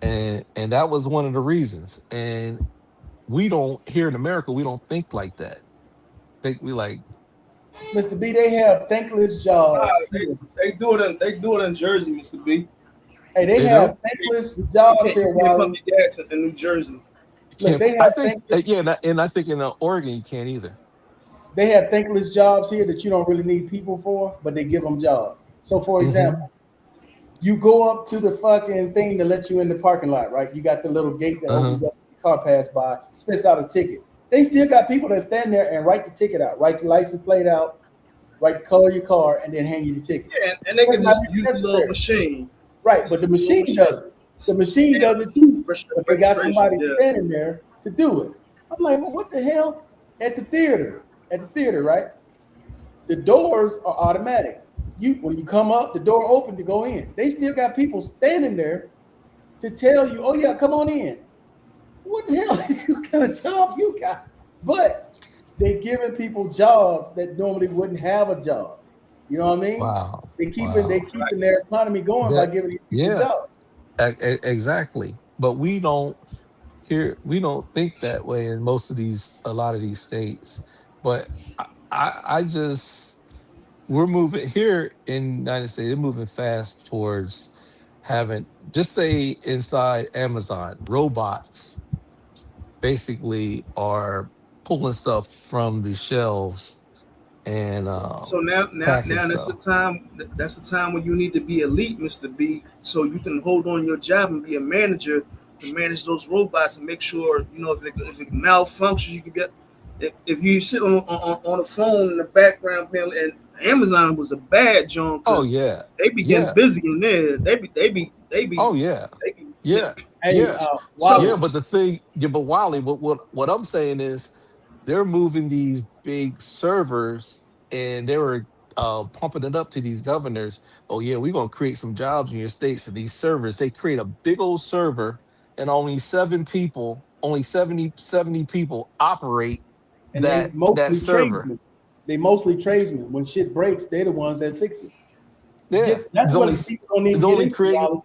and that was one of the reasons. And we don't here in America, we don't think like that. Think we like, Mr. B, they have thankless Nah, jobs they, here. they do it in Jersey, Mr. B. Hey, they you know, have thankless You jobs can't, here, you can't pump Wally. your gas in New Jersey. you Look, can't. they I have think thankless. yeah, and I think in Oregon you can't either. They have thankless jobs here that you don't really need people for, but they give them jobs. So, for Hmm. example, you go up to the fucking thing to let you in the parking lot, right? You got the little gate that Uh-huh. opens up. The car pass by, spits out a ticket. They still got people that stand there and write the ticket out, write the license plate out, write the color of your car, and then hand you the ticket. Yeah, and they That's can not just even use the little necessary. machine. Right, but the Use the little machine machine. does it. The machine does it too, but they got Registration. somebody Yeah. standing there to do it. I'm like, well, what the hell? At the theater, right? The doors are automatic. When you come up, the door open to go in. They still got people standing there to tell you, oh yeah, come on in. What the hell? What kind of job you got? But they're giving people jobs that normally wouldn't have a job. You know what I mean? Wow. They Wow. keeping their economy going by That giving these people yeah, jobs. exactly. But we don't think that way in a lot of these states. But I just we're moving here in the United States, they're moving fast towards having just say inside Amazon, robots basically are pulling stuff from the shelves and So now packing stuff. that's the time when you need to be elite, Mr. B, so you can hold on your job and be a manager to manage those robots and make sure if it malfunctions, you can get. If you sit on the phone in the background playing, and Amazon was a bad joint Oh because yeah. they be getting Yeah. busy in there. Oh yeah. They be Yeah. Hey, Yeah. so Yeah, Wally, but the thing, yeah, but Wally, what I'm saying is they're moving these big servers and they were pumping it up to these governors. Oh yeah, we're gonna create some jobs in your states. And these servers, they create a big old server, and only 70 people operate and they that mostly server. tradesmen. They mostly tradesmen. When shit breaks, they're the ones that fix it. Yeah, That's what the people don't need it's to get only into, creating. Wally,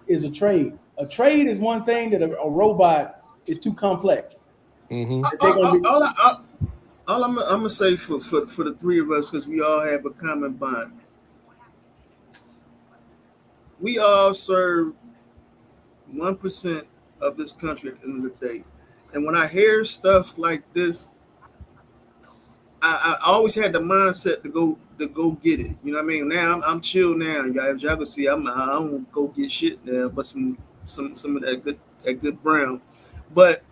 is a trade. A trade is one thing that a robot is too complex. Hmm. That they're gonna be all I'm gonna say for the three of us because we all have a common bond. We all serve 1% of this country at the end of the day. And when I hear stuff like this, I always had the mindset to go get it. You know what I mean? Now I'm chill now. Y'all can see I don't go get shit now, but some of that good brown. But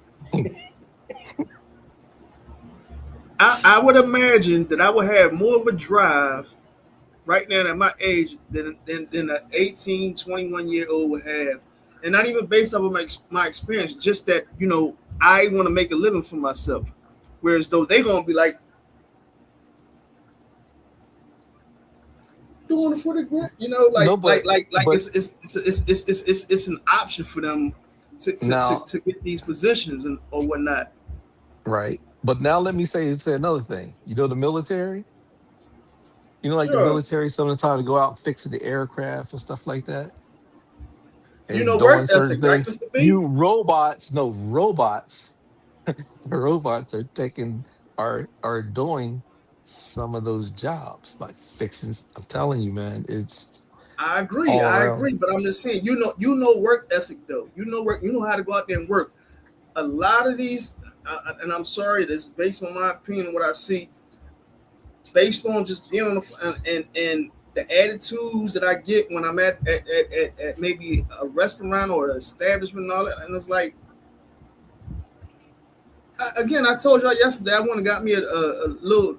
I would imagine that I would have more of a drive right now at my age than an 18, 21 year old would have. And not even based off of my experience, just that, I want to make a living for myself. Whereas though they gonna be like doing it for the grant, No, but but it's an option for them now to get these positions and or whatnot. right. But now let me say another thing. You know the military. Like the Sure. military, some of the time to go out fixing the aircraft and stuff like that, and Work doing certain ethic, right, things. Mr. B? Robots, robots are doing some of those jobs, like fixing. I'm telling you, man, I agree. all I around. agree. But I'm just saying, you know work ethic though. You know how to go out there and work. A lot of these, and I'm sorry, this is based on my opinion, what I see, based on just being on the and the attitudes that I get when I'm at maybe a restaurant or an establishment and all that, and it's like, again, I told y'all yesterday I went and got me a little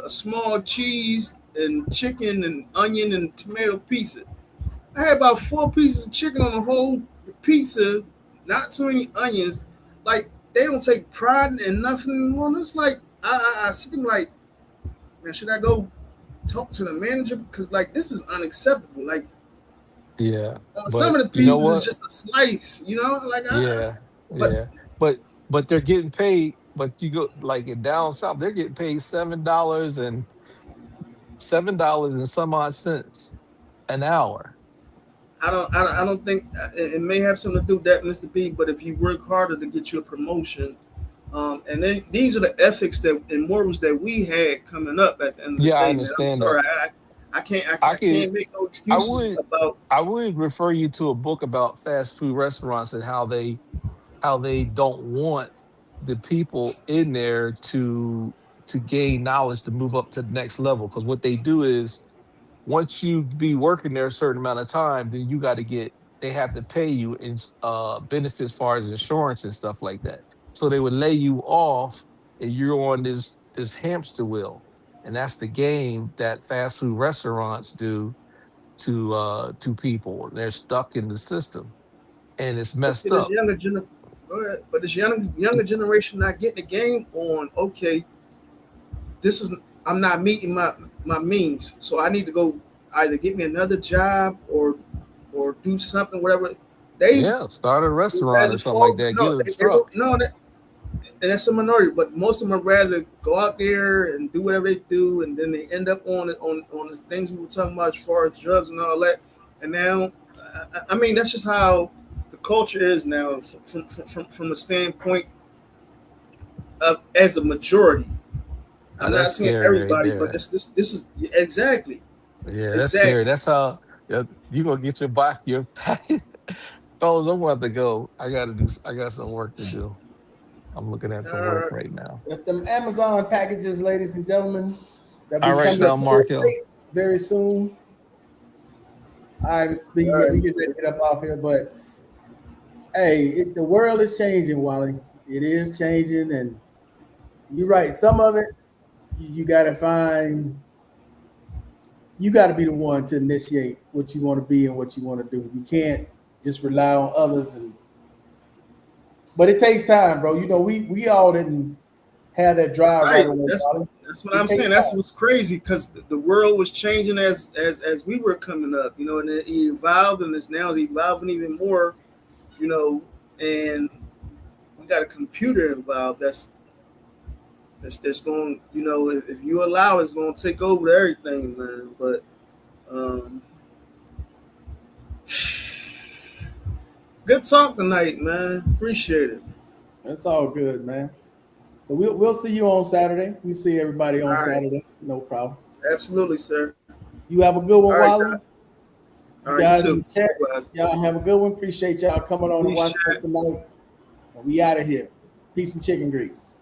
a small cheese and chicken and onion and tomato pizza. I had about 4 pieces of chicken on the whole pizza, not too many onions. Like, they don't take pride in nothing anymore. It's like I see them like, man, should I go talk to the manager? Because like, this is unacceptable. Like, Yeah. some of the You know pieces what? is just a slice, you know? Like, Yeah. but Yeah. But they're getting paid. But you go like in down south, they're getting paid $7 and some odd cents an hour. I don't think it may have something to do with that, Mr. B. But if you work harder to get you a promotion, and then these are the ethics and morals that we had coming up at the end of the Yeah, I day, man. I'm understand sorry, that. I can't make no I excuses about. would refer you to a book about fast food restaurants and how they don't want the people in there to gain knowledge to move up to the next level. Because what they do is, once you be working there a certain amount of time, then they have to pay you in benefits as far as insurance and stuff like that. So they would lay you off and you're on this hamster wheel. And that's the game that fast food restaurants do to people. They're stuck in the system and it's But see, messed this up. but this younger generation not getting the game on. Okay, I'm not meeting my means, so I need to go either get me another job or do something, whatever. They Start a restaurant rather or something like fall. that. No, Get a truck. and that's a minority. But most of them would rather go out there and do whatever they do, and then they end up on the things we were talking about as far as drugs and all that. And now, I mean, that's just how the culture is now, from a standpoint of as a majority. I'm not That's saying scary right everybody, there. but this is exactly. Yeah, that's Exactly. scary. That's how you gonna get your fellas. I'm about to go. I got some work to do. I'm looking at some work right now. That's them Amazon packages, ladies and gentlemen. That All will right, come now, to Marco. States very soon. All right, Mr. B, we get ready to get up off here, but hey, the world is changing, Wally. It is changing, and you're right. Some of it, you got to find. You got to be the one to initiate what you want to be and what you want to do. You can't just rely on others, but it takes time, bro. You know, we all didn't have that drive right away. That's what I'm saying. That's what's crazy, because the world was changing as we were coming up, you know, and it evolved, and it's now evolving even more, you know, and we got a computer involved that's going, you know, if you allow it's going to take over everything, man. But good talk tonight, man. Appreciate it. That's all good, man. So we'll see you on Saturday. We see everybody on All right. Saturday. No problem. Absolutely, sir. You have a good one, All right, Wally. guys. All You right, guys you in the too. chat, Guys. y'all have a good one. Appreciate y'all coming on and Peace, watching chat. us tonight. And we out of here. Peace and chicken grease.